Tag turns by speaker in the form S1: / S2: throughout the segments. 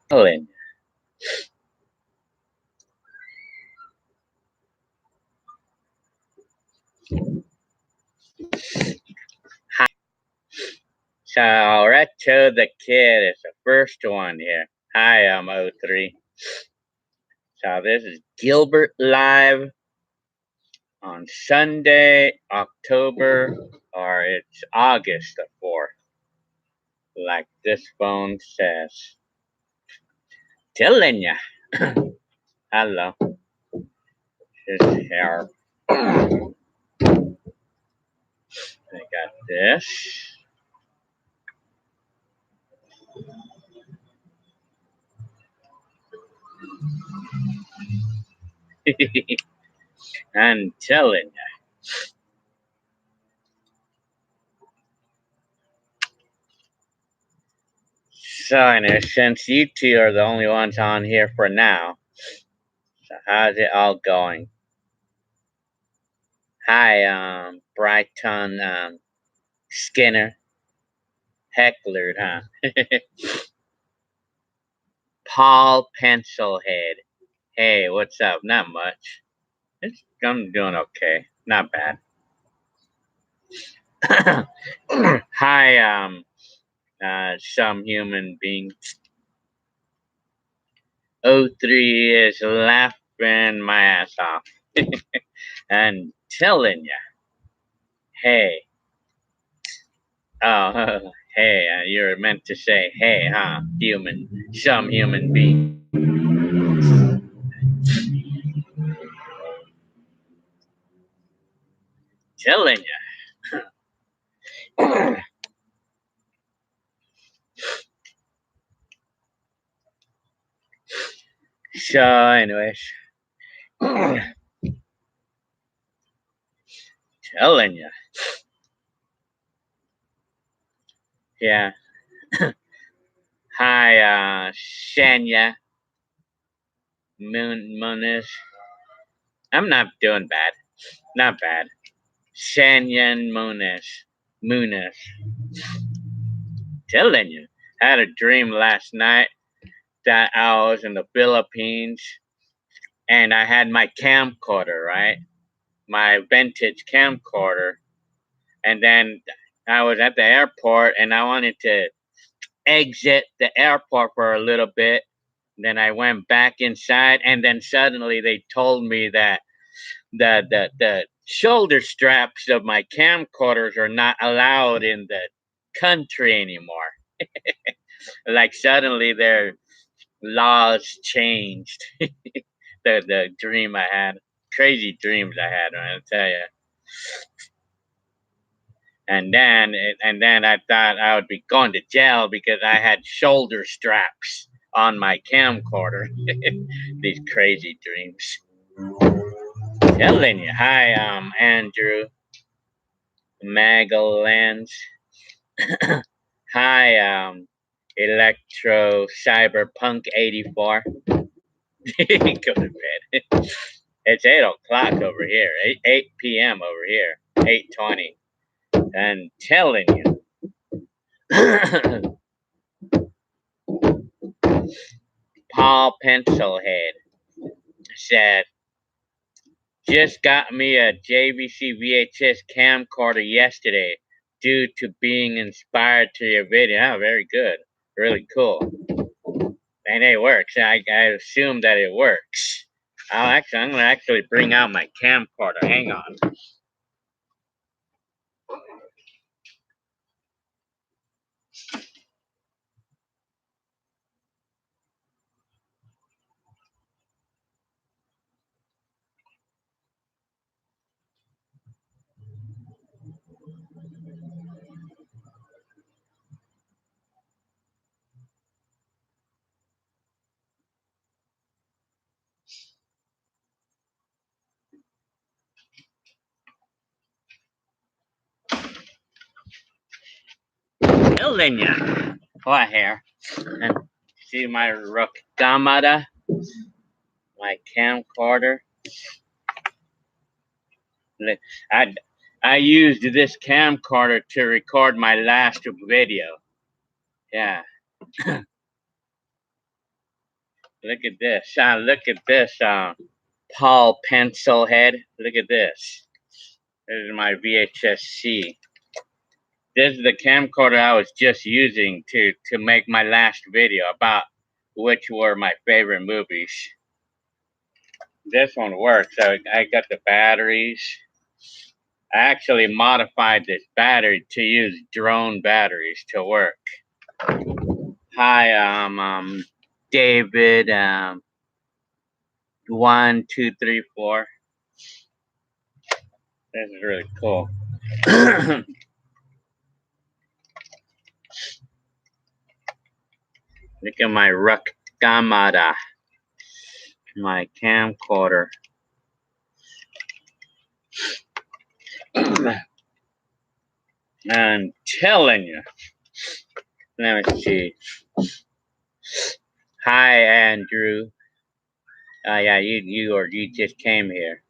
S1: Helen. Hi. So Retro the Kid is the first one here. Hi, I'm O3. So this is Gilbert Live on Sunday, October, or it's August the 4th, like this phone says. Telling ya. Hello. This here. I got this. I'm telling ya. So, anyway, since you two are the only ones on here for now, so how's it all going? Hi, Brighton, Skinner, Heckler, huh? Paul Pencilhead. Hey, what's up? Not much. I'm doing okay. Not bad. Hi, some human being. O3 is laughing my ass off. And telling ya, hey. Oh, hey, you were meant to say, hey, huh? Some human being. Telling ya. So, anyways, telling ya. Yeah. Hi, Shania Muniz. I'm not doing bad. Not bad. Shanyan Muniz. Telling you. I had a dream last night that I was in the Philippines and I had my camcorder, right? My vintage camcorder. And then I was at the airport and I wanted to exit the airport for a little bit. Then I went back inside and then suddenly they told me that the shoulder straps of my camcorders are not allowed in the country anymore. Like suddenly their laws changed. The dream I had, crazy dreams I had, I tell you. And then I thought I would be going to jail because I had shoulder straps on my camcorder. These crazy dreams. Telling you. Hi, Andrew Magalans. Hi, Electro Cyberpunk 84. Go to bed. It's 8 o'clock over here. 8 p.m. over here. 8:20. I'm telling you. Paul Pencilhead said, just got me a JVC VHS camcorder yesterday due to being inspired to your video. Oh, very good. Really cool. And it works. I assume that it works. I'm going to actually bring out my camcorder. Hang on. telling you. What here? And see my Rokamada, my camcorder. I used this camcorder to record my last video. Yeah. Look at this. Look at this. Paul pencil head. Look at this. This is my VHS-C. This is the camcorder I was just using to make my last video about which were my favorite movies. This one works. I got the batteries. I actually modified this battery to use drone batteries to work. Hi, David. 1, 2, 3, 4. This is really cool. Look at my Rokamada, my camcorder. I'm telling you. Let me see. Hi, Andrew. Yeah, you just came here.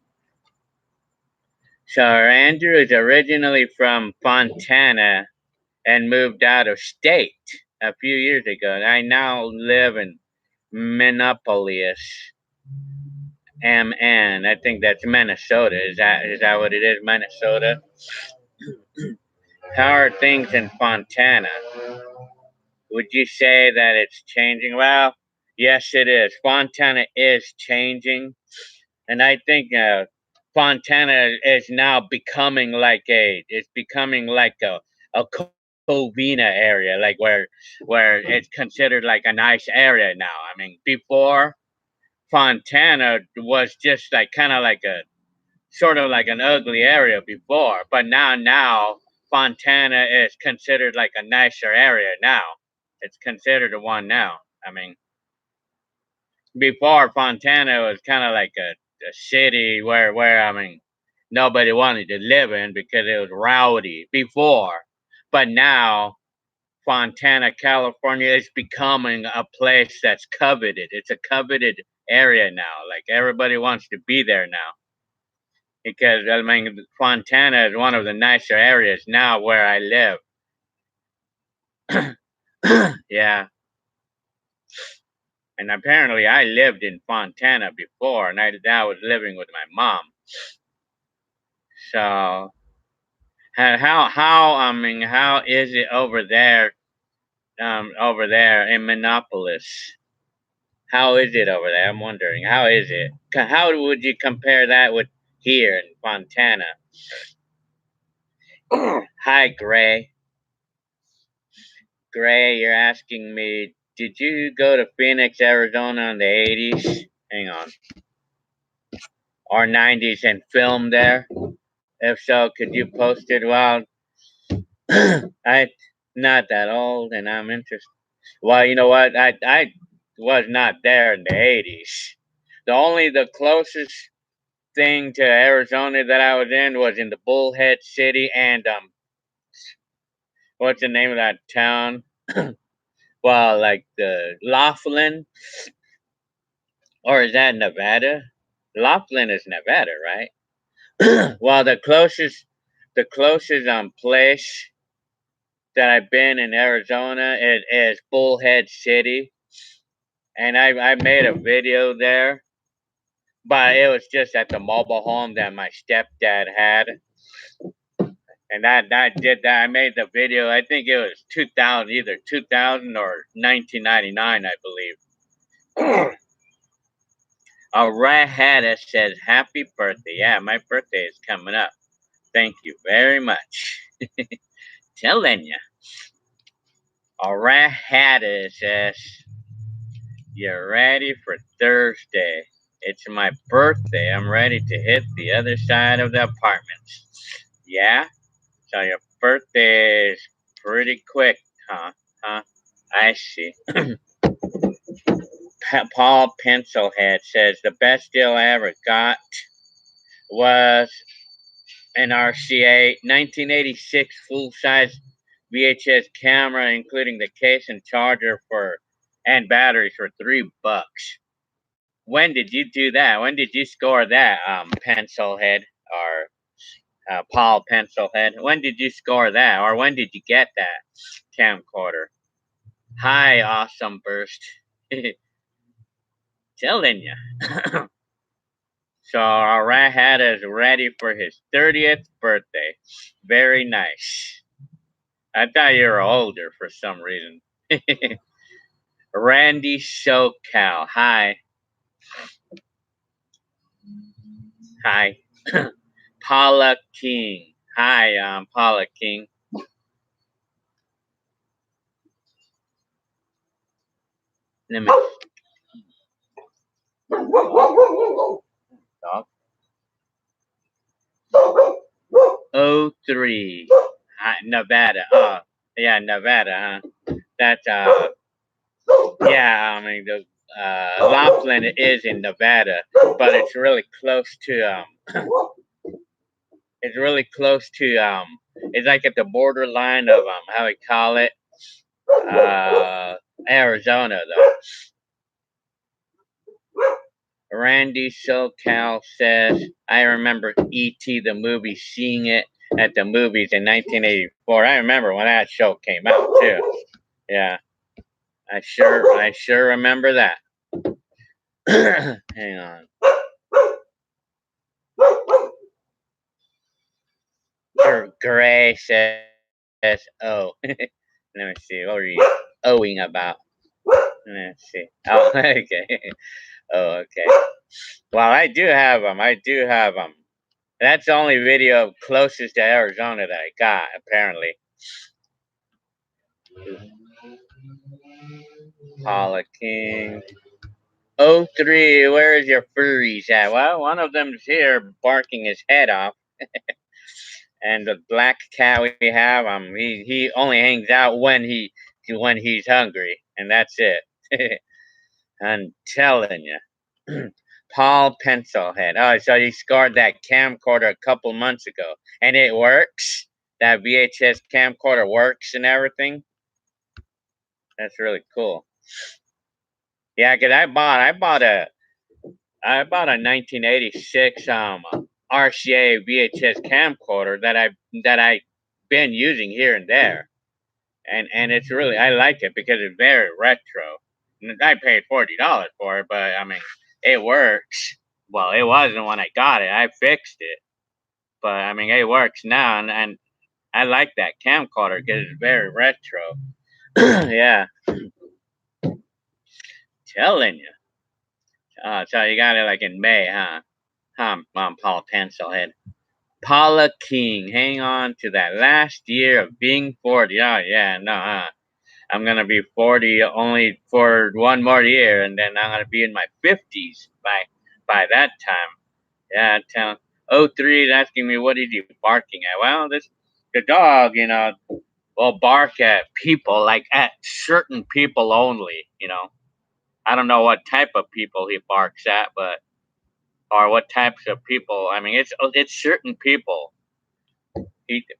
S1: So Andrew is originally from Fontana and moved out of state a few years ago. I now live in Minneapolis, MN. I think that's Minnesota. Is that what it is, Minnesota? How are things in Fontana? Would you say that it's changing? Well, yes, it is. Fontana is changing, and I think Fontana is now becoming like a Covina area, like where it's considered like a nice area now. I mean, before Fontana was just like kind of like a sort of like an ugly area before, but now Fontana is considered like a nicer area now. It's considered a one now. I mean, before Fontana was kind of like a city where I mean nobody wanted to live in because it was rowdy before, but now Fontana, California is becoming a place that's coveted. It's a coveted area now. Like everybody wants to be there now. Because I mean Fontana is one of the nicer areas now where I live. Yeah. And apparently I lived in Fontana before, and I was living with my mom. So how is it over there in Minneapolis? How is it over there? I'm wondering, how is it? How would you compare that with here in Fontana? Hi, Gray. Gray, you're asking me, did you go to Phoenix, Arizona in the 80s? Hang on. Or 90s and film there? If so, could you post it? Well, I'm not that old and I'm interested. Well, you know what? I was not there in the 80s. The closest thing to Arizona that I was in was in the Bullhead City and what's the name of that town? Well, like the Laughlin, or is that Nevada? Laughlin is Nevada, right? Well, the closest place that I've been in Arizona is Bullhead City, and I made a video there, but it was just at the mobile home that my stepdad had. And that did that. I made the video. I think it was 2000, either 2000 or 1999, I believe. A red says, "Happy birthday!" Yeah, my birthday is coming up. Thank you very much. Telling you. A red says, "You're ready for Thursday. It's my birthday. I'm ready to hit the other side of the apartments." Yeah. So your birthday is pretty quick, huh? I see. Paul Pencilhead says the best deal I ever got was an RCA 1986 full-size VHS camera, including the case and charger and batteries for $3. When did you do that? When did you score that, Pencilhead or Paul Pencilhead? When did you score that, or when did you get that camcorder? Hi, awesome burst. Telling you. So our rat hat is ready for his 30th birthday. Very nice. I thought you were older for some reason. Randy SoCal. Hi. Hi. Paula King. Hi, Paula King. Let me. Dog. 03. Nevada. Oh, yeah, Nevada, huh? That's, yeah, I mean, Laughlin is in Nevada, but it's really close to, it's really close to, it's like at the borderline of, how we call it, Arizona, though. Randy SoCal says, I remember E.T. the movie, seeing it at the movies in 1984. I remember when that show came out, too. Yeah, I sure remember that. Hang on. Gray says, oh. Let me see. What were you owing about? Let's see. Oh, okay. Oh, okay. Well, I do have them. That's the only video closest to Arizona that I got, apparently. Paula King. 03, where is your furries at? Well, one of them's here barking his head off. And the black cat we have, he only hangs out when he's hungry, and that's it. I'm telling you. Paul Pencilhead. Oh, so he scored that camcorder a couple months ago, and it works. That VHS camcorder works and everything. That's really cool. Yeah, cause I bought a 1986 RCA VHS camcorder that I been using here and there, and it's really, I like it because it's very retro. I paid $40 for it, but I mean it works. Well, it wasn't when I got it. I fixed it, but I mean it works now, and I like that camcorder because it's very retro. Yeah, telling you. So you got it like in May, huh? Paul Pencilhead. Paula King, hang on to that last year of being 40. Oh, yeah, no, I'm going to be 40 only for one more year, and then I'm going to be in my 50s by that time. Yeah, tell 03 is asking me what is he barking at. Well, the dog, will bark at people, like at certain people only. I don't know what type of people he barks at, or what types of people. I mean, it's certain people.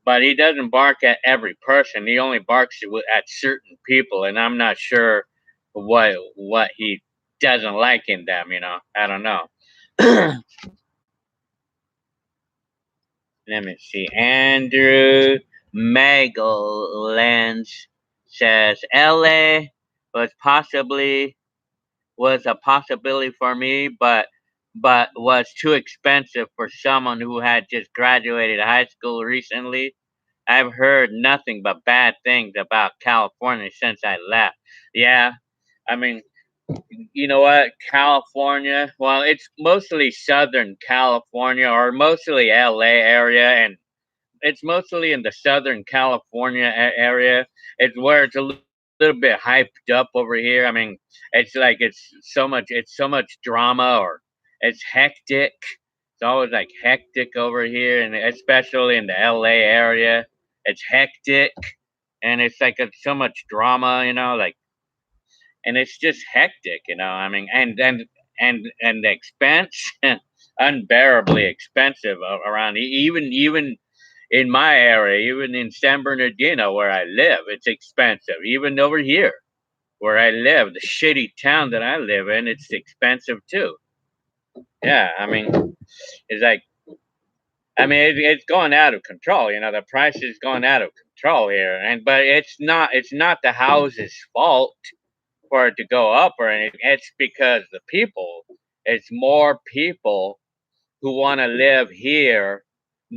S1: But he doesn't bark at every person. He only barks at certain people, and I'm not sure what he doesn't like in them. I don't know. Let me see. Andrew Magellan's says LA was a possibility for me, but was too expensive for someone who had just graduated high school recently. I've heard nothing but bad things about California since I left. Yeah, I mean, you know what? California, well, it's mostly Southern California or mostly LA area, and it's mostly in the Southern California area. It's where it's a little bit hyped up over here. I mean, it's so much drama, or it's hectic. It's always like hectic over here, and especially in the LA area, it's hectic, and it's so much drama, like, and it's just hectic. I mean, and the expense, unbearably expensive around. Even in my area, even in San Bernardino where I live, it's expensive. Even over here where I live, the shitty town that I live in, it's expensive too. Yeah, I mean, it's like, it's going out of control. The price is going out of control here, but it's not the house's fault for it to go up or anything. It's because the people. It's more people who want to live here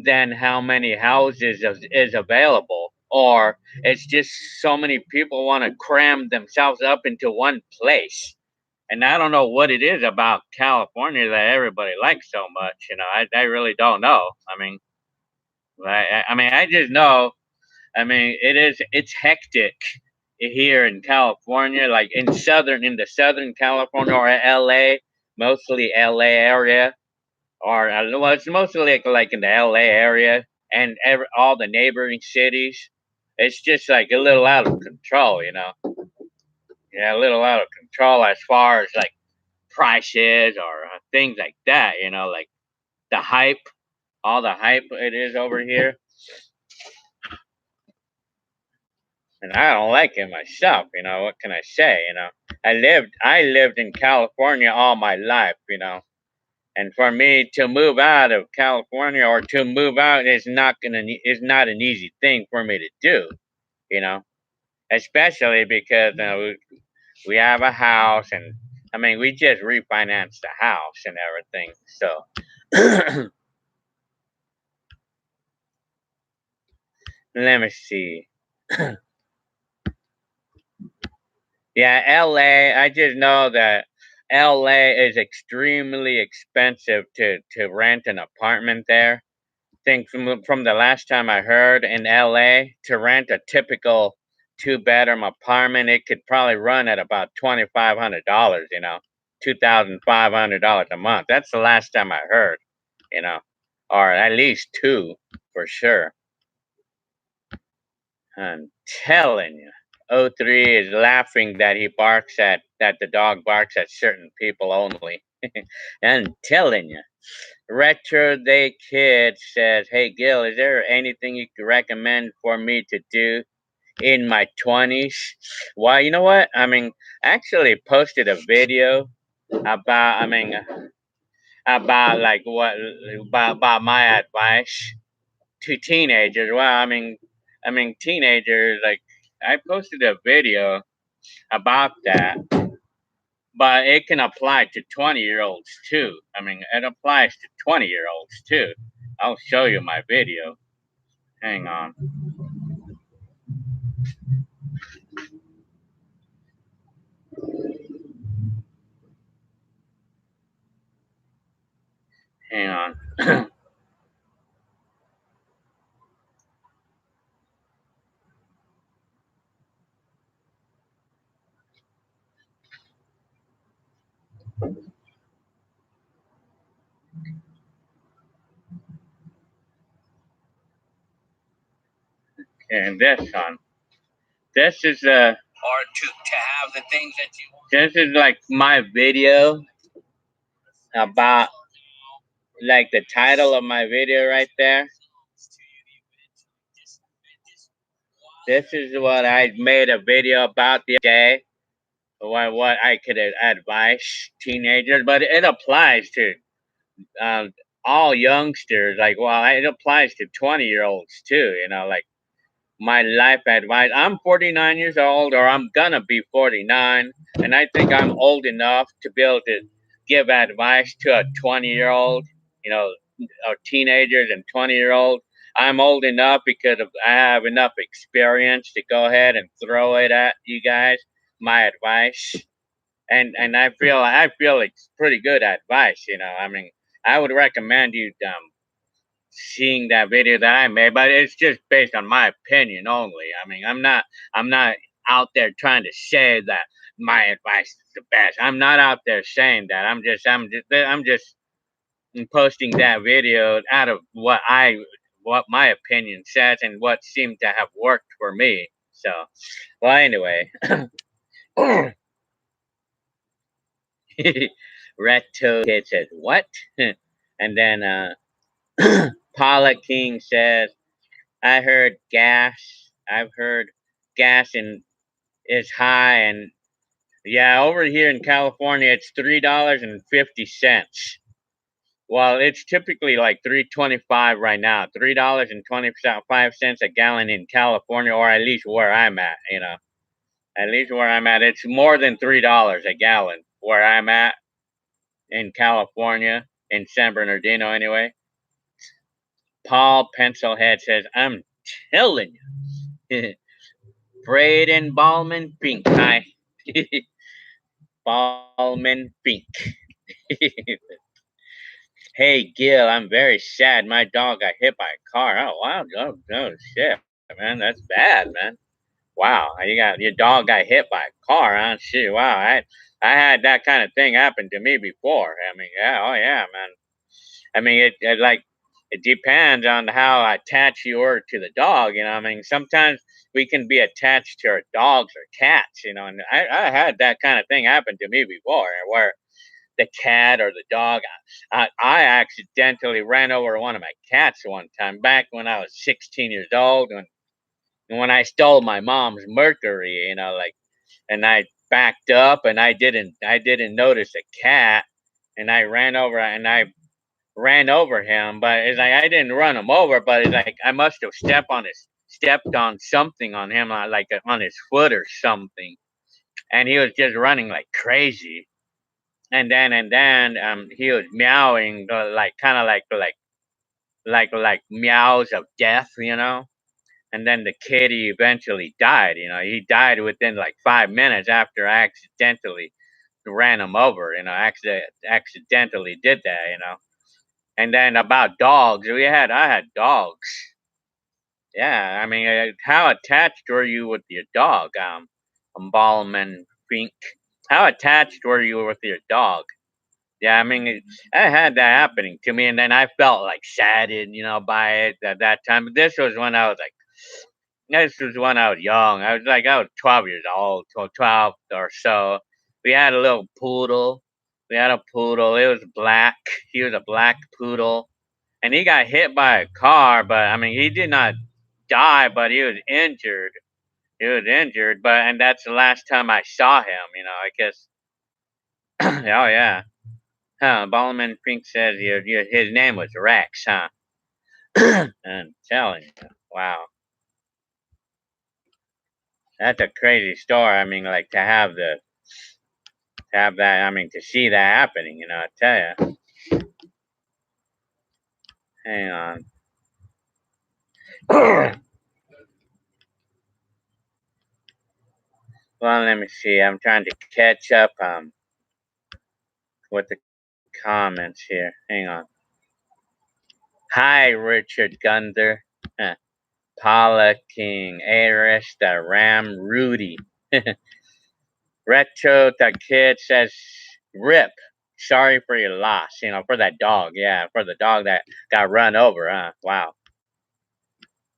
S1: than how many houses is available, or it's just so many people want to cram themselves up into one place. And I don't know what it is about California that everybody likes so much. I really don't know. I just know. It's hectic here in California, like in the southern California or LA, mostly LA area, or well, it's mostly like in the LA area and all the neighboring cities. It's just like a little out of control. Yeah, a little out of control as far as like prices or things like that. Like the hype, all the hype it is over here. And I don't like it myself. What can I say? I lived in California all my life. And for me to move out of California or to move out is not an easy thing for me to do. You know, Especially because we have a house, and we just refinanced the house and everything. So let me see. Yeah, LA. I just know that LA is extremely expensive to rent an apartment there. Think from the last time I heard, in LA, to rent a typical two-bedroom apartment, it could probably run at about $2,500. $2,500 a month. That's the last time I heard. You know, or at least two for sure. I'm telling you. O3 is laughing that the dog barks at certain people only. I'm telling you. Retro Day Kid says, "Hey Gil, is there anything you could recommend for me to do in my 20s?" Well, you know what? I actually posted a video about, about like about my advice to teenagers. Well, teenagers, like, I posted a video about that, but it can apply to 20-year-olds too. It applies to 20-year-olds too. I'll show you my video. Hang on. Hang on. And this one. This is or to have the things that you want. This is like my video about, like, the title of my video right there. This is what I made a video about the other day. What I could advise teenagers, but it applies to all youngsters. Like, well, it applies to 20-year-olds too. Like, my life advice. I'm 49 years old, or I'm gonna be 49, and I think I'm old enough to be able to give advice to a 20-year-old, or teenagers and 20-year-old. I'm old enough because I have enough experience to go ahead and throw it at you guys, my advice. And I feel it's pretty good advice. I would recommend you seeing that video that I made, but it's just based on my opinion only. I'm not out there trying to say that my advice is the best. I'm not out there saying that. I'm just posting that video out of what my opinion says and what seemed to have worked for me. So, well, anyway. Reto Kid says, "What?" And then Paula King says, I heard gas. I've heard gas is high, and yeah, over here in California, it's $3.50. Well, it's typically like 3.25 right now. $3.25 a gallon in California, or at least where I'm at. At least where I'm at, it's more than $3 a gallon where I'm at in California, in San Bernardino, anyway. Paul Pencilhead says, "I'm telling you, Braden Ballman Pink. Hi, Ballman Pink." Hey Gil, I'm very sad. My dog got hit by a car. Oh wow, oh shit, man, that's bad, man. Wow, your dog got hit by a car, huh? Shit, wow. I had that kind of thing happen to me before. I mean, yeah, oh yeah, man. I mean, it depends on how attached you are to the dog. I mean, sometimes we can be attached to our dogs or cats. And I had that kind of thing happen to me before, where the cat or the dog. I accidentally ran over one of my cats one time back when I was 16 years old, when I stole my mom's Mercury. And I backed up, and I didn't notice a cat, and I ran over him. But it's like I didn't run him over, but it's like I must have stepped on something on him, like on his foot or something, and he was just running like crazy. And then he was meowing, like kind of like meows of death. And then the kitty eventually died. He died within like 5 minutes after I accidentally ran him over. Accidentally did that. And then about dogs, I had dogs. Yeah, I mean, how attached were you with your dog, Ballman Fink? How attached were you with your dog? Yeah, I mean, I had that happening to me, and then I felt like saddened, by it at that time. But this was when I was young. I was 12 years old, 12 or so. We had a little poodle. We had a poodle. It was black. He was a black poodle, and he got hit by a car. But I mean, he did not die, but he was injured. He was injured, and that's the last time I saw him. I guess. Oh yeah. Huh, Ballman Fink says his name was Rex, huh? I'm telling you, wow, that's a crazy story. I mean, like to have that. I mean, to see that happening. I tell you. Hang on. Well, let me see. I'm trying to catch up with the comments here. Hang on. Hi, Richard Gunther. Huh. Paula King, Arista, Ram, Rudy. Retro the kid says, "Rip. Sorry for your loss. For that dog. Yeah, for the dog that got run over. Huh? Wow."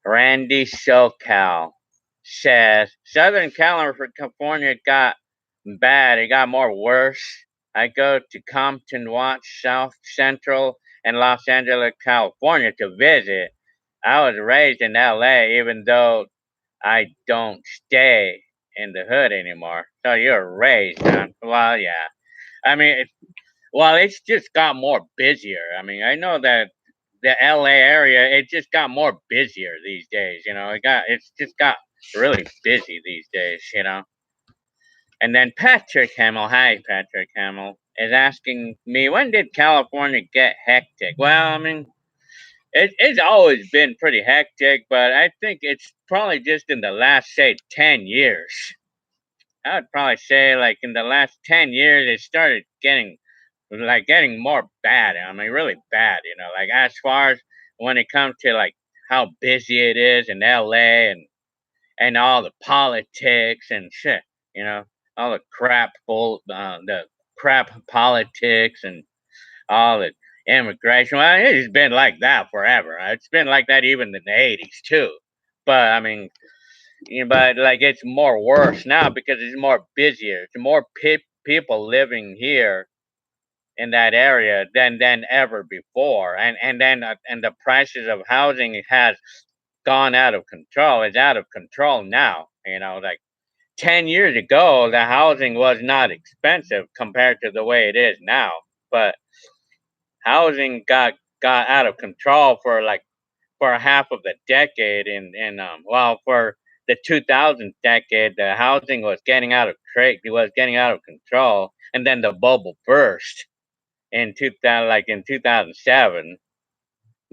S1: Randy SoCal says, "Southern California got bad. It got more worse. I go to Compton Watch, South Central, and Los Angeles, California to visit. I was raised in LA, even though I don't stay in the hood anymore." So you're raised, huh? Well, yeah. I mean, it's just got more busier. I mean, I know that the LA area, it just got more busier these days. It's just got really busy these days. And then Patrick Hamill, hi Patrick Hamill, is asking me, when did California get hectic? Well, I mean, it's always been pretty hectic, but I think it's probably just in the last, say, 10 years. I would probably say, like, in the last 10 years, it started getting more bad. I mean, really bad, like as far as when it comes to like how busy it is in LA, and all the politics and shit, all the crap politics and all the immigration. Well, it's been like that forever. It's been like that even in the 80s too. But I mean, but like it's more worse now because it's more busier. It's more people living here in that area than ever before, and then and the prices of housing has gone out of control. It's out of control now. You know, like 10 years ago, the housing was not expensive compared to the way it is now. But housing got out of control for like for half of the decade well, for the 2000s decade, the housing was getting out of control, and then the bubble burst in 2000, like in 2007.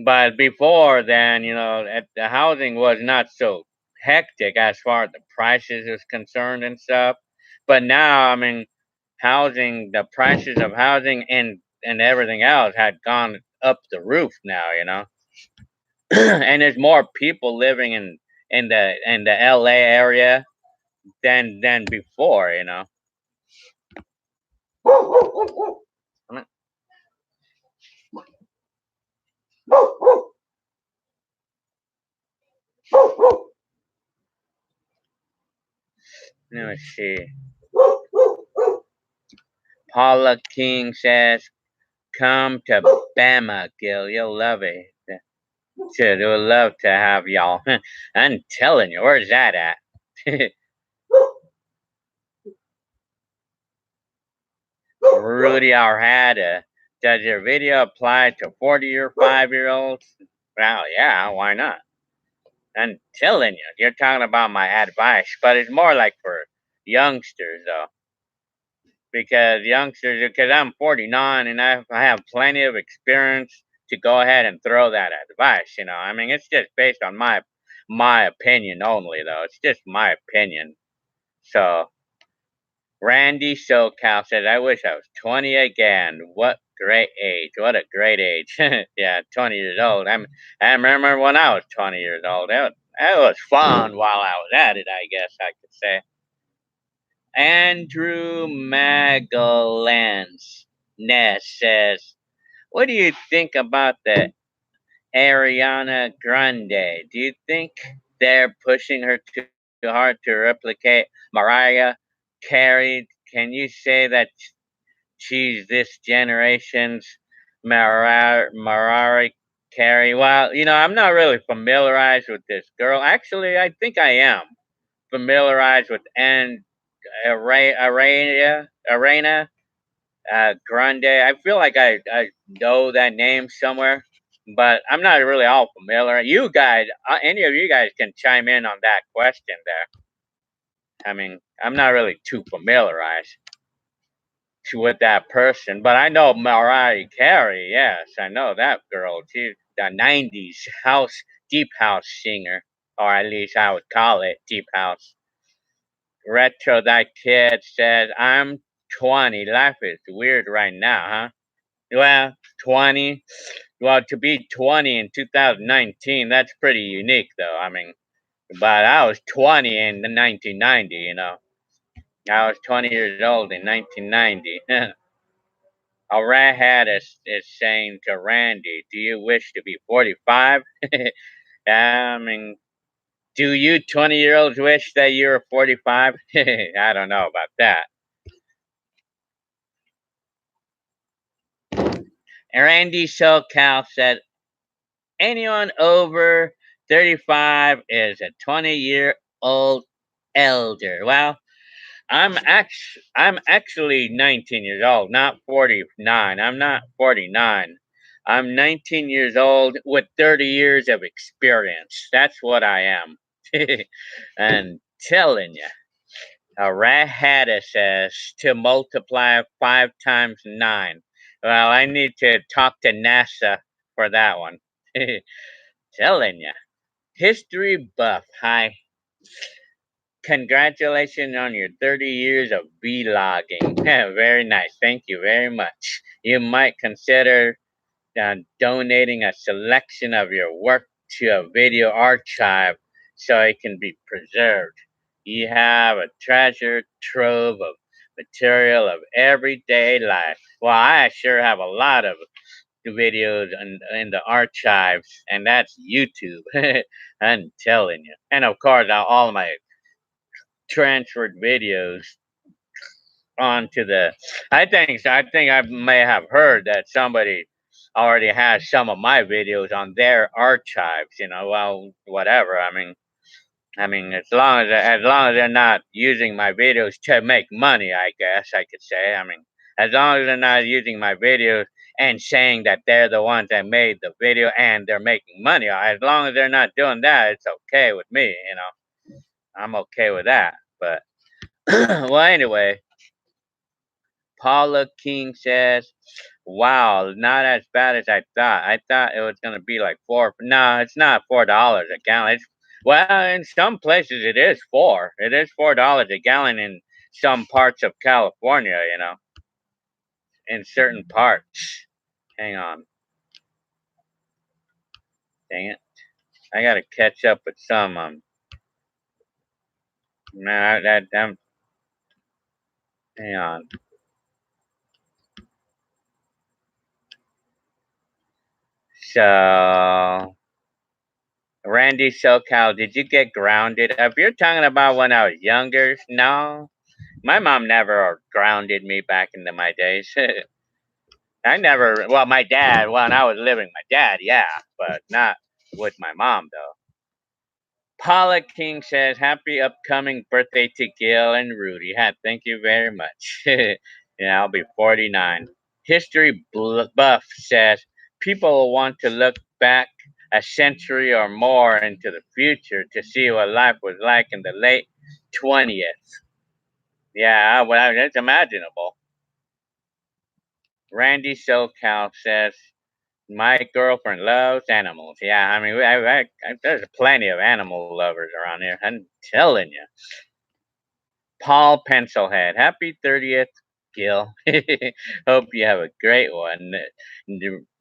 S1: But before then, you know, the housing was not so hectic as far as the prices is concerned and stuff. But now, I mean, the prices of housing and everything else had gone up the roof now, you know. And there's more people living in the LA area than before, you know. Let me see. Paula King says, "Come to Bama, Gil. You'll love it. Should would love to have y'all." I'm telling you, where's that at? Rudy Arhada, does your video apply to 40 or 5-year-olds? Well, yeah, why not? I'm telling you, you're talking about my advice, but it's more like for youngsters, though. Because I'm 49 and I have plenty of experience to go ahead and throw that advice. You know, I mean, it's just based on my opinion only, though. It's just my opinion. So, Randy SoCal says, "I wish I was 20 again. What great age! What a great age! Yeah, 20 years old. I remember when I was 20 years old. That was fun while I was at it. I guess I could say." Andrew Magalans Ness says, "What do you think about the Ariana Grande? Do you think they're pushing her too hard to replicate Mariah Carey? Can you say that she's this generation's Mariah Carey?" Well, you know, I'm not really familiarized with this girl. Actually, I think I am familiarized with Arena Grande. I feel like I know that name somewhere, but I'm not really all familiar. You guys, any of you guys can chime in on that question there. I mean, I'm not really too familiarized with that person, but I know Mariah Carey. Yes, I know that girl. She's the '90s deep house singer, or at least I would call it deep house. Retro that kid said, "I'm 20. Life is weird right now, huh?" Well, 20. Well, to be 20 in 2019, that's pretty unique, though. I mean, but I was 20 in 1990, you know. I was 20 years old in 1990. A redhead is saying to Randy, "Do you wish to be 45?" I mean, do you 20-year-olds wish that you were 45? I don't know about that. Randy SoCal said, "Anyone over 35 is a 20-year-old elder." Well, I'm actually 19 years old, not 49. I'm not 49. I'm 19 years old with 30 years of experience. That's what I am. And telling you, a rat says to multiply 5 times 9. Well, I need to talk to NASA for that one. Telling you. History buff. Hi. Congratulations on your 30 years of vlogging. Very nice. Thank you very much. You might consider donating a selection of your work to a video archive so it can be preserved. You have a treasure trove of material of everyday life. Well, I sure have a lot of videos in the archives, and that's YouTube. I'm telling you. And of course, all my transferred videos onto the. I think I may have heard that somebody already has some of my videos on their archives. Well, whatever. I mean, as long as they're not using my videos to make money, I guess I could say. As long as they're not using my videos and saying that they're the ones that made the video and they're making money, as long as they're not doing that, it's okay with me. I'm okay with that. But well, anyway, Paula King says, "Wow, not as bad as I thought. I thought it was gonna be like four. No, it's not $4 a gallon. Well, in some places it is four. It is $4 a gallon in some parts of California. In certain parts. Hang on, dang it, I gotta catch up with some. Nah, hang on. So, Randy SoCal, did you get grounded? If you're talking about when I was younger, no. My mom never grounded me back into my days. I never, well, my dad, when I was living with my dad, yeah, but not with my mom, though. Paula King says, "Happy upcoming birthday to Gil and Rudy." Thank you very much. Yeah, I'll be 49. History Buff says, "People want to look back a century or more into the future to see what life was like in the late 20th. Yeah, well, it's imaginable." Randy SoCal says, "My girlfriend loves animals." Yeah, there's plenty of animal lovers around here. I'm telling you. Paul Pencilhead, happy 30th, Gil. Hope you have a great one.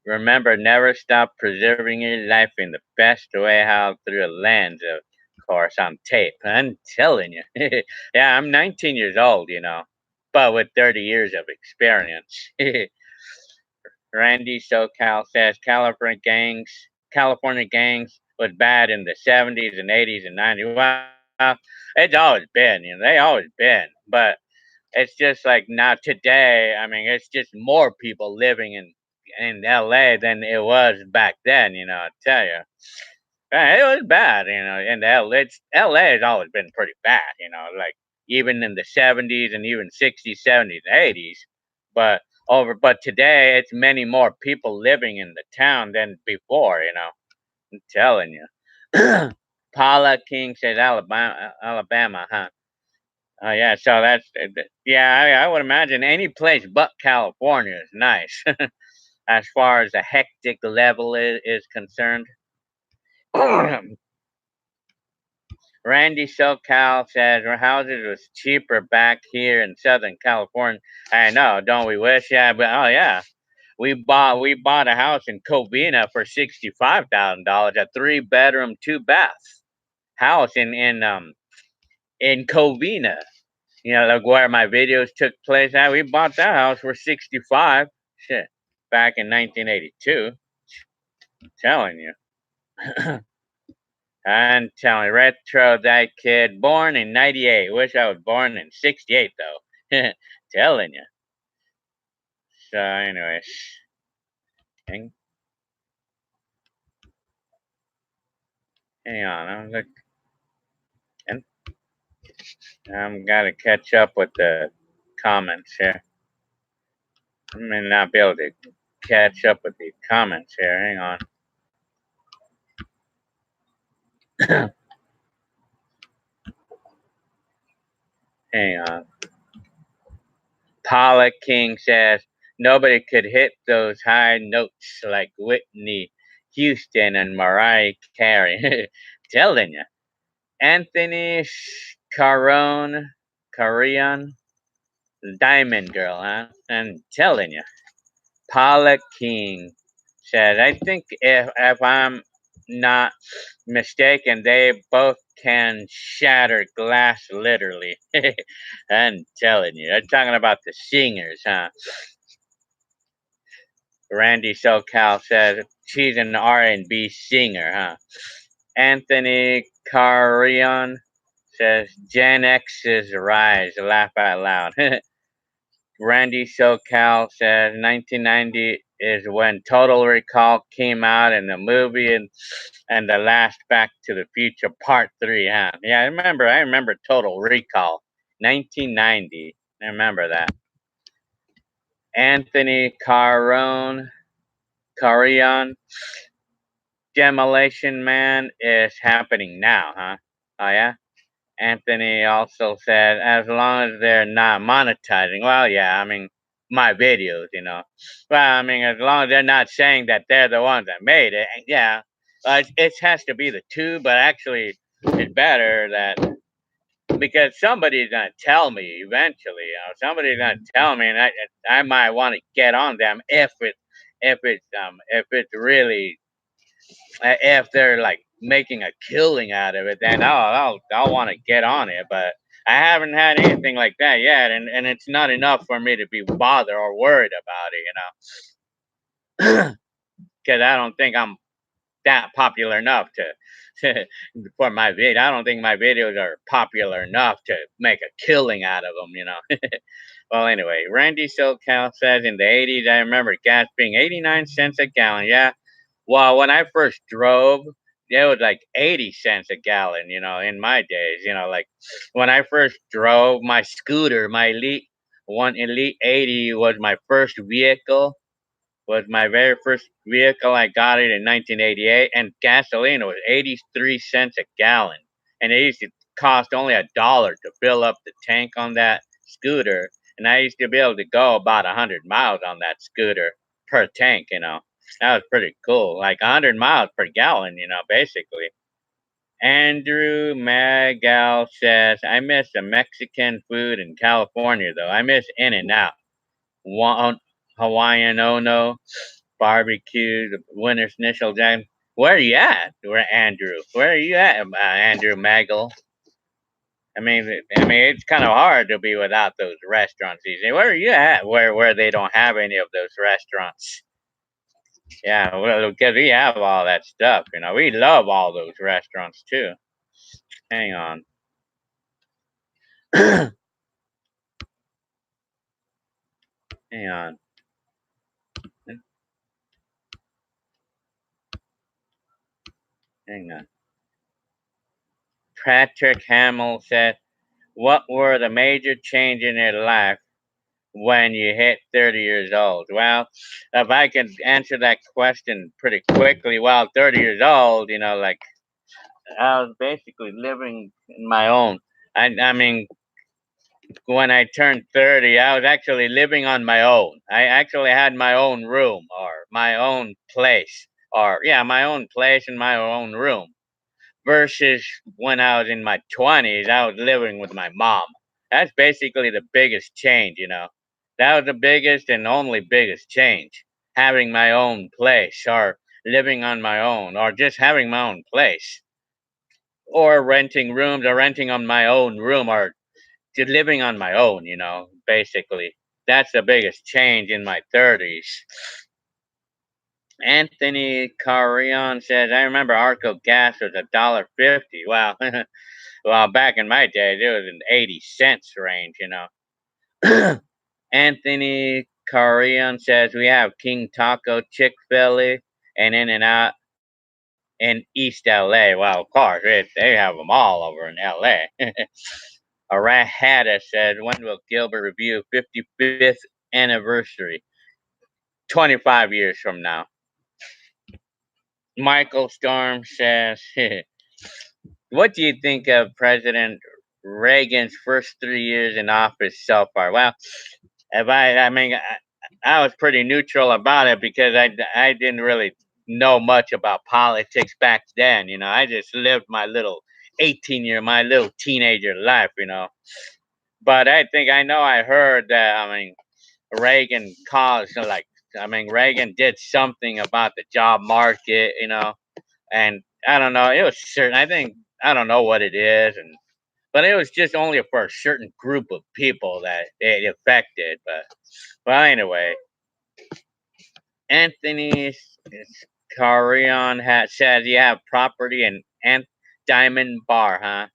S1: Remember, never stop preserving your life in the best way, how through a lens, of course, on tape. I'm telling you. Yeah, I'm 19 years old, but with 30 years of experience. Randy SoCal says California gangs was bad in the 70s and 80s and 90s. Well, it's always been, they always been. But it's just like now today, it's just more people living in LA than it was back then, I tell you. It was bad, and LA has always been pretty bad, like even in the 70s and even 60s, 70s, 80s. But today it's many more people living in the town than before, I'm telling you. Paula King says Alabama, huh? Oh yeah, so yeah, I would imagine any place but California is nice as far as the hectic level is concerned. Randy SoCal says our houses was cheaper back here in Southern California. I know, don't we wish? Yeah, but oh yeah, we bought a house in Covina for $65,000, a 3-bedroom, 2-bath house in Covina. Like where my videos took place. We bought that house for 65. Shit, back in 1982. I'm telling you. I'm telling you, retro that kid, born in '98. Wish I was born in '68 though. Telling you. So, anyways, hang on. I'm gotta catch up with the comments here. I may not be able to catch up with the comments here. Hang on. Hang on. Paula King says nobody could hit those high notes like Whitney Houston and Mariah Carey. Telling you. Anthony Carion, Diamond Girl, huh? I'm telling you. Paula King said, I think if I'm not mistaken, they both can shatter glass literally. I'm telling you. They're talking about the singers, huh? Randy SoCal says she's an R&B singer, huh? Anthony Carion says Gen X's rise. Laugh out loud. Randy SoCal says 1990 is when Total Recall came out in the movie and the last Back to the Future Part 3, huh? Yeah, I remember Total Recall. 1990. I remember that. Anthony Carrion, Demolition Man is happening now, huh? Oh yeah? Anthony also said, as long as they're not monetizing, well, yeah, I mean, my videos, you know. Well, I mean, as long as they're not saying that they're the ones that made it, yeah. It has to be the two, but actually, it's better that because somebody's gonna tell me eventually, you know, somebody's gonna tell me, and I might want to get on them if it's really if they're like making a killing out of it, then I'll want to get on it. But I haven't had anything like that yet, and it's not enough for me to be bothered or worried about it, you know, because I don't think I'm that popular enough to for my video. I don't think my videos are popular enough to make a killing out of them, you know. Well, anyway, Randy SoCal says in the 80s, I remember gas being 89 cents a gallon. Yeah. Well, when I first drove, it was like 80 cents a gallon, you know, in my days, you know, like when I first drove my scooter, my Elite 80 was my first vehicle, was my very first vehicle. I got it in 1988, and gasoline was 83 cents a gallon. And it used to cost only $1 to fill up the tank on that scooter. And I used to be able to go about 100 miles on that scooter per tank, you know. That was pretty cool. Like 100 miles per gallon, you know, basically. Andrew Magal says, I miss the Mexican food in California, though. I miss In-N-Out, Hawaiian Ono, barbecue, the winter schnitzel jam. Where are you at, Andrew? Where are you at, Andrew Magal? I mean, it's kind of hard to be without those restaurants these days. Where are you at? Where they don't have any of those restaurants? Yeah, well, because we have all that stuff, you know. We love all those restaurants too. Hang on. Hang on. Hang on. Patrick Hamill said, what were the major changes in your life when you hit 30 years old? Well, if I can answer that question pretty quickly, well, 30 years old, you know, like I was basically living in my own. I mean, when I turned 30, I was actually living on my own. I actually had my own room or my own place, or yeah, my own place and my own room. Versus when I was in my 20s, I was living with my mom. That's basically the biggest change, you know. That was the biggest and only biggest change. Having my own place, or living on my own, or just having my own place, or renting rooms, or renting on my own room, or just living on my own, you know, basically. That's the biggest change in my 30s. Anthony Carrion says, I remember Arco gas was $1.50. Wow. Well, back in my days, it was in 80 cents range, you know. Anthony Carrion says, we have King Taco, Chick-fil-A, and In-N-Out in East LA. Well, of course, they have them all over in LA. Arahada said, when will Gilbert review 55th anniversary? 25 years from now. Michael Storm says, what do you think of President Reagan's first 3 years in office so far? Well, if I mean, I was pretty neutral about it because I didn't really know much about politics back then. You know, I just lived my little my little teenager life, you know. But I heard that, I mean, Reagan caused, like, I mean, Reagan did something about the job market, you know, and I don't know, it was certain, I don't know what it is, but it was just only for a certain group of people that it affected. But, well, anyway, Anthony Carrion says you have property in Diamond Bar, huh?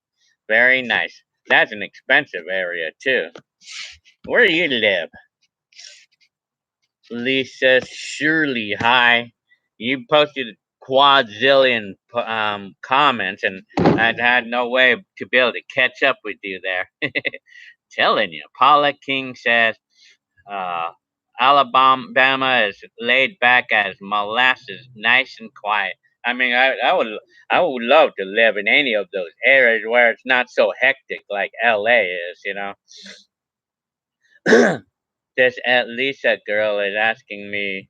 S1: Very nice. That's an expensive area, too. Where do you live? Lisa Shirley, hi. You posted quadzillion comments, and I had no way to be able to catch up with you there. Telling you. Paula King says, uh, Alabama is laid back as molasses, nice and quiet. I mean, I would love to live in any of those areas where it's not so hectic like LA is, you know. This Lisa girl is asking me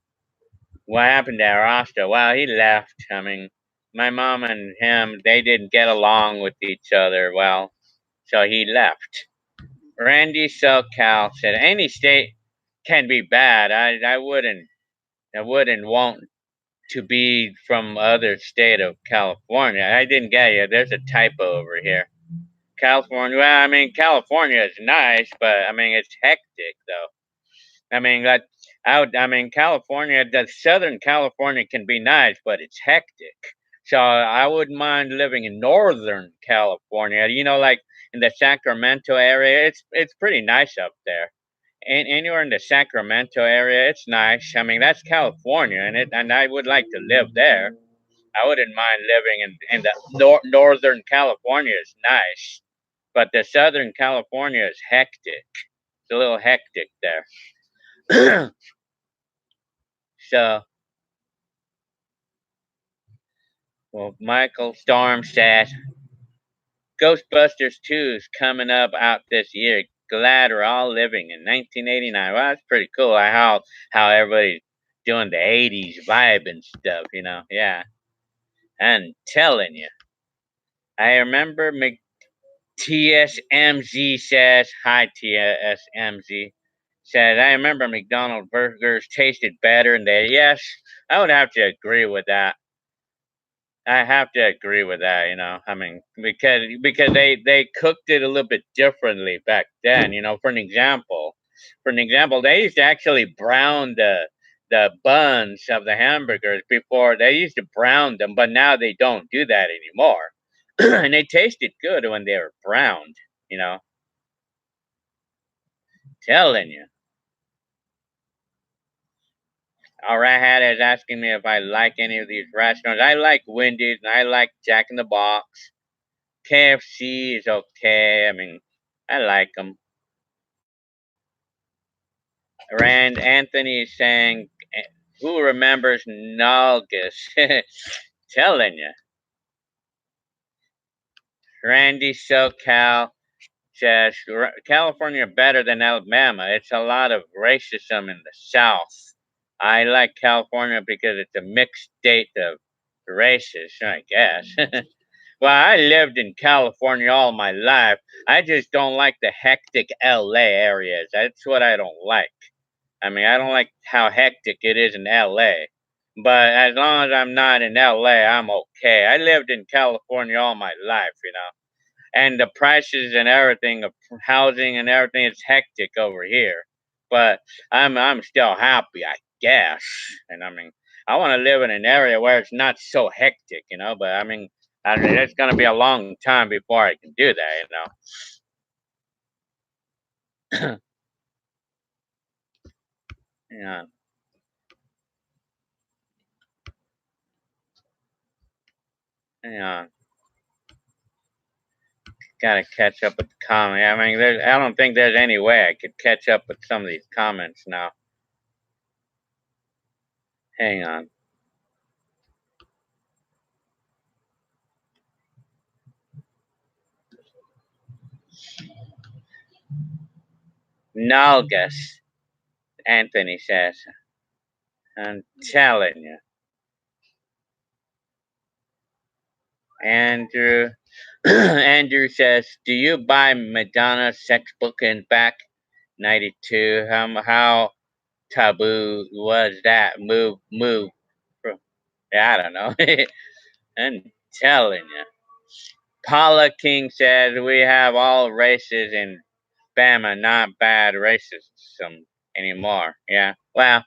S1: what happened to Rasta. Well, he left. I mean, my mom and him, they didn't get along with each other well, so he left. Randy SoCal said any state can be bad. I wouldn't want to be from other state of California. I didn't get you. There's a typo over here. California. Well, I mean, California is nice, but I mean, it's hectic though. I mean, California, the Southern California can be nice, but it's hectic. So I wouldn't mind living in Northern California. You know, like in the Sacramento area, it's pretty nice up there. And anywhere in the Sacramento area, it's nice. I mean, that's California, and I would like to live there. I wouldn't mind living in the Northern California is nice, but the Southern California is hectic. It's a little hectic there. So, well, Michael Storm says Ghostbusters 2 is coming up out this year. Glad we're all living in 1989. Well, that's pretty cool. How everybody's doing the 80s vibe and stuff, you know. Yeah. I'm telling you. I remember TSMZ says, hi TSMZ, says, I remember McDonald's burgers tasted better than they. Yes, I would have to agree with that. I have to agree with that, you know. I mean, because they cooked it a little bit differently back then, you know. For an example, they used to actually brown the buns of the hamburgers before. They used to brown them, but now they don't do that anymore. And they tasted good when they were browned, you know. Telling you. All right, Hat is asking me if I like any of these restaurants. I like Wendy's and I like Jack in the Box. KFC is okay. I mean, I like them. Rand Anthony is saying, who remembers Nalgas? Telling you. Randy SoCal says, California better than Alabama. It's a lot of racism in the South. I like California because it's a mixed state of races, I guess. Well, I lived in California all my life. I just don't like the hectic LA areas. That's what I don't like. I mean, I don't like how hectic it is in LA. But as long as I'm not in LA, I'm okay. I lived in California all my life, you know. And the prices and everything of housing and everything is hectic over here. But I'm still happy, I guess. And I mean, I want to live in an area where it's not so hectic, you know. But I mean, it's gonna be a long time before I can do that, you know. Yeah, yeah. Gotta catch up with the comment. I mean, I don't think there's any way I could catch up with some of these comments now. Hang on. Nalgas, Anthony says. I'm telling you. Andrew Andrew says, do you buy Madonna's sex book in back 92? How taboo was that move from, yeah, I don't know. I'm telling you. Paula King says we have all races in Bama, not bad racism anymore. Yeah. Well,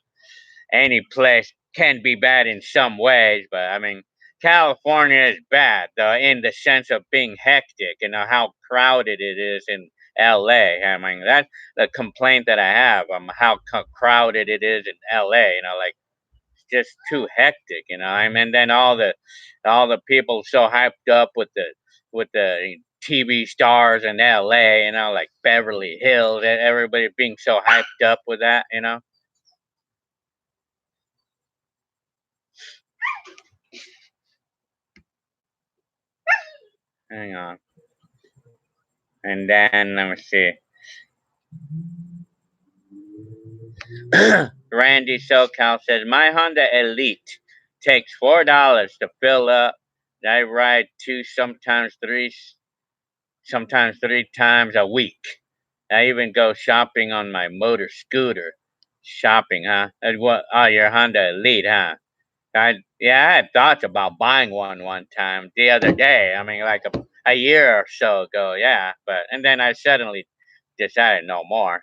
S1: any place can be bad in some ways, but I mean, California is bad though, in the sense of being hectic and how crowded it is LA. I mean, that's the complaint that I have. How crowded it is in LA. Like just too hectic. I mean, then all the people so hyped up with the TV stars in LA. Like Beverly Hills. Everybody being so hyped up with that. Hang on, and then let me see. Randy SoCal says, my Honda Elite takes $4 to fill up. I ride sometimes three times a week. I even go shopping on my motor scooter. Shopping, huh? What? Oh, your Honda Elite, huh? I had thoughts about buying one time the other day. I mean, like a year or so ago, yeah. And then I suddenly decided no more.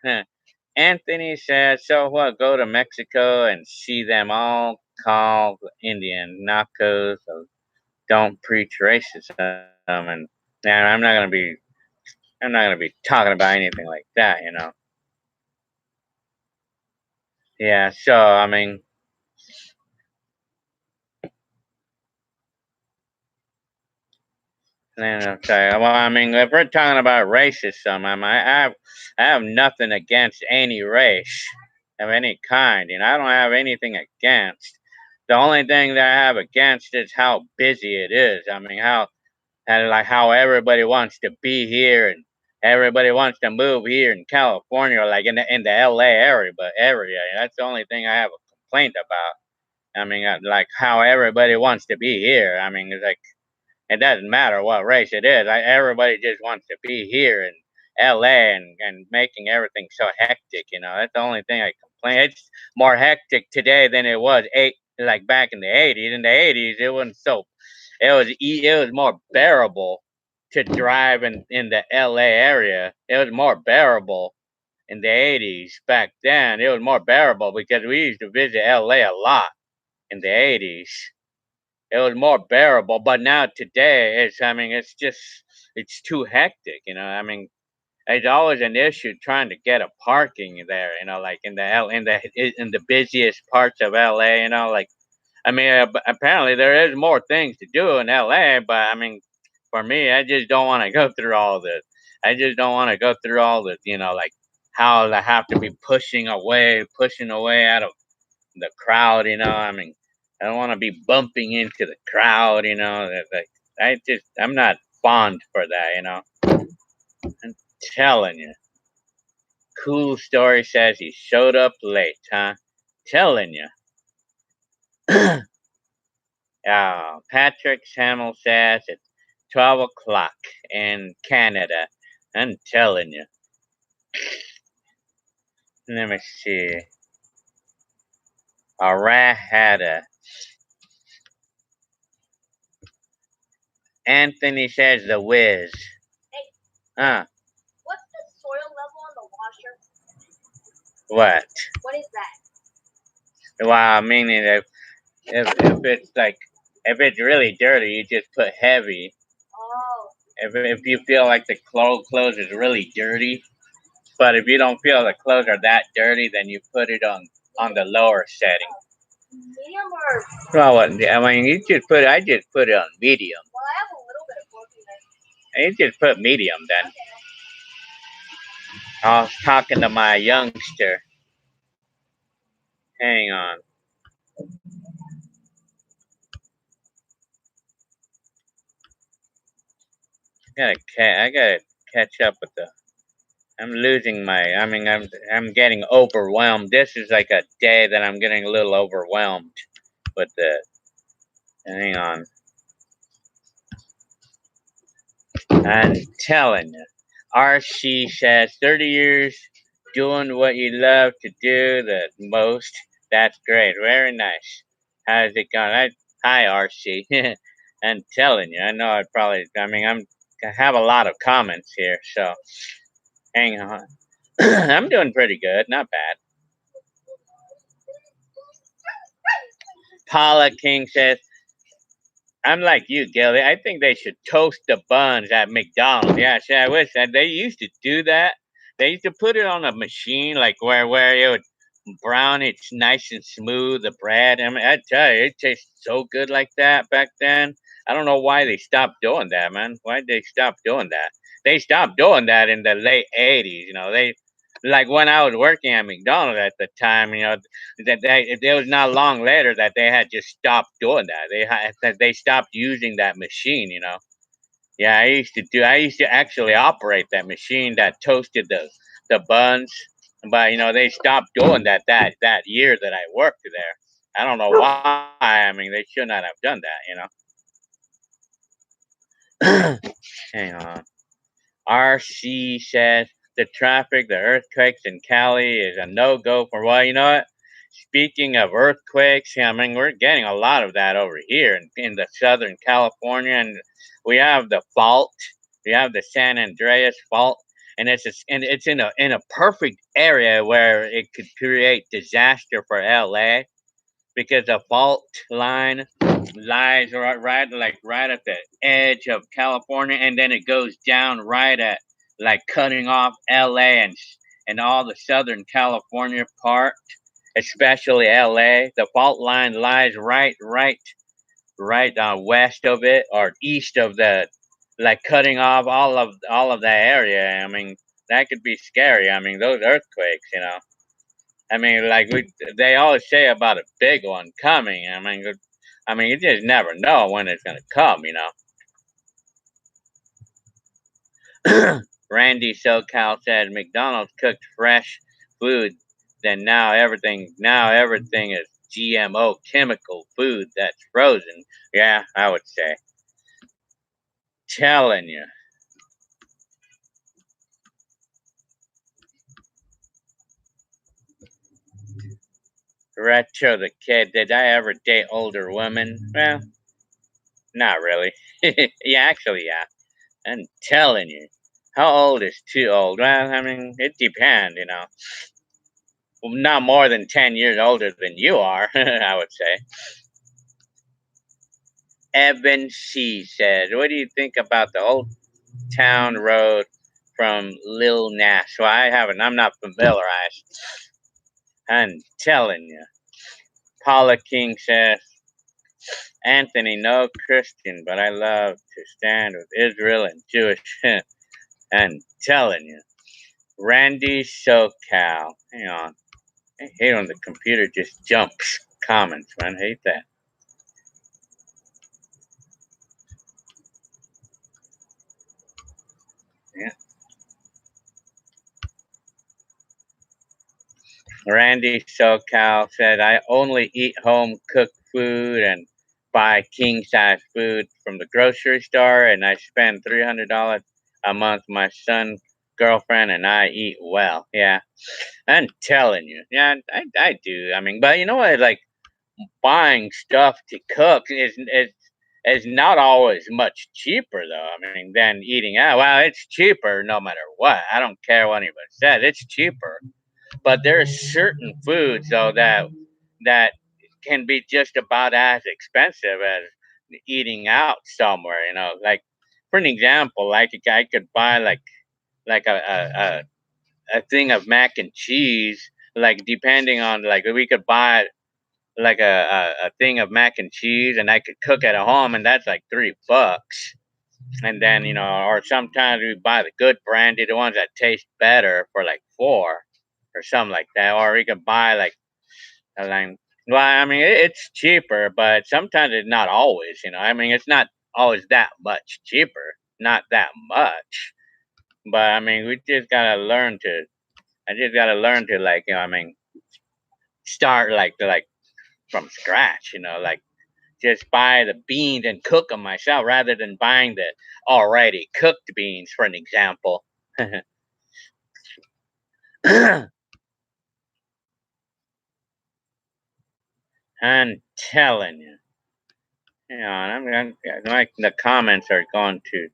S1: Anthony says, so what? Go to Mexico and see them all call Indian narcos. Don't preach racism, and I'm not gonna be talking about anything like that. Yeah. So I mean, sorry. Well, I mean, if we're talking about racism, I have nothing against any race of any kind. I don't have anything against. The only thing that I have against is how busy it is. I mean, how everybody wants to be here and everybody wants to move here in California, like in the LA area. That's the only thing I have a complaint about. I mean, like how everybody wants to be here. I mean, it's like it doesn't matter what race it is. Everybody just wants to be here in LA and making everything so hectic. That's the only thing I complain. It's more hectic today than it was like back in the 80s. In the 80s, it wasn't so. It was more bearable to drive in the LA area. It was more bearable in the 80s. Back then, it was more bearable because we used to visit LA a lot in the 80s. It was more bearable, but now today I mean, it's too hectic. I mean, it's always an issue trying to get a parking there. Like in the busiest parts of LA. Like I mean, apparently there is more things to do in LA, but I mean, for me, I just don't want to go through all this. I just don't want to go through all this. Like how I have to be pushing away out of the crowd. I mean, I don't want to be bumping into the crowd. Like I'm not fond for that. I'm telling you. Cool Story says he showed up late, huh? Telling you. Patrick Hamill says it's 12 o'clock in Canada. I'm telling you. Let me see. Arahada. Anthony says the whiz.
S2: Hey,
S1: Huh?
S2: what's the soil level on the washer?
S1: What?
S2: What is that?
S1: Well, meaning if it's really dirty, you just put heavy.
S2: Oh.
S1: If you feel like the clothes is really dirty, but if you don't feel the clothes are that dirty, then you put it on the lower setting.
S2: Medium or?
S1: Well, what? I mean, I just put it on medium.
S2: Well, I have a little bit of both in there.
S1: And you just put medium then.
S2: Okay.
S1: I was talking to my youngster. Hang on. I gotta catch up with the. I'm losing my. I mean, I'm getting overwhelmed. This is like a day that I'm getting a little overwhelmed with the. Hang on. I'm telling you. RC says 30 years doing what you love to do the most. That's great. Very nice. How's it going? Hi, RC. I'm telling you. I know I mean, I have a lot of comments here, so hang on. I'm doing pretty good. Not bad. Paula King says, I'm like you, Gilly. I think they should toast the buns at McDonald's. Yeah, see, I wish that they used to do that. They used to put it on a machine, like where it would brown. It's nice and smooth. The bread. I mean, I tell you, it tastes so good like that back then. I don't know why they stopped doing that, man. Why did they stop doing that? They stopped doing that in the late '80s. They like when I was working at McDonald's at the time. It was not long later that they had just stopped doing that. They stopped using that machine. Yeah, I used to actually operate that machine that toasted the buns, but they stopped doing that year that I worked there. I don't know why. I mean, they should not have done that. Hang on. RC says the traffic, the earthquakes in Cali is a no go for, well, you know what? Speaking of earthquakes, I mean, we're getting a lot of that over here in the Southern California, and we have the fault. We have the San Andreas fault, and it's in a perfect area where it could create disaster for LA because the fault line lies right at the edge of California, and then it goes down right at like cutting off LA and all the Southern California part, especially LA. The fault line lies right west of it or east of the, like cutting off all of that area. I mean, that could be scary. I mean, those earthquakes. I mean, like they always say about a big one coming. I mean, you just never know when it's gonna come. Randy SoCal said McDonald's cooked fresh food, then now everything is GMO chemical food that's frozen. Yeah, I would say. Telling you. Retro the kid, did I ever date older women? Well, not really. Yeah, actually, yeah. I'm telling you. How old is too old? Well, I mean, it depends. Not more than 10 years older than you are, I would say. Evan C. says, what do you think about the Old Town Road from Lil Nas? Well, I'm not familiarized. I'm telling you. Paula King says, Anthony, no Christian, but I love to stand with Israel and Jewish. I'm telling you. Randy SoCal. Hang on. I hate when the computer just jumps comments, man. I hate that. Yeah. Randy SoCal said, I only eat home cooked food and buy king size food from the grocery store, and I spend $300 a month. My son, girlfriend, and I eat well. Yeah. I'm telling you. Yeah, I do. I mean, but you know what? Like, buying stuff to cook is not always much cheaper though. I mean, than eating out. Well, it's cheaper no matter what. I don't care what anybody says. It's cheaper, but there are certain foods though that can be just about as expensive as eating out somewhere. Like for an example, like I could buy like a thing of mac and cheese. Like depending on like we could buy like a thing of mac and cheese and I could cook at home and that's like $3. And then, or sometimes we buy the good brandy, the ones that taste better for like four or something like that. Or we could buy like a like well, I mean it's cheaper, but sometimes it's not always. I mean it's not always that much cheaper. Not that much. But I mean we just gotta learn to I just gotta learn to like, I mean, start like from scratch, like just buy the beans and cook them myself rather than buying the already cooked beans, for an example. I'm telling you. Like the comments are going to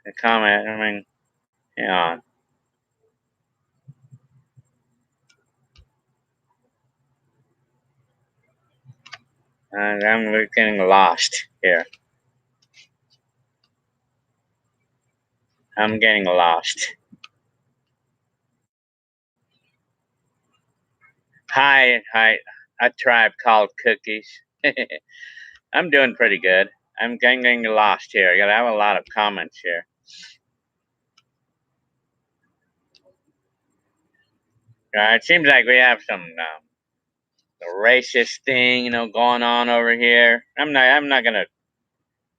S1: the comment. I mean, hang on. I'm getting lost here. I'm getting lost. Hi, a tribe called Cookies. I'm doing pretty good. I'm getting lost here. I gotta have a lot of comments here. It seems like we have some racist thing, going on over here. I'm not gonna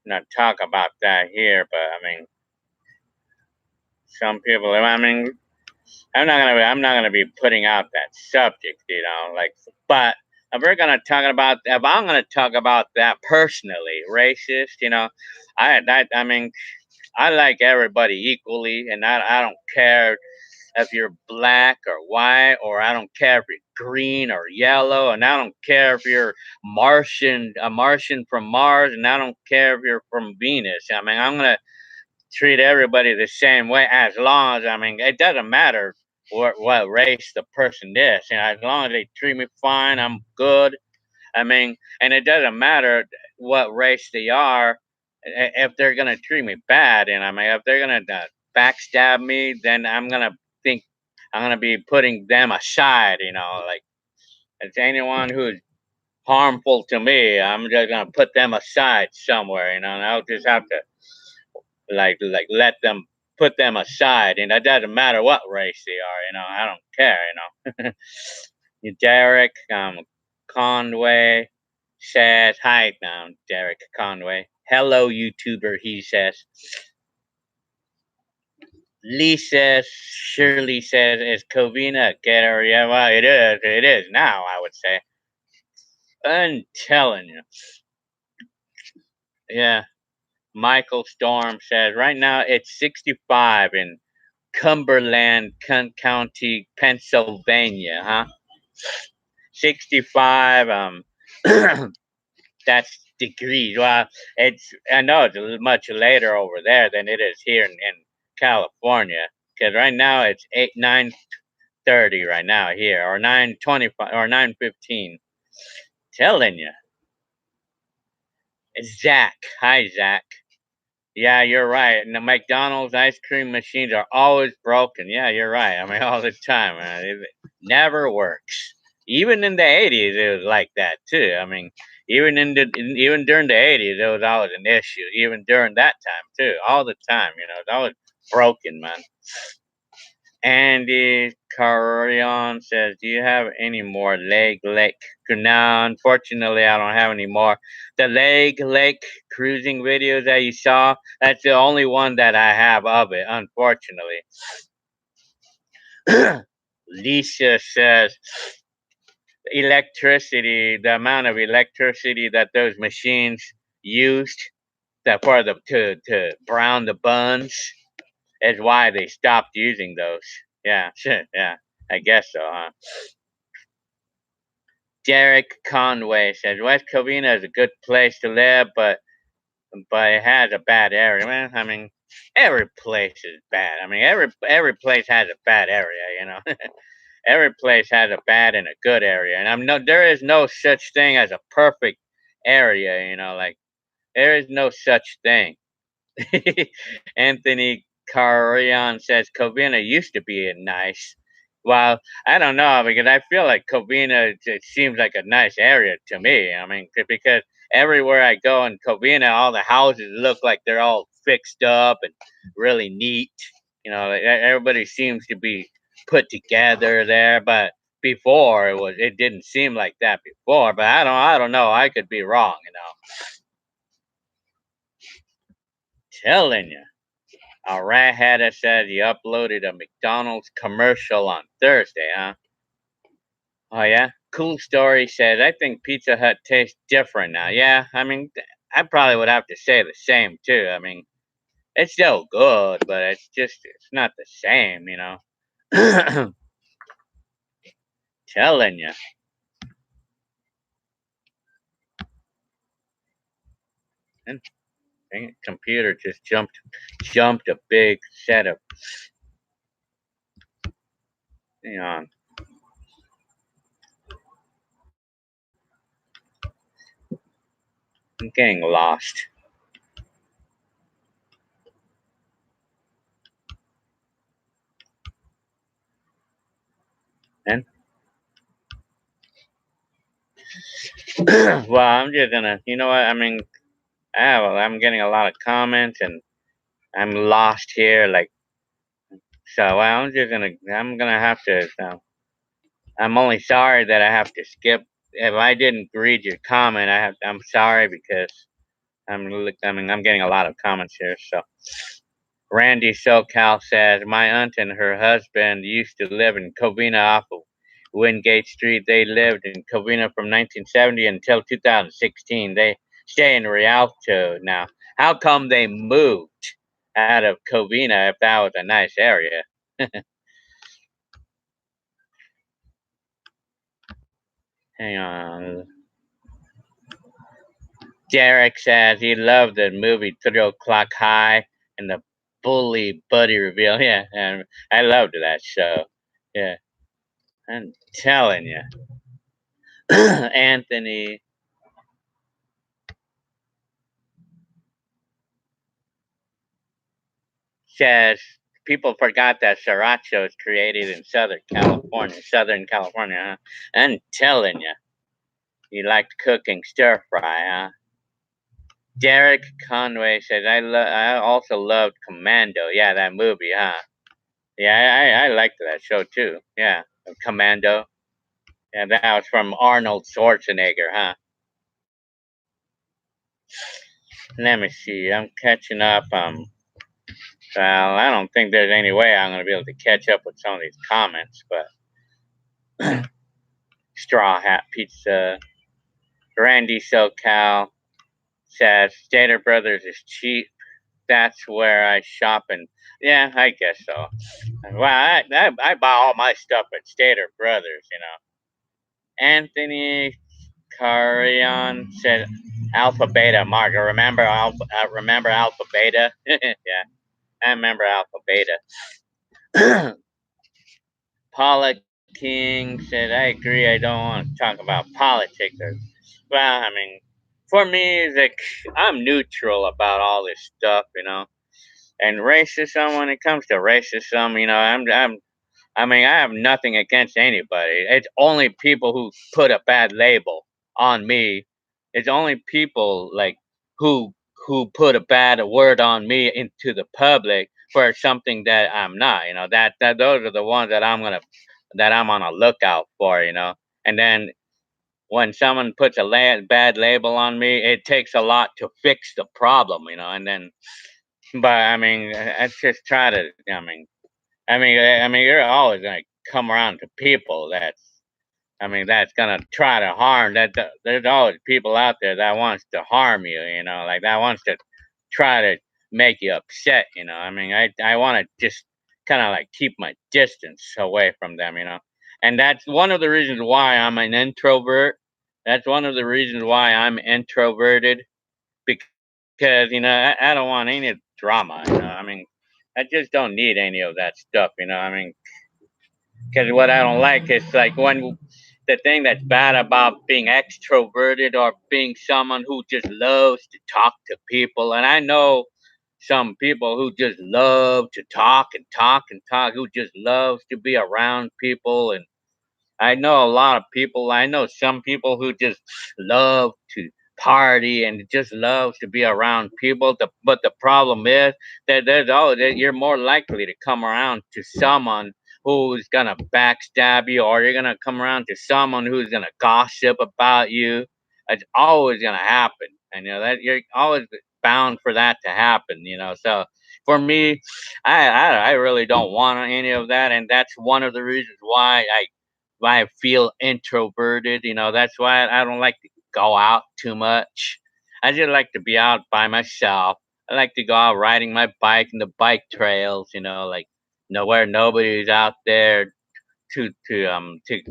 S1: not talk about that here, but I mean, some people. I mean, I'm not gonna be putting out that subject, like. But if I'm gonna talk about that personally, racist, I mean, I like everybody equally, and I don't care if you're black or white, or I don't care if you're green or yellow, and I don't care if you're a Martian from Mars, and I don't care if you're from Venus. I mean, I'm gonna treat everybody the same way, as long as, I mean, it doesn't matter what race the person is. As long as they treat me fine, I'm good. I mean, and it doesn't matter what race they are, if they're gonna treat me bad, and I mean, if they're gonna backstab me, then think I'm gonna be putting them aside. Like, if anyone who's harmful to me, I'm just gonna put them aside somewhere. And I'll just have to like let them put them aside, and it doesn't matter what race they are. I don't care. Derek Conway says hi now. Derek Conway, hello YouTuber. He says. Lisa Shirley says, is Covina a ghetto area? Well, it is. It is now, I would say. I'm telling you. Yeah. Michael Storm says, right now it's 65 in Cumberland County, Pennsylvania, huh? 65, that's degrees. Well, I know it's much later over there than it is here in California, because right now it's 9:30 right now here, or 9:25 or 9:15. Telling you. It's Zach. Hi, Zach. Yeah, you're right. And the McDonald's ice cream machines are always broken. Yeah, you're right. I mean, all the time. It never works. Even in the 80s, it was like that too. I mean, even during the 80s, it was always an issue. Even during that time too, all the time. It's always broken, man. Andy Carrion says, do you have any more Lake? No, unfortunately, I don't have any more. The Lake cruising videos that you saw, that's the only one that I have of it, unfortunately. Lisa says, the amount of electricity that those machines used to brown the buns is why they stopped using those. Yeah, yeah, I guess so, huh? Derek Conway says West Covina is a good place to live, but it has a bad area. Man, I mean, every place is bad. I mean, every place has a bad area. Every place has a bad and a good area, and there is no such thing as a perfect area. Like, there is no such thing. Anthony Carrion says Covina used to be nice. Well, I don't know, because I feel like Covina, it seems like a nice area to me. I mean, because everywhere I go in Covina, all the houses look like they're all fixed up and really neat. Everybody seems to be put together there. But before, it didn't seem like that before. But I don't know. I could be wrong. Telling you. All right, Hada said you uploaded a McDonald's commercial on Thursday, huh? Oh, yeah? Cool Story says, I think Pizza Hut tastes different now. Yeah, I mean, I probably would have to say the same, too. I mean, it's still good, but it's not the same. Telling you. And dang it, computer just jumped a big set of. Hang on. I'm getting lost. And well, I'm just gonna. You know what? I mean, I'm getting a lot of comments, and I'm lost here. Like, so well, I'm just gonna. I'm gonna have to. I'm only sorry that I have to skip. If I didn't read your comment, I'm sorry because I'm getting a lot of comments here. So Randy SoCal says my aunt and her husband used to live in Covina off of Wingate Street. They lived in Covina from 1970 until 2016. They stay in Rialto now. How come they moved out of Covina if that was a nice area? Hang on. Derek says he loved the movie 3 O'Clock High and the bully buddy reveal. Yeah, and I loved that show. Yeah, I'm telling you. Anthony says people forgot that sriracha is created in Southern California. Huh? I'm telling you, you liked cooking stir fry, huh? Derek Conway says I also loved Commando. Yeah, that movie, huh? Yeah, I liked that show too. Yeah, Commando. Yeah, that was from Arnold Schwarzenegger, huh? Let me see. I'm catching up. Well, I don't think there's any way I'm going to be able to catch up with some of these comments, but Straw Hat Pizza, Randy SoCal says Stater Brothers is cheap. That's where I shop, and yeah, I guess so. Well, I buy all my stuff at Stater Brothers, you know. Anthony Carion said Alpha Beta Mark. Remember Alpha Beta? Yeah, I remember Alpha Beta. Paula King said, I agree. I don't want to talk about politics. Well, I mean, for me, like, I'm neutral about all this stuff, you know. And racism, when it comes to racism, you know, I mean, I have nothing against anybody. It's only people who put a bad label on me. It's only people like who put a bad word on me into the public for something that I'm not. You know that those are the ones that I'm on a lookout for. You know, and then when someone puts a bad label on me, it takes a lot to fix the problem. You know, and then but I mean, I just try to. I mean, you're always gonna come around to people that's gonna try to harm. There's always people out there that wants to harm you. You know, like that wants to try to make you upset. You know, I mean, I want to just kind of like keep my distance away from them. You know, and that's one of the reasons why I'm an introvert. That's one of the reasons why I'm introverted because you know I don't want any drama. You know, I mean, I just don't need any of that stuff. You know, I mean, because what I don't like is like when the thing that's bad about being extroverted or being someone who just loves to talk to people, and I know some people who just love to talk and talk and talk, who just loves to be around people and I know a lot of people. I know some people who just love to party and just loves to be around people. But the problem is that you're more likely to come around to someone who's gonna backstab you, or you're gonna come around to someone who's gonna gossip about you. It's always gonna happen, and you know that you're always bound for that to happen. You know, so for me, I really don't want any of that, and that's one of the reasons why I feel introverted. You know, that's why I don't like to go out too much. I just like to be out by myself. I like to go out riding my bike in the bike trails. You know, like where nobody's out there to to um to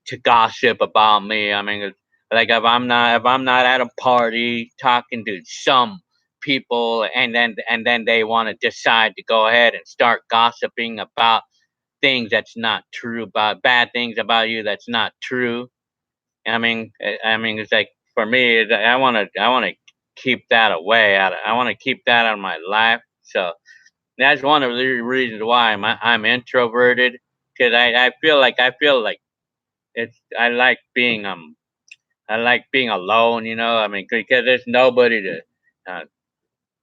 S1: to gossip about me. I mean, like if I'm not at a party talking to some people and then they want to decide to go ahead and start gossiping about things that's not true about bad things about you that's not true. I mean, it's like for me, I want to keep that away. I want to keep that out of my life. So that's one of the reasons why I'm introverted, because I feel like it's I like being alone. I mean, because there's nobody to uh,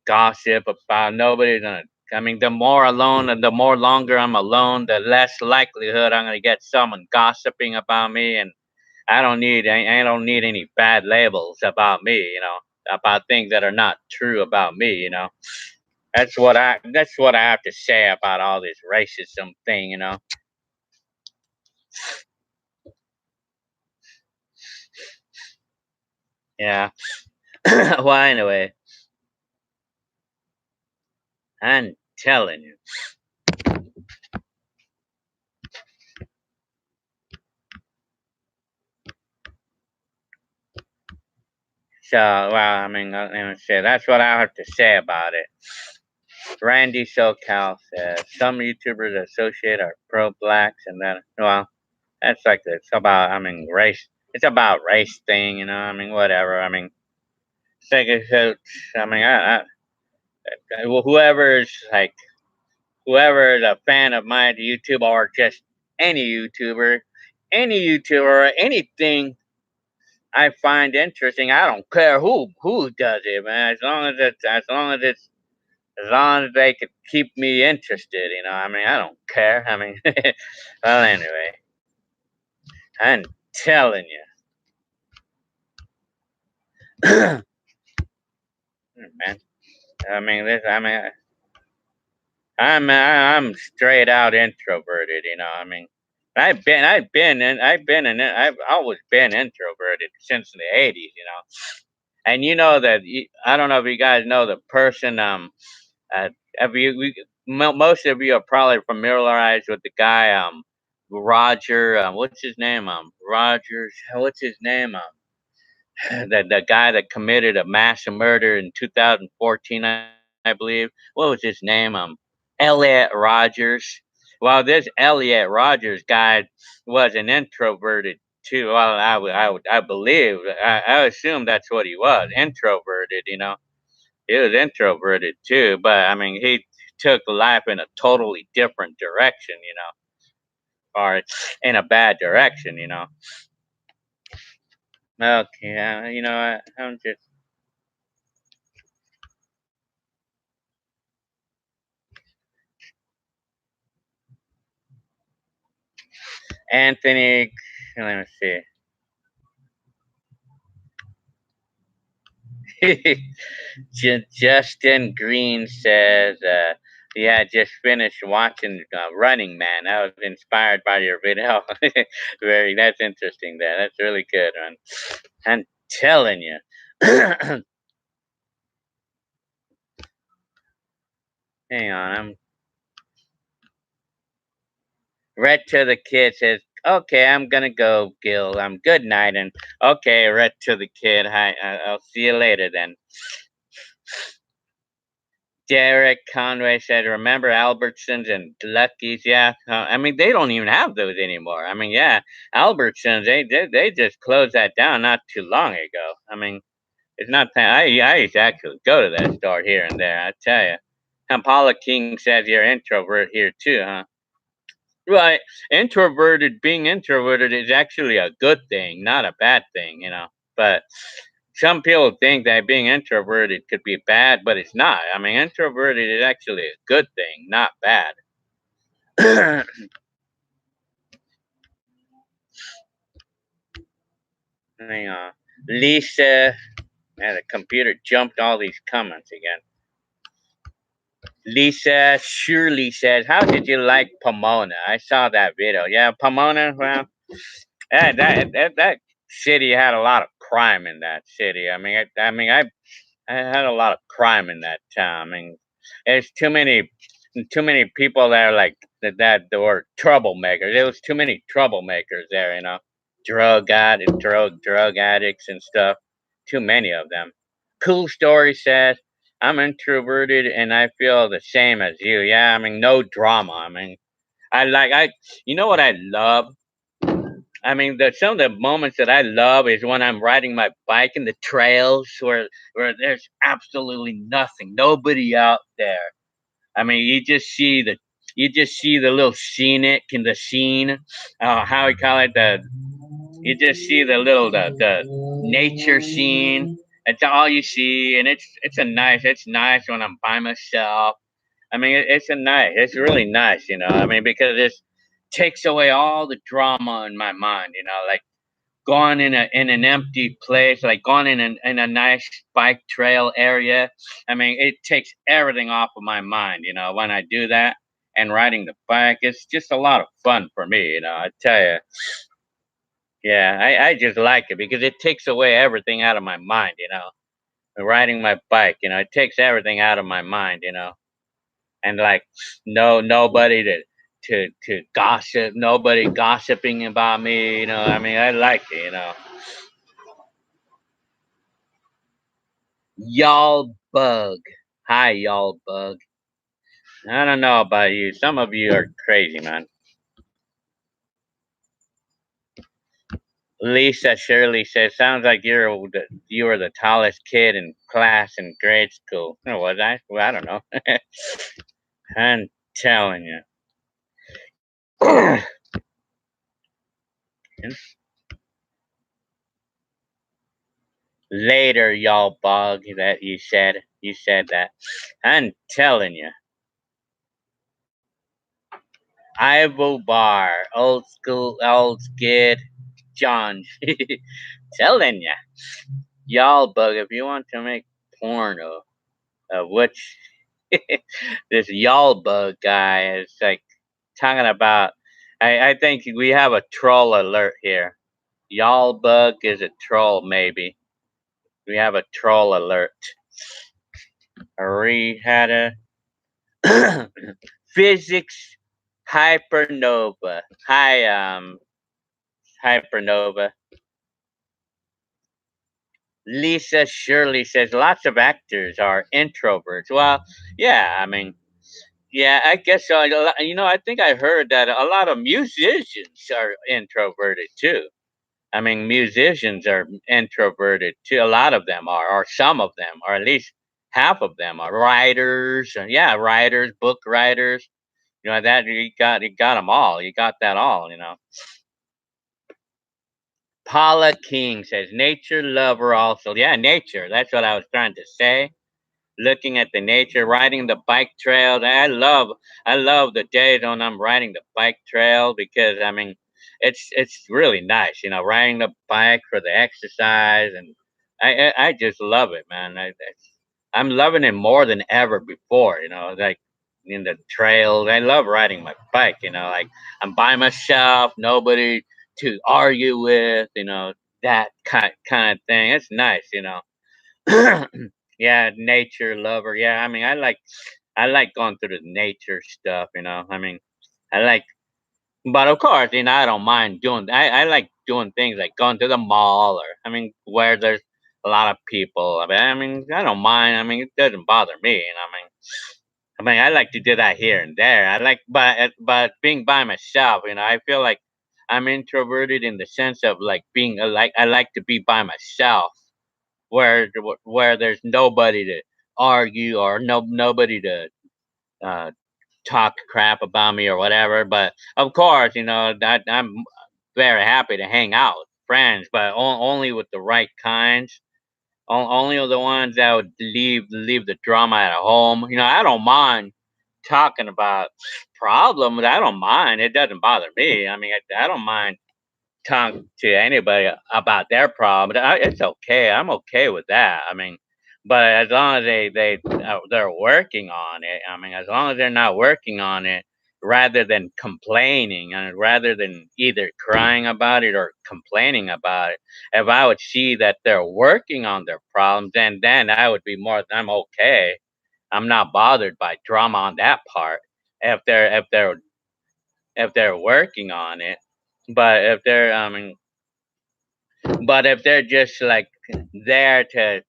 S1: gossip about. Nobody's gonna. I mean, the more alone and the more longer I'm alone, the less likelihood I'm gonna get someone gossiping about me, and I don't need any bad labels about me. About things that are not true about me. That's what I have to say about all this racism thing. Yeah. Well, anyway, I'm telling you. So, well, I mean, let me say that's what I have to say about it. Randy SoCal says some YouTubers associate are pro-blacks, and then, well, that's like it's about, I mean, race. It's about race thing. I mean, whatever. I mean, second, I mean, whoever's like whoever is a fan of my YouTube, or just any YouTuber, or anything I find interesting. I don't care who does it, man. As long as they could keep me interested. I mean, I don't care. I mean, well, anyway, I'm telling you, man. I mean, I'm straight out introverted. I mean, I've always been introverted since the '80s. And you know that I don't know if you guys know the person. Have you? Most of you are probably familiarized with the guy. Roger. What's his name? Rogers. What's his name? The guy that committed a mass murder in 2014, I believe. What was his name? Elliot Rogers. Well, this Elliot Rogers guy was an introverted too. Well, I believe, I assume that's what he was, introverted. He was introverted too, but I mean, he took life in a totally different direction. Or in a bad direction. Okay, I'm just Anthony. Let me see. Justin Green says, "Yeah, just finished watching Running Man. I was inspired by your video. That's interesting. That's really good, man. I'm telling you." Hang on, I'm Red to the Kid says, "Okay, I'm gonna go, Gil. Good night." And okay, Red to the Kid. Hi, I'll see you later then. Derek Conway said, "Remember Albertsons and Lucky's? Yeah, I mean they don't even have those anymore. I mean, yeah, Albertsons they just closed that down not too long ago. I mean, it's not that I used to actually go to that store here and there. I tell you." And Paula King says you're introvert here too, huh? Right, being introverted is actually a good thing, not a bad thing. But some people think that being introverted could be bad, but it's not. I mean, introverted is actually a good thing, not bad. Hang on. Lisa, the computer jumped all these comments again. Lisa Shirley says, "How did you like Pomona? I saw that video. Yeah, Pomona, well, that city had a lot of crime in that city. I had a lot of crime in that town. I mean, there's too many people there like that were troublemakers. There was too many troublemakers there. Drug addicts and stuff. Too many of them. Cool Story says, "I'm introverted and I feel the same as you. Yeah, I mean, no drama. I mean, I like I. You know what I love? I mean, some of the moments that I love is when I'm riding my bike in the trails where there's absolutely nothing, nobody out there. I mean, you just see the little scenic and the scene, how we call it, the you just see the nature scene. That's all you see, and it's nice when I'm by myself. I mean, it's really nice, you know. I mean, because it takes away all the drama in my mind, you know, like going in an empty place, like going in a nice bike trail area. I mean, it takes everything off of my mind, you know, when I do that. And riding the bike, it's just a lot of fun for me, you know. I tell you, yeah, I just like it because it takes away everything out of my mind, you know. Riding my bike, you know, it takes everything out of my mind, you know. And like nobody to gossip, nobody gossiping about me, you know. I mean, I like it, you know. Y'all bug. Hi, y'all bug. I don't know about you. Some of you are crazy, man. Lisa Shirley says, "Sounds like you were the tallest kid in class in grade school." Oh, was I? Well, I don't know. I'm telling you. Later, y'all bug. That you said that. I'm telling you. Ivo Bar, old school, old skid, John. Telling ya, y'all bug. If you want to make porno, which this y'all bug guy is like talking about. I think we have a troll alert here. Y'all bug is a troll, maybe. We have a troll alert. We had a physics hypernova. Hi, hypernova. Lisa Shirley says lots of actors are introverts. Well, yeah, I mean, yeah, I guess so. You know, I think I heard that a lot of musicians are introverted too. I mean, musicians are introverted too. A lot of them are, or some of them, or at least half of them are writers. Yeah, writers, book writers. You know that you got them all. You got that all. You know. Paula King says nature lover also. Yeah, nature. That's what I was trying to say. Looking at the nature, riding the bike trails. I love the days when I'm riding the bike trail because I mean, it's really nice, you know, riding the bike for the exercise, and I just love it, man. I'm loving it more than ever before, you know, like in the trails. I love riding my bike, you know, like I'm by myself, nobody to argue with, you know, that kind of thing. It's nice, you know. Yeah, nature lover. Yeah, I mean, I like going through the nature stuff. You know, I mean, I like, but of course, you know, I don't mind doing. I like doing things like going to the mall or I mean, where there's a lot of people. I mean, I don't mind. I mean, it doesn't bother me. You know, I mean, I like to do that here and there. I like, but being by myself, you know, I feel like I'm introverted in the sense of like being like I like to be by myself where there's nobody to argue or nobody to uh, talk crap about me or whatever. But of course, you know that I'm very happy to hang out with friends, but only with the right kinds. Only the ones that would leave the drama at home. You know, I don't mind talking about problems. I don't mind. It doesn't bother me. I mean, I don't mind talk to anybody about their problem. It's okay. I'm okay with that. I mean, but as long as they're working on it. I mean, as long as they're not working on it, rather than complaining and rather than either crying about it or complaining about it, if I would see that they're working on their problems, then I would be more. I'm okay. I'm not bothered by drama on that part. If they're working on it, but if they're I mean but if they're just like there to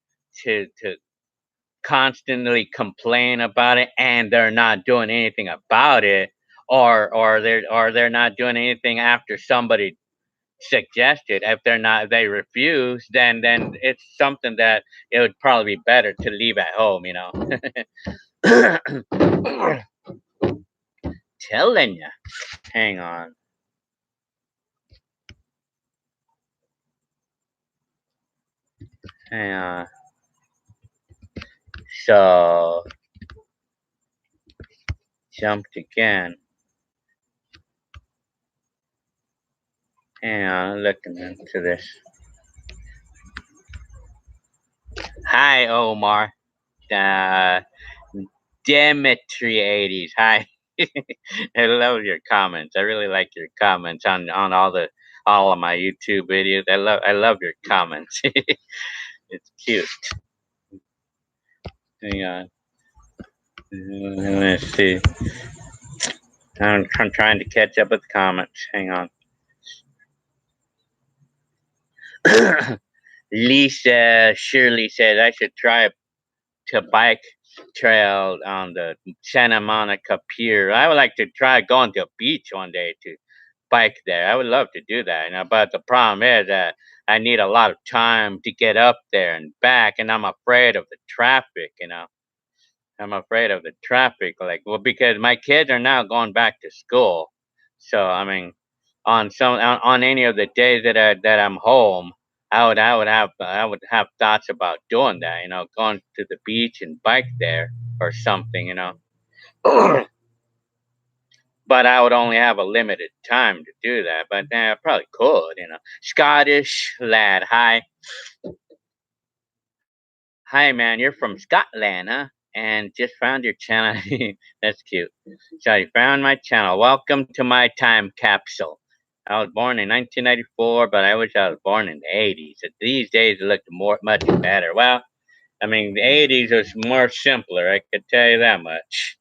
S1: constantly complain about it and they're not doing anything about it, or they're not doing anything after somebody suggested. If they refuse, then it's something that it would probably be better to leave at home. Telling you. Hang on. Hang on. So jumped again. Hang on, looking into this. Hi, Omar. Demetri 80s. Hi. I love your comments. I really like your comments on all of my YouTube videos. I love your comments. It's cute. Hang on. Let's see. I'm trying to catch up with the comments. Hang on. Lisa Shirley says I should try to bike trail on the Santa Monica Pier. I would like to try going to a beach one day to bike there. I would love to do that, but the problem is that I need a lot of time to get up there and back, and I'm afraid of the traffic. I'm afraid of the traffic, because my kids are now going back to school. So I mean, on any of the days that I'm home, I would have thoughts about doing that. Going to the beach and bike there or something. But I would only have a limited time to do that. But I probably could. Scottish lad, hi. Hi, man, you're from Scotland, huh? And just found your channel. That's cute. So you found my channel. Welcome to my time capsule. I was born in 1994, but I wish I was born in the 80s. These days it looked much better. Well, I mean, the 80s was more simpler. I could tell you that much.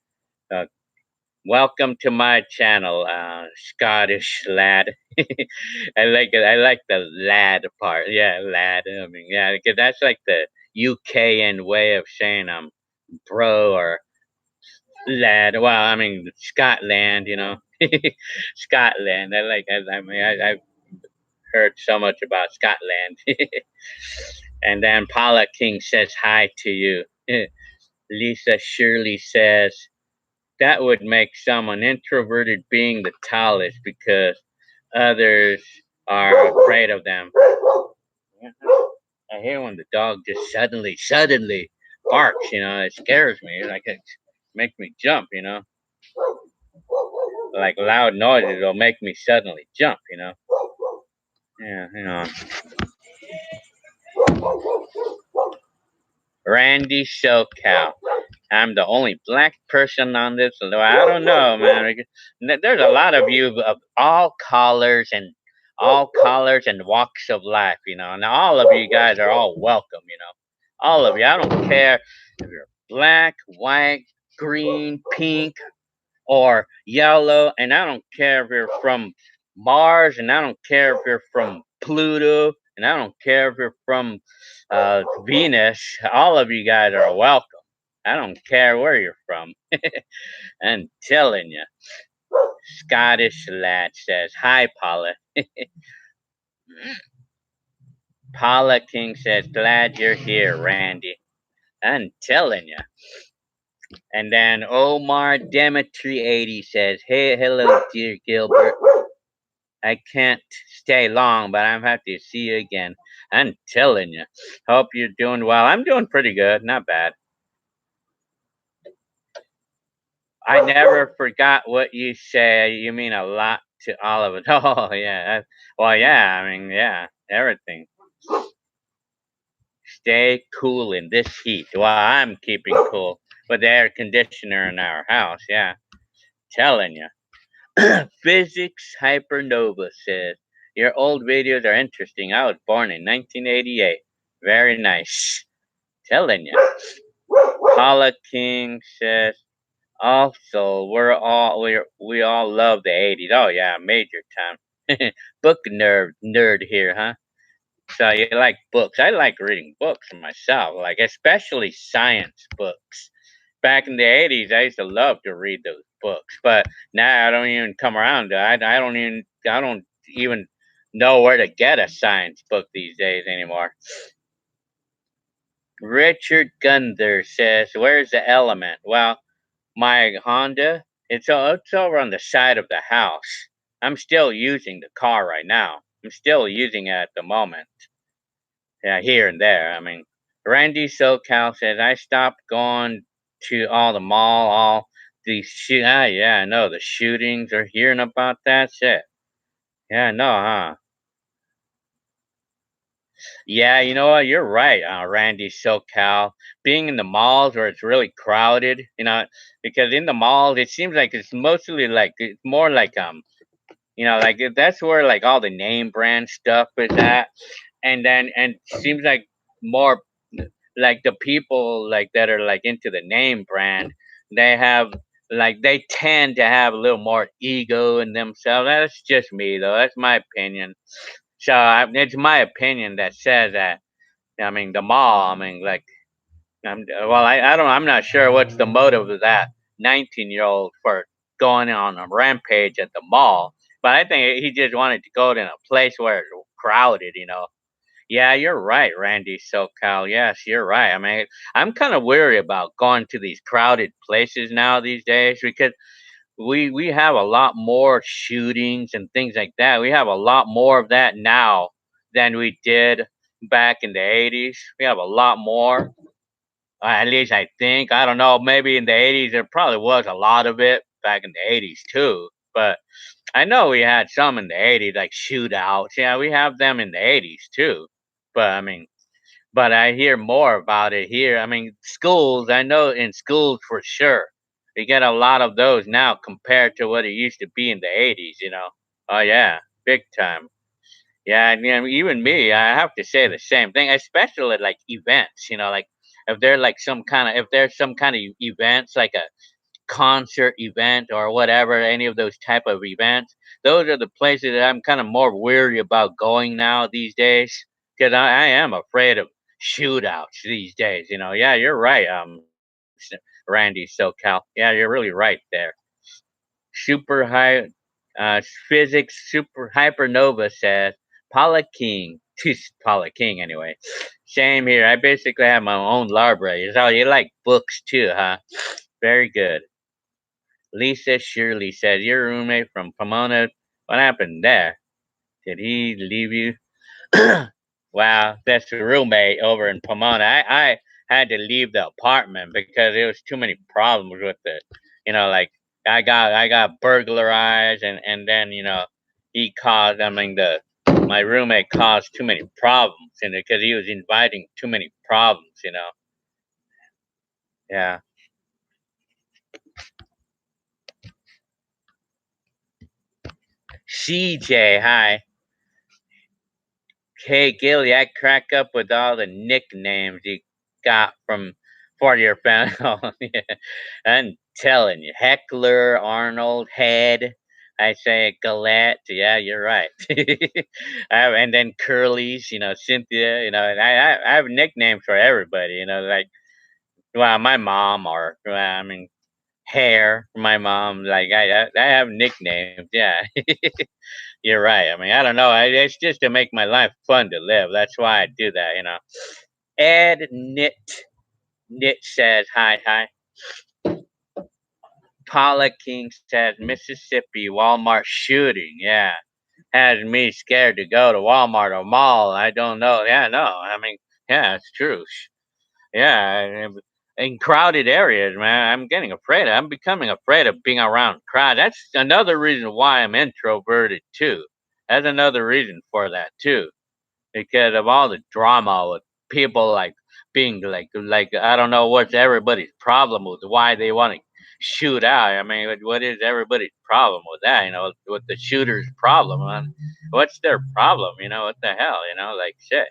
S1: Welcome to my channel, Scottish lad. I like it. I like the lad part. Yeah, lad. I mean, yeah, because that's like the UKN way of saying I'm bro or lad. Well, I mean Scotland. Scotland. I mean, I've heard so much about Scotland. And then Paula King says hi to you. Lisa Shirley says that would make someone introverted being the tallest because others are afraid of them. I hear when the dog just suddenly barks. It scares me. Like it makes me jump. Like loud noises will make me suddenly jump. Yeah. Randy SoCal. I'm the only black person on this. I don't know, man. There's a lot of you of all colors and walks of life. And all of you guys are all welcome. All of you. I don't care if you're black, white, green, pink, or yellow, and I don't care if you're from Mars, and I don't care if you're from Pluto, and I don't care if you're from Venus. All of you guys are welcome. I don't care where you're from. I'm telling you. Scottish lad says, hi, Paula. Paula King says, glad you're here, Randy. I'm telling you. And then Omar Demetri 80 says, hey, hello, dear Gilbert. I can't stay long, but I'm happy to see you again. I'm telling you. Hope you're doing well. I'm doing pretty good. Not bad. I never forgot what you said. You mean a lot to all of us. Oh, yeah. Well, yeah. I mean, yeah. Everything. Stay cool in this heat. Well, I'm keeping cool with the air conditioner in our house. Yeah. Telling you. Physics Hypernova says, your old videos are interesting. I was born in 1988. Very nice. Telling you. Paula King says, also, we all love the 80s. Oh yeah, major time. Book nerd here, huh? So you like books? I like reading books myself, like especially science books. Back in the 80s, I used to love to read those books, but now I don't even come around to. I don't even know where to get a science book these days anymore. Richard Gunther says, "Where's the element?" Well, my Honda, it's over on the side of the house. I'm still using the car right now. I'm still using it at the moment. Yeah, here and there. I mean, Randy SoCal says I stopped going to all the mall, all these yeah, I know the shootings are hearing about that shit. Yeah, no, huh? Yeah, you know what? You're right, Randy SoCal. Being in the malls where it's really crowded, because in the malls it seems like it's mostly like it's more like like that's where like all the name brand stuff is at, and seems like more like the people like that are like into the name brand, they have like they tend to have a little more ego in themselves. That's just me though. That's my opinion. So it's my opinion that says that. I mean, the mall. I mean, like, I don't. I'm not sure what's the motive of that 19-year-old for going on a rampage at the mall. But I think he just wanted to go to a place where it's crowded. Yeah, you're right, Randy SoCal. Yes, you're right. I mean, I'm kind of weary about going to these crowded places now these days because we have a lot more shootings and things like that. We have a lot more of that now than we did back in the 80s. We have a lot more. At least I think. I don't know. Maybe in the 80s there probably was a lot of it back in the 80s too. But I know we had some in the 80s like shootouts. Yeah, we have them in the 80s too. But I mean, but I hear more about it here. I mean, schools, I know in schools for sure. We get a lot of those now compared to what it used to be in the 80s. Oh, yeah, big time. Yeah, and even me, I have to say the same thing, especially like events, like if there's some kind of events like a concert event or whatever, any of those type of events, those are the places that I'm kind of more weary about going now these days because I am afraid of shootouts these days. Yeah, you're right, Randy SoCal. Yeah, you're really right there. Super high physics super hypernova says Paula King. Paula King anyway. Same here. I basically have my own library. So you like books too, huh? Very good. Lisa Shirley says, "Your roommate from Pomona, what happened there? Did he leave you?" Wow, that's a roommate over in Pomona. I had to leave the apartment because there was too many problems with it. Like I got burglarized, and then he caused. I mean, the my roommate caused too many problems, because he was inviting too many problems. Yeah. CJ, hi. Hey, Gilly, I crack up with all the nicknames you got for your family. Oh, yeah. I'm telling you, Heckler, Arnold, Head. I say Galette. Yeah, you're right. And then Curly's, Cynthia. And I have nicknames for everybody. Like well, my mom or well, I mean, Hair. My mom. Like I have nicknames. Yeah. You're right. I mean, I don't know. It's just to make my life fun to live. That's why I do that. Ed Knit says hi hi. Paula King says Mississippi Walmart shooting. Yeah, has me scared to go to Walmart or mall. I don't know. Yeah, no. I mean, yeah, it's true. Yeah, in crowded areas, man, I'm getting afraid. I'm becoming afraid of being around crowd. That's another reason why I'm introverted too. That's another reason for that too, because of all the drama with people like being like I don't know what's everybody's problem with why they want to shoot out. I mean, what is everybody's problem with that? With the shooter's problem, man. What's their problem? What the hell? Like shit.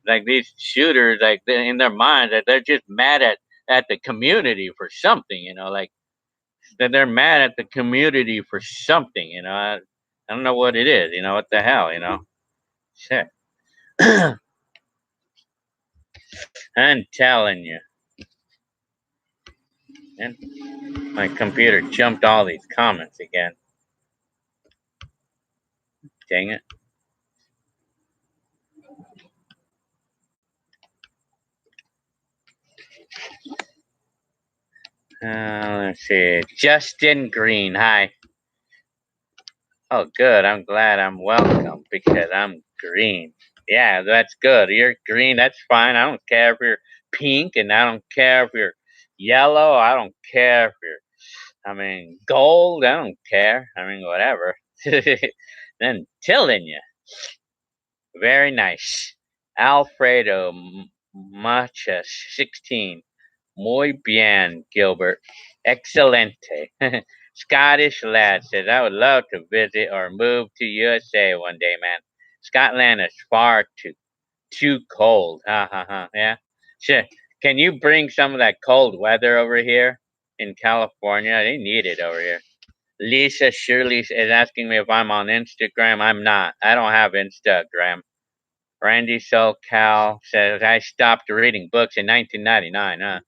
S1: Like these shooters, like in their minds, that they're just mad at the community for something. Like that they're mad at the community for something. I don't know what it is. What the hell? Shit. I'm telling you. And my computer jumped all these comments again. Dang it. Let's see. Justin Green. Hi. Oh, good. I'm glad I'm welcome because I'm green. Yeah, that's good. You're green. That's fine. I don't care if you're pink, and I don't care if you're yellow. I don't care if you're, gold. I don't care. Whatever. Then telling you. Very nice. Alfredo Machas, 16. Muy bien, Gilbert. Excelente. Scottish lad says, I would love to visit or move to USA one day, man. Scotland is far too cold. Ha ha ha. Yeah. Sure. Can you bring some of that cold weather over here in California? They need it over here. Lisa Shirley is asking me if I'm on Instagram. I'm not. I don't have Instagram. Randy SoCal says, I stopped reading books in 1999. Huh?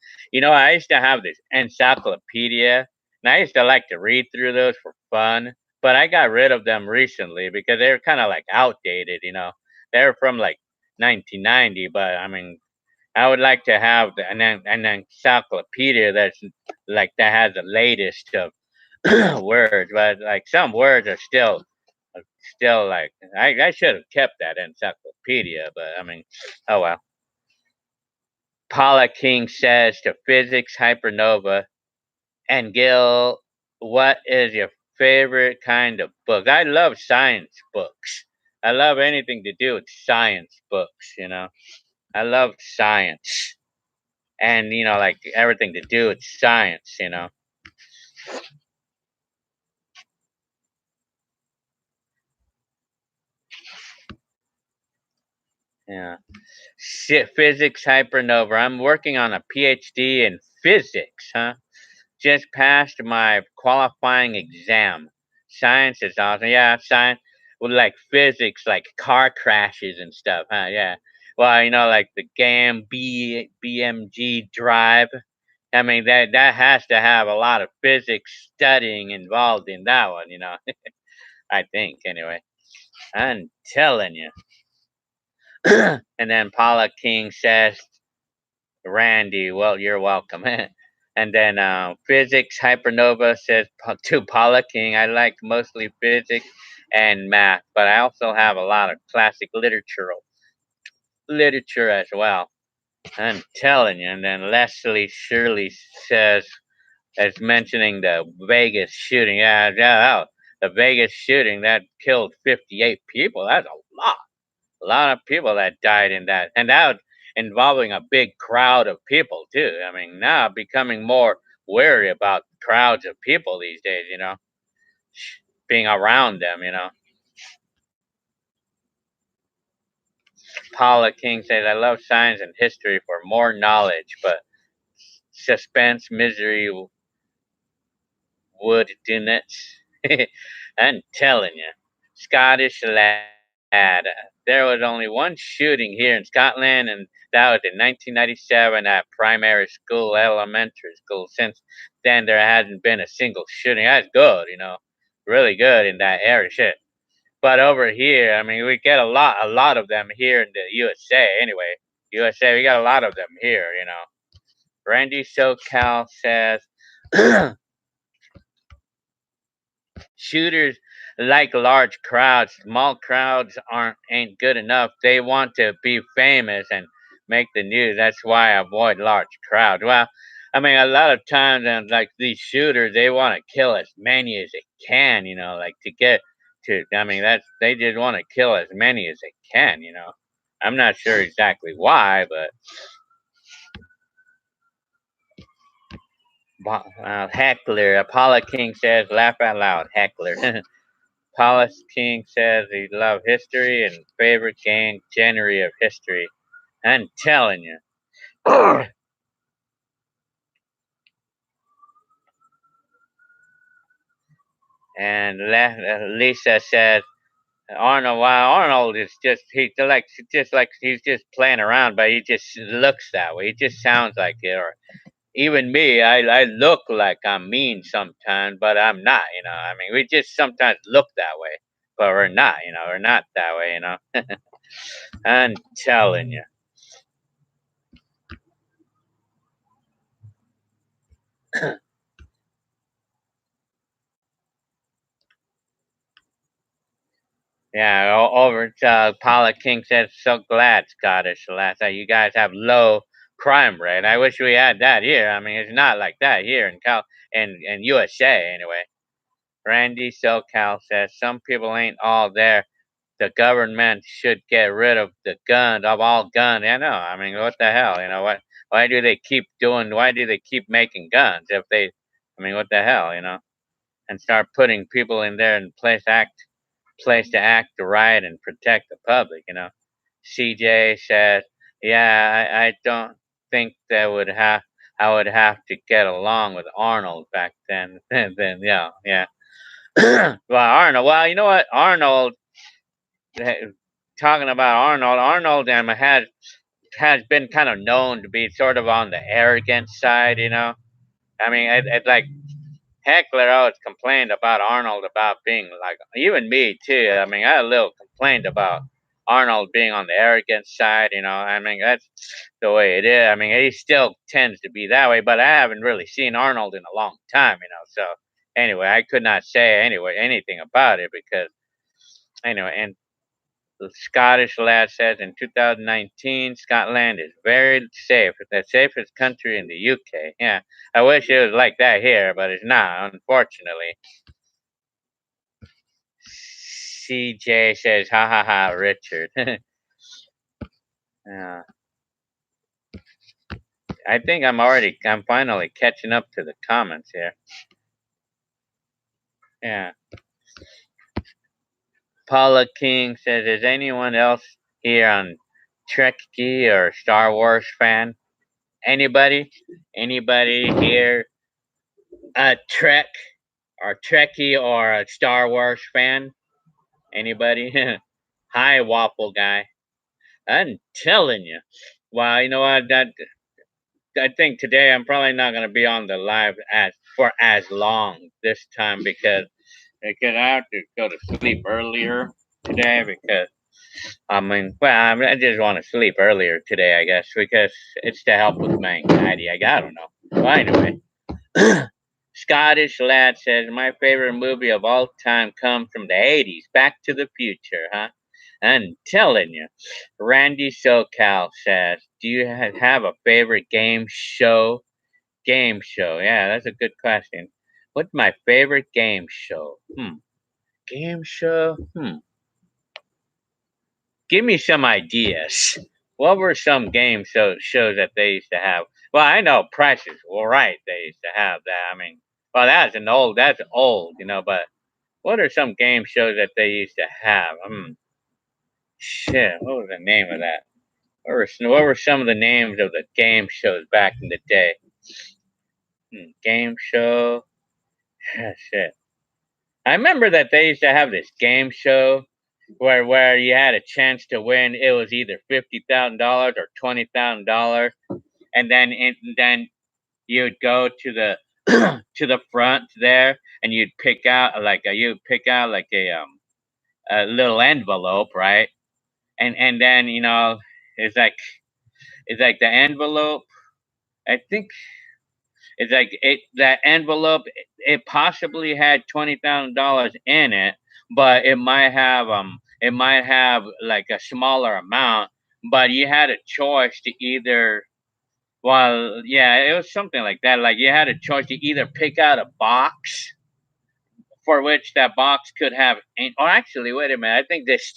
S1: I used to have this encyclopedia, and I used to like to read through those for fun, but I got rid of them recently because they're kind of like outdated. They're from like 1990, but I would like to have an encyclopedia that's like that has the latest of words, but like some words are still like I should have kept that encyclopedia, but oh well. Paula King says to physics hypernova and Gil, what is your favorite kind of book? I love science books. I love anything to do with science books. I love science. And like everything to do with science. Yeah. Physics hypernova. I'm working on a PhD in physics, huh? Just passed my qualifying exam. Science is awesome. Yeah, science with like physics, like car crashes and stuff, huh? Yeah. Well, like the BMG drive. That has to have a lot of physics studying involved in that one. I think anyway. I'm telling you. And then Paula King says, Randy, well, you're welcome. And then Physics Hypernova says to Paula King, I like mostly physics and math, but I also have a lot of classic literature as well. I'm telling you. And then Leslie Shirley says, as mentioning the Vegas shooting. Yeah, the Vegas shooting that killed 58 people. That's a lot. A lot of people that died in that, and that involving a big crowd of people too. Now becoming more wary about crowds of people these days. Being around them. Paula King says, "I love science and history for more knowledge, but suspense, misery, wood dinnets." I'm telling you, Scottish lad. There was only one shooting here in Scotland, and that was in 1997 at primary school, elementary school. Since then, there hasn't been a single shooting. That's good, really good in that area. Shit. But over here, we get a lot of them here in the USA. Anyway, USA, we got a lot of them here. Randy SoCal says. Shooters like large crowds. Small crowds ain't good enough. They want to be famous and make the news. That's why I avoid large crowds. Well, a lot of times, like these shooters, they want to kill as many as they can. Like to get to. That's they just want to kill as many as they can. I'm not sure exactly why, but heckler. Apollo King says, "Laugh out loud, heckler." Paula King says he loves history and favorite game genre of history. I'm telling you. And Lisa says Arnold. Well, Arnold is just like he's just playing around, but he just looks that way. He just sounds like it. Or even me, I look like I'm mean sometimes, but I'm not. We just sometimes look that way, but we're not. We're not that way. I'm telling you. Yeah, over Paula King says, so glad, Scottish Lassa, you guys have low crime rate. I wish we had that here. I mean, it's not like that here in USA anyway. Randy SoCal says, some people ain't all there. The government should get rid of the gun, of all guns. I know. I mean, what the hell? You know what? Why do they keep doing? Why do they keep making guns? If they, I mean, what the hell? You know, and start putting people in there and place to act right and protect the public. You know, CJ says, yeah, I don't think that would have. I would have to get along with Arnold back then. Then yeah. Well, Arnold. Well, you know what, Arnold. Talking about Arnold, Arnold has been kind of known to be sort of on the arrogant side. You know, I mean, it's like Heckler always complained about Arnold about being like, even me too. I mean, I had a little complaint about Arnold being on the arrogant side. You know, I mean, that's the way it is. I mean, he still tends to be that way, but I haven't really seen Arnold in a long time. You know, so anyway, I could not say anything about it because anyway, and the Scottish lad says in 2019, Scotland is very safe. It's the safest country in the UK. Yeah, I wish it was like that here, but it's not, unfortunately. CJ says, ha ha ha, Richard. uh, I think I'm finally catching up to the comments here. Yeah. Paula King says, is anyone else here on Trekkie or Star Wars fan? Anybody? Anybody here a Trek or Trekkie or a Star Wars fan? Anybody? Hi, Waffle Guy. I'm telling you. Well, you know what? I think today I'm probably not going to be on the live for as long this time because I have to go to sleep earlier today because I mean, well, I just want to sleep earlier today, I guess, because it's to help with my anxiety. I don't know. Well, anyway. Scottish lad says, my favorite movie of all time comes from the 80s, Back to the Future, huh? I'm telling you. Randy SoCal says, do you have a favorite game show? Game show, yeah, that's a good question. What's my favorite game show? Game show? Give me some ideas. What were some shows that they used to have? Well, I know Price is Right. They used to have that. I mean, well, that's old, you know. But what are some game shows that they used to have? Shit. What was the name of that? What were some of the names of the game shows back in the day? Game show. Shit. I remember that they used to have this game show where you had a chance to win. It was either $50,000 or $20,000, and then you'd go to the to the front there, and you'd pick out a little envelope, right? And then it's like it's like the envelope. I think it's like that envelope. It possibly had $20,000 in it, but it might have like a smaller amount. But you had a choice to either well, yeah, it was something like that. Like you had a choice to either pick out a box for which that box could have, or actually, wait a minute. I think this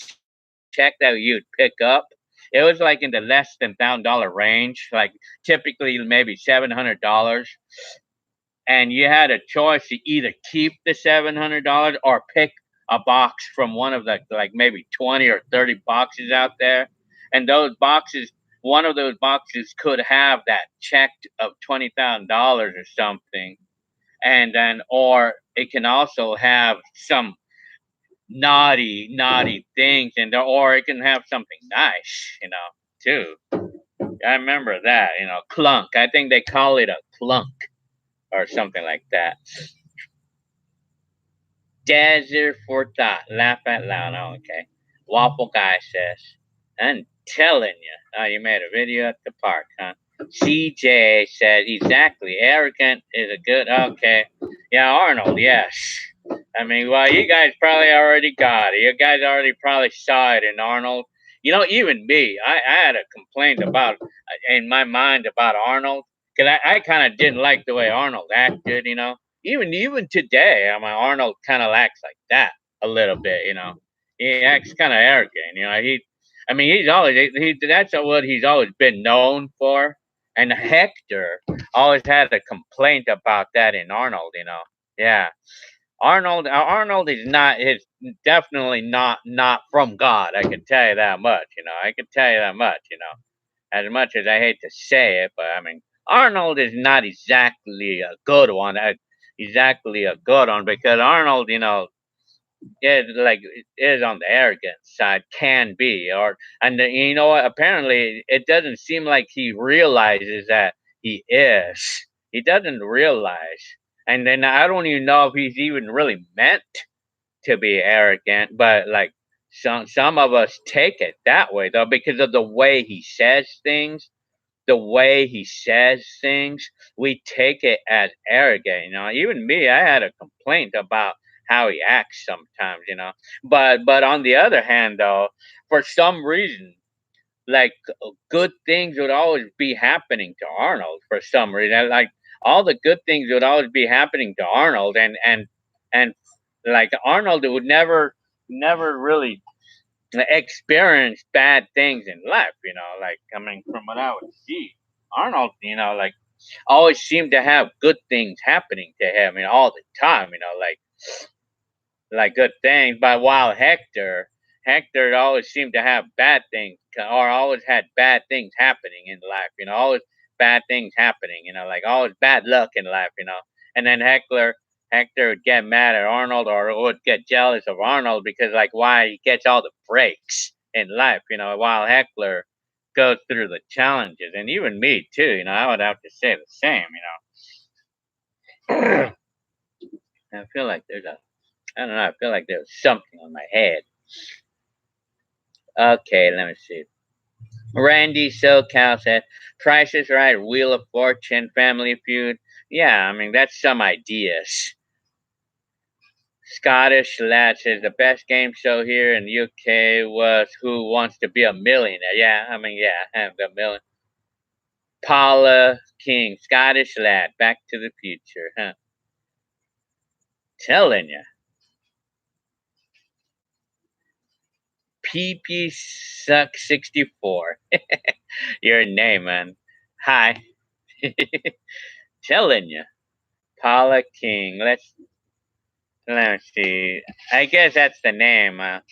S1: check that you'd pick up, it was like in the less than $1,000 range, like typically maybe $700, and you had a choice to either keep the $700 or pick a box from one of the like maybe 20 or 30 boxes out there, and those boxes. One of those boxes could have that check of $20,000 or something, and then or it can also have some naughty things, and or it can have something nice, too. I remember that, clunk. I think they call it a clunk or something like that. Desert for thought. Laugh out loud. Oh, okay. Waffle Guy says, I'm telling you. Oh, you made a video at the park, huh? CJ said, exactly. Arrogant is a good. Okay. Yeah, Arnold, yes. I mean, well, you guys probably already got it. You guys already probably saw it in Arnold. You know, even me, I had a complaint about, in my mind, about Arnold. Because I kind of didn't like the way Arnold acted, you know. Even today, I mean, Arnold kind of acts like that a little bit, you know. He acts kind of arrogant, you know. I mean, that's what he's always been known for. And Hector always had a complaint about that in Arnold, you know. Yeah. Arnold is definitely not from God. I can tell you that much, you know. I can tell you that much, you know. As much as I hate to say it, but I mean, Arnold is not exactly a good one. Exactly a good one because Arnold, you know, is on the arrogant side, can be, and you know what? Apparently, it doesn't seem like he realizes that he is. He doesn't realize, and then I don't even know if he's even really meant to be arrogant, but like some of us take it that way though because of the way he says things. The way he says things, we take it as arrogant. You know, even me, I had a complaint about how he acts sometimes. You know, but on the other hand, though, for some reason, like good things would always be happening to Arnold for some reason. Like all the good things would always be happening to Arnold, and like Arnold would never really experience bad things in life. You know, like I mean, from what I would see, Arnold, you know, like always seemed to have good things happening to him, you know, all the time. You know, like good things. But while Hector always seemed to have bad things, or always had bad things happening in life. You know, always bad things happening. You know, like always bad luck in life. You know, and then Hector would get mad at Arnold or would get jealous of Arnold because like why he gets all the breaks in life. You know, while Heckler goes through the challenges, and even me too. You know, I would have to say the same. You know, I feel like I don't know. I feel like there's something on my head. Okay, let me see. Randy SoCal said, Price is Right, Wheel of Fortune, Family Feud. Yeah, I mean, that's some ideas. Scottish Lad says, the best game show here in the UK was Who Wants to Be a Millionaire. Yeah, I mean, yeah, the million. Paula King, Scottish Lad, Back to the Future. Huh? Telling you. PP Suck 64. Your name, man. Hi. Telling you. Paula King. Let's see. I guess that's the name. Dang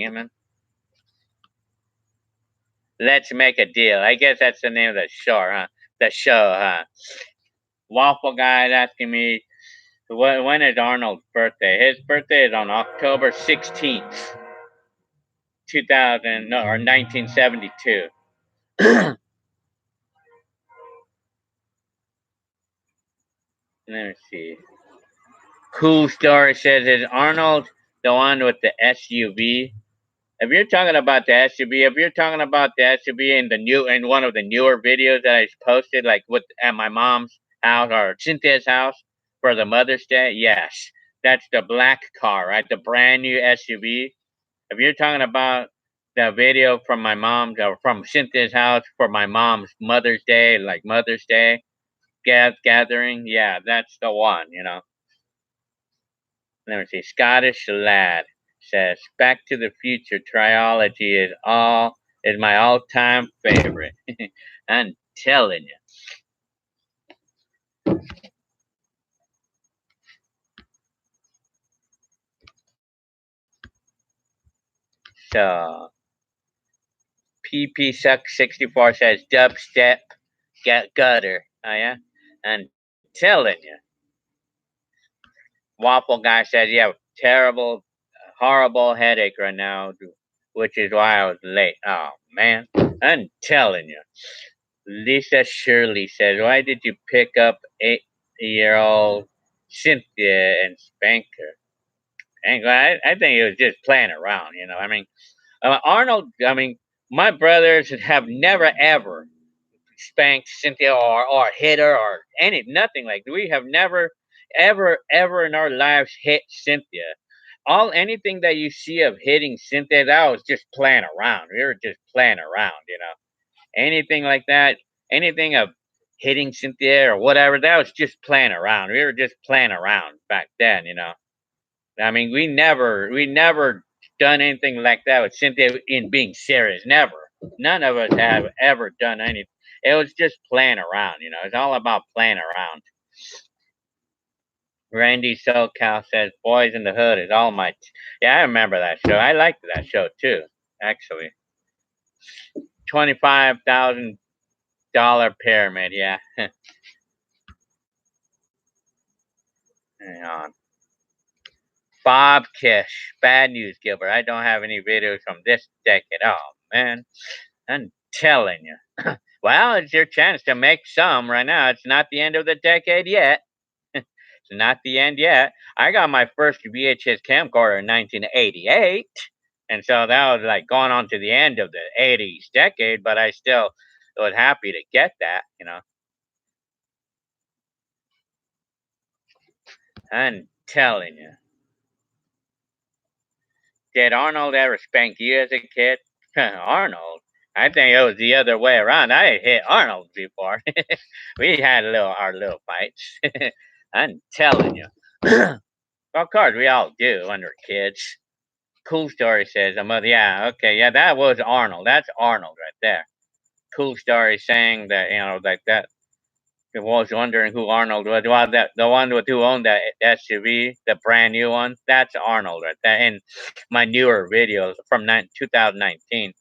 S1: it, man. Let's make a deal. I guess that's the name of the show, huh? The show, huh? Waffle Guy's asking me when is Arnold's birthday? His birthday is on October 16th, 2000 no, or 1972. Let me see. Cool Story says, is Arnold the one with the SUV? If you're talking about the SUV, if you're talking about the SUV in one of the newer videos that I posted, like with at my mom's house or Cynthia's house for the Mother's Day, yes, that's the black car, right? The brand new SUV. If you're talking about the video from my mom's or from Cynthia's house for my mom's Mother's Day, like Mother's Day gathering, yeah, that's the one. You know. Let me see. Scottish Lad says Back to the Future trilogy is my all-time favorite. I'm telling you. So PP Suck 64 says dubstep gutter. Oh yeah? I'm telling you. Waffle Guy says, yeah, terrible, horrible headache right now, which is why I was late. Oh man. I'm telling you. Lisa Shirley says, why did you pick up 8-year-old Cynthia and spank her? And I think he was just playing around, you know. I mean, Arnold, I mean, my brothers have never ever spanked Cynthia or hit her or nothing like that. We have never, ever in our lives hit Cynthia. Anything that you see of hitting Cynthia, that was just playing around. We were just playing around, Anything like that, anything of hitting Cynthia or whatever, that was just playing around. We were just playing around back then, I mean, we never done anything like that with Cynthia in being serious. Never. None of us have ever done anything. It was just playing around, It's all about playing around. Randy SoCal says, "Boys in the Hood is all my." Yeah, I remember that show. I liked that show too, actually. $25,000 pyramid. Yeah. Hang on. Bob Kish, bad news, Gilbert. I don't have any videos from this decade. Oh man, I'm telling you. Well, it's your chance to make some right now. It's not the end of the decade yet. It's not the end yet. I got my first VHS camcorder in 1988. And so that was like going on to the end of the 80s decade, but I still was happy to get that, I'm telling you. Did Arnold ever spank you as a kid? Arnold? I think it was the other way around. I hit Arnold before. We had our little fights. I'm telling you. Of course, we all do when we're kids. Cool Story says, yeah, okay, yeah, that was Arnold. That's Arnold right there. Cool Story saying that, like that. I was wondering who Arnold was. Well, the one who owned that SUV, the brand new one, that's Arnold right there. In my newer videos from 2019.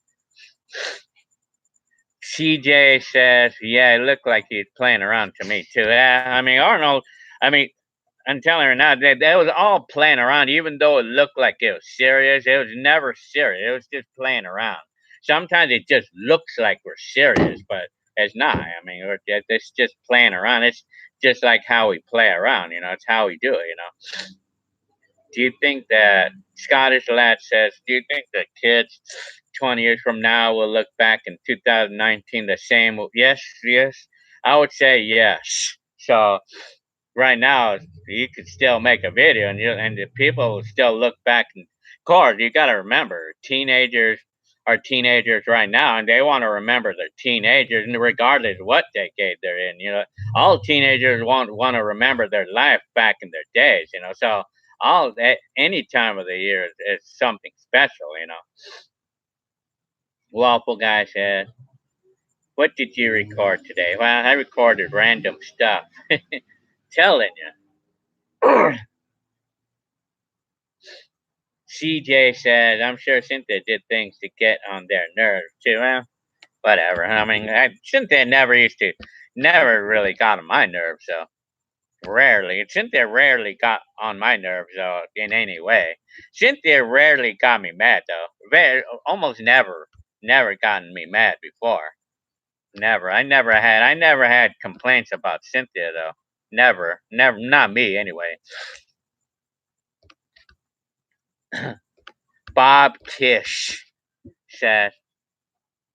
S1: CJ says, yeah, it looked like he's playing around to me too. Yeah, I mean, Arnold, I mean, I'm telling her now, that was all playing around, even though it looked like it was serious. It was never serious. It was just playing around. Sometimes it just looks like we're serious, but it's not. I mean, it's just playing around. It's just like how we play around, It's how we do it. Do you think that Scottish lad says, do you think that kids 20 years from now will look back in 2019 the same? Yes, yes. I would say yes. So right now you could still make a video and the people will still look back. And of course, you got to remember, teenagers are teenagers right now, and they want to remember their teenagers, and regardless of what decade they're in, all teenagers want to remember their life back in their days, So any time of the year is something special. Waffle guy said, "What did you record today?" Well, I recorded random stuff. Telling you. CJ said, "I'm sure Cynthia did things to get on their nerves too." Well, whatever. I mean, Cynthia never really got on my nerves, so rarely. Cynthia rarely got on my nerves, though, in any way. Cynthia rarely got me mad, though. Almost never gotten me mad before. Never. I never had complaints about Cynthia, though. Never. Not me, anyway. Bob Kish said,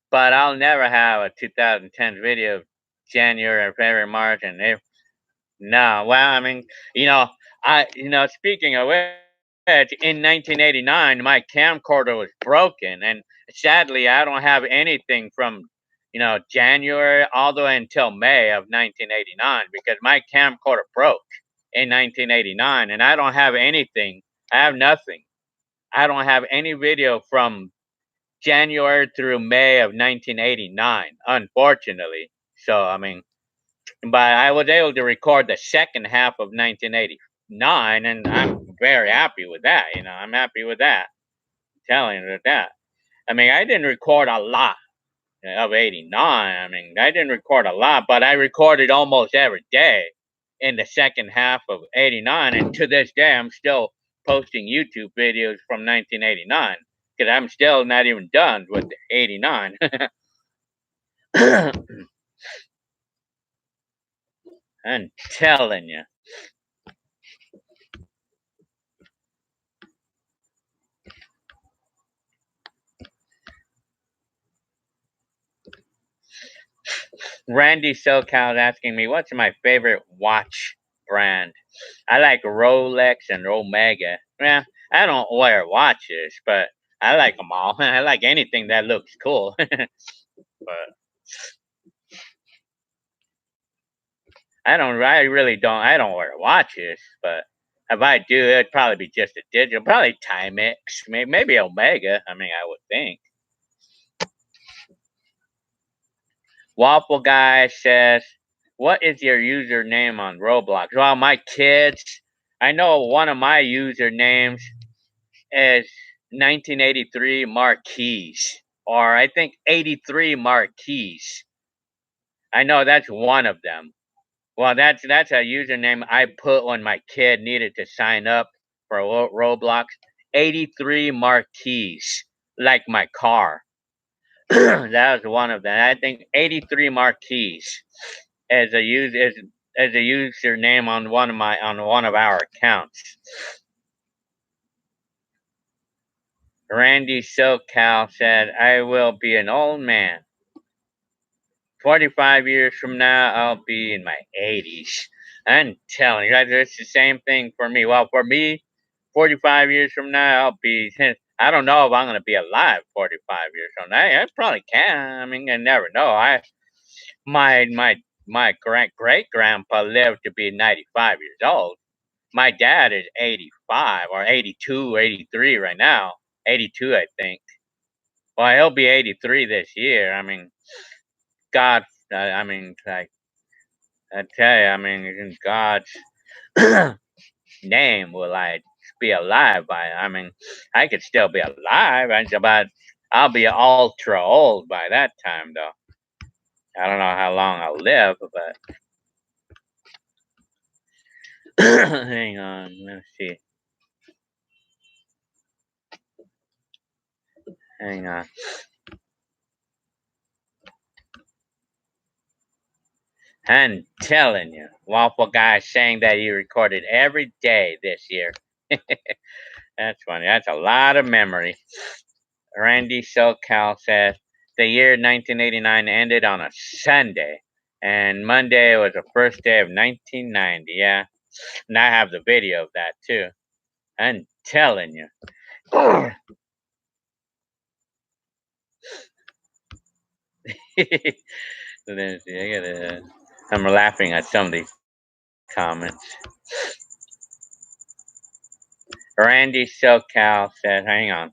S1: but I'll never have a 2010 video of January, February, March, and April. No, well, I mean, speaking of which, in 1989, my camcorder was broken, and sadly, I don't have anything from, January all the way until May of 1989 because my camcorder broke in 1989, and I don't have anything. I have nothing. I don't have any video from January through May of 1989, unfortunately. So, I mean, but I was able to record the second half of 1989, and I'm very happy with that. I'm happy with that. I'm telling you that. I mean, I didn't record a lot of 89. I mean, I didn't record a lot, but I recorded almost every day in the second half of 89. And to this day, I'm still posting YouTube videos from 1989 because I'm still not even done with 89. I'm telling you. Randy SoCal is asking me, what's my favorite watch brand? I like Rolex and Omega. Yeah, I don't wear watches, but I like them all. I like anything that looks cool. But I really don't, I don't wear watches, but if I do, it'd probably be just a digital, probably Timex, maybe Omega. I mean, I would think. Waffle Guy says, what is your username on Roblox? Well, my kids, I know one of my usernames is 1983 Marquise, or I think 83 Marquise. I know that's one of them. Well, that's a username I put when my kid needed to sign up for Roblox. 83 Marquise, like my car. That was one of them. I think 83 Marquise as a username on one of our accounts. Randy SoCal said, "I will be an old man. 45 years from now, I'll be in my 80s." I'm telling you, it's the same thing for me. Well, for me, 45 years from now, I'll be. I don't know if I'm going to be alive 45 years from now. I probably can. I mean, I never know. My my my great grandpa lived to be 95 years old. My dad is 85 or 82, 83 right now. 82, I think. Well, he'll be 83 this year. I mean, God, I mean, like, I tell you, I mean, in God's name will I be alive by. I mean, I could still be alive, but I'll be ultra old by that time, though. I don't know how long I'll live, but hang on, let's see. Hang on. I'm telling you, Waffle Guy saying that he recorded every day this year. That's funny. That's a lot of memory. Randy SoCal says the year 1989 ended on a Sunday, and Monday was the first day of 1990. Yeah, and I have the video of that too. I'm telling you. Let's see, I'm laughing at some of these comments. Randy SoCal says, hang on.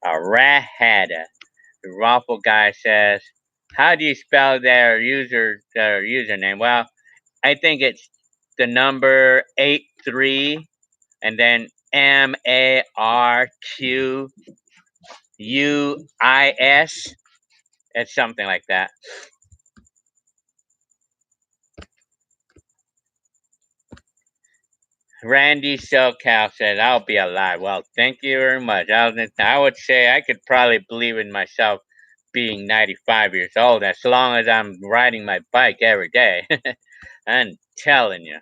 S1: A Rahada. The Raffle Guy says, how do you spell their username? Well, I think it's the number 83 and then Marquis. It's something like that. Randy SoCal said, I'll be alive. Well, thank you very much. I would say I could probably believe in myself being 95 years old as long as I'm riding my bike every day. I'm telling you.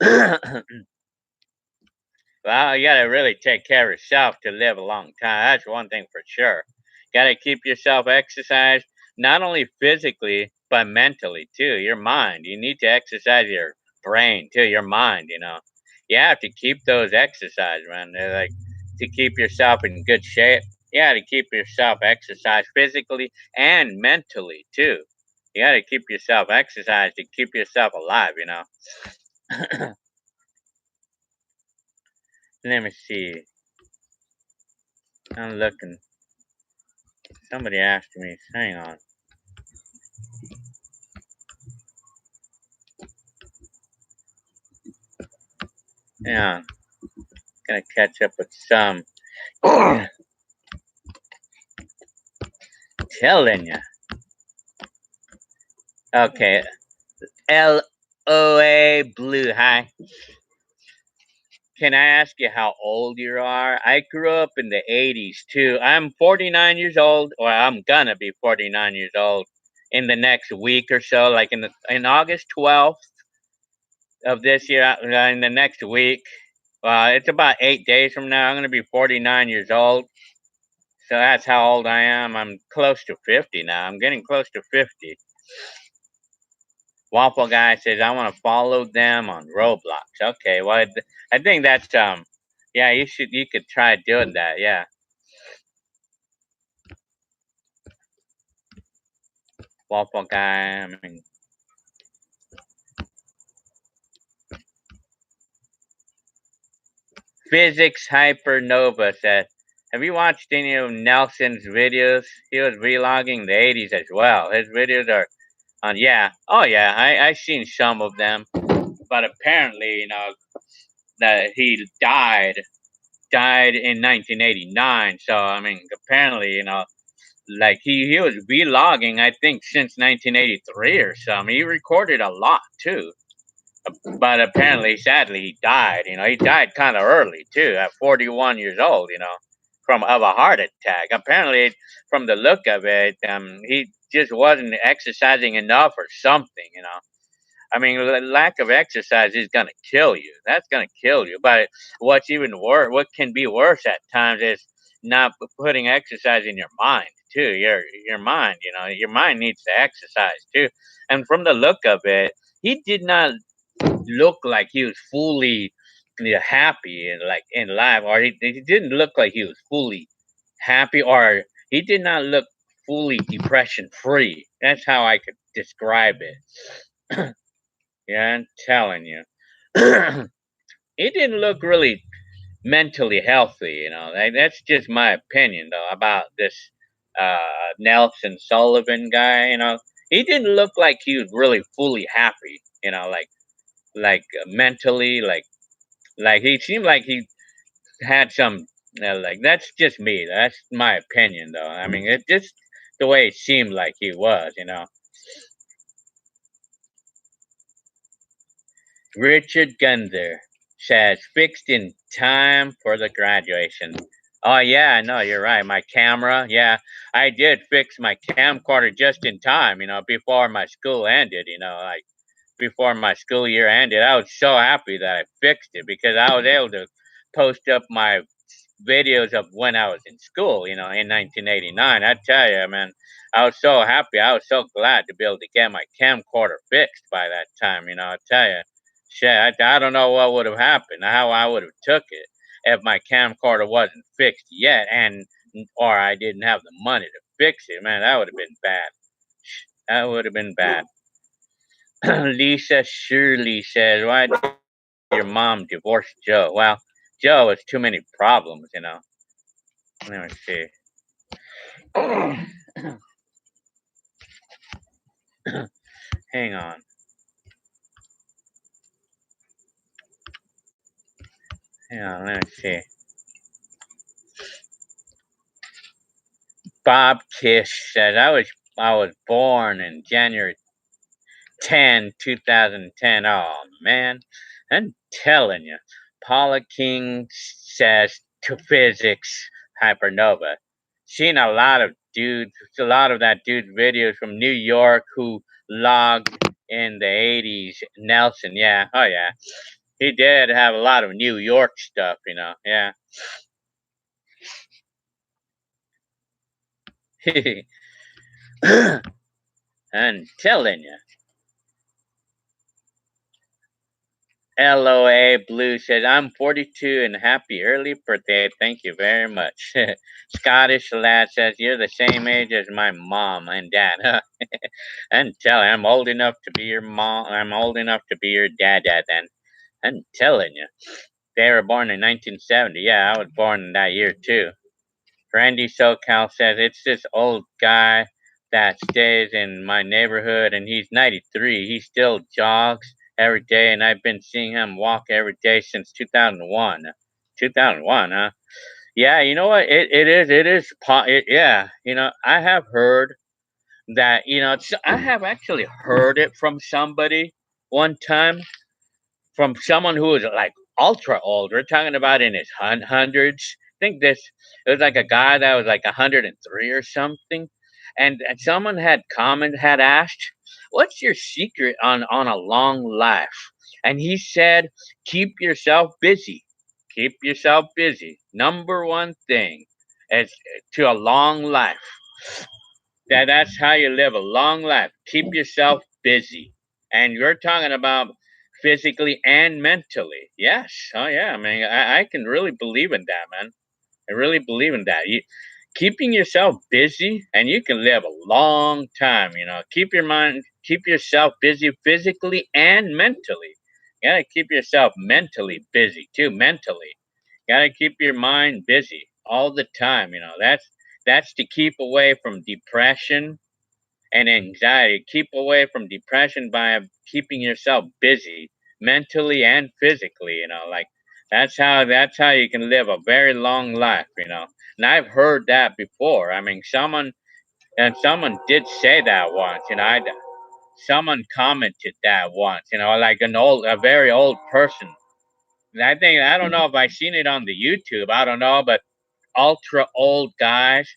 S1: Well, you gotta really take care of yourself to live a long time. That's one thing for sure. Gotta keep yourself exercised, not only physically, but mentally too. Your mind. You need to exercise your brain too, your mind, you know. You have to keep those exercise, man. They're like to keep yourself in good shape. You gotta keep yourself exercised physically and mentally too. You gotta keep yourself exercised to keep yourself alive, you know. Let me see. I'm looking. Somebody asked me. Hang on. Yeah, gonna catch up with some. Telling you. Okay. LOA Blue. Hi. Can I ask you how old you are? I grew up in the 80s too. I'm 49 years old, or I'm gonna be 49 years old in the next week or so, like in August 12th of this year, in the next week. It's about 8 days from now. I'm gonna be 49 years old. So that's how old I am. I'm close to 50 now. I'm getting close to 50. Waffle Guy says, I want to follow them on Roblox. Okay, well, I think that's yeah, you could try doing that. Yeah. Waffle Guy. I mean, Physics Hypernova said, have you watched any of Nelson's videos? He was vlogging the 80s as well. His videos are on, yeah. Oh, yeah. I seen some of them. But apparently, that he died in 1989. So, I mean, apparently, like he was vlogging, I think, since 1983 or something. He recorded a lot too. But apparently, sadly, he died. He died kind of early too, at 41 years old. From of a heart attack. Apparently, from the look of it, he just wasn't exercising enough or something. I mean, lack of exercise is gonna kill you. That's gonna kill you. But what's even worse, what can be worse at times is not putting exercise in your mind too. Your mind, your mind needs to exercise too. And from the look of it, he did not look like he was fully happy and like in life, or he didn't look like he was fully happy, or he did not look fully depression free. That's how I could describe it. Yeah, I'm telling you. He didn't look really mentally healthy, That's just my opinion, though, about this uh, Nelson Sullivan guy, He didn't look like he was really fully happy, mentally, like he seemed like he had some, like, that's just me. That's my opinion, though. I mean, it just the way it seemed like he was. Richard Gunther says, fixed in time for the graduation. Oh, yeah, no, you're right. My camera, yeah, I did fix my camcorder just in time, before my school ended, like before my school year ended. I was so happy that I fixed it because I was able to post up my videos of when I was in school, in 1989. I tell you, man, I was so happy. I was so glad to be able to get my camcorder fixed by that time. I tell you, shit, I don't know what would have happened, how I would have took it if my camcorder wasn't fixed yet, or I didn't have the money to fix it. Man, that would have been bad. That would have been bad. Lisa Shirley says, why did your mom divorce Joe? Well, Joe has too many problems. Let me see. Hang on. Hang on, let me see. Bob Kish says, I was born in January 10, 2010. Oh man. I'm telling you. Paula King says to physics hypernova. Seen a lot of that dude's videos from New York who logged in the 80s. Nelson, yeah. Oh yeah. He did have a lot of New York stuff. Yeah. I'm telling you. LOA Blue says, I'm 42 and happy early birthday. Thank you very much. Scottish Lad says, you're the same age as my mom and dad. I'm telling you, I'm old enough to be your mom. I'm old enough to be your dad then. I'm telling you. They were born in 1970. Yeah, I was born in that year too. Randy SoCal says, it's this old guy that stays in my neighborhood and he's 93. He still jogs every day and I've been seeing him walk every day since 2001. 2001, huh? Yeah, you know what? Yeah, I have heard that, I have actually heard it from somebody one time, from someone who was like ultra old. We're talking about in his hundreds. I think it was like a guy that was like 103 or something, and someone had asked, "What's your secret on a long life?" And he said, "Keep yourself busy. Keep yourself busy. Number one thing is to a long life." That's how you live a long life. Keep yourself busy. And you're talking about physically and mentally. Yes. Oh yeah. I mean, I can really believe in that, man. I really believe in that. Keeping yourself busy, and you can live a long time. Keep yourself busy physically and mentally. You gotta keep yourself mentally busy too. Mentally, you gotta keep your mind busy all the time. That's to keep away from depression and anxiety. Keep away from depression by keeping yourself busy mentally and physically. Like that's how you can live a very long life. And I've heard that before. I mean, someone did say that once. Someone commented that once. Like a very old person. And I don't know if I seen it on the YouTube. I don't know, but ultra old guys,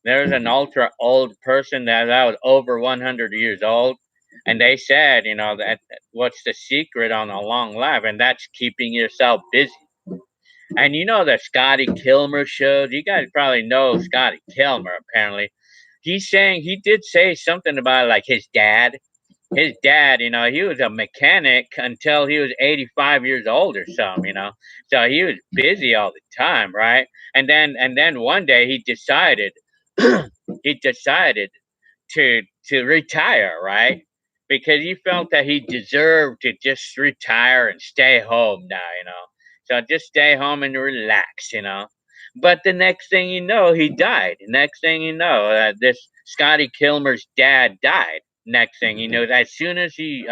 S1: there's an ultra old person that was over 100 years old, and they said, that what's the secret on a long life, and that's keeping yourself busy. And the Scotty Kilmer shows. You guys probably know Scotty Kilmer. Apparently, he did say something about like his dad. His dad, he was a mechanic until he was 85 years old or something. So he was busy all the time, right? And then one day he decided he decided to retire, right? Because he felt that he deserved to just retire and stay home now. So just stay home and relax. But the next thing you know, he died. Next thing you know, this Scotty Kilmer's dad died. Next thing you know, as soon as he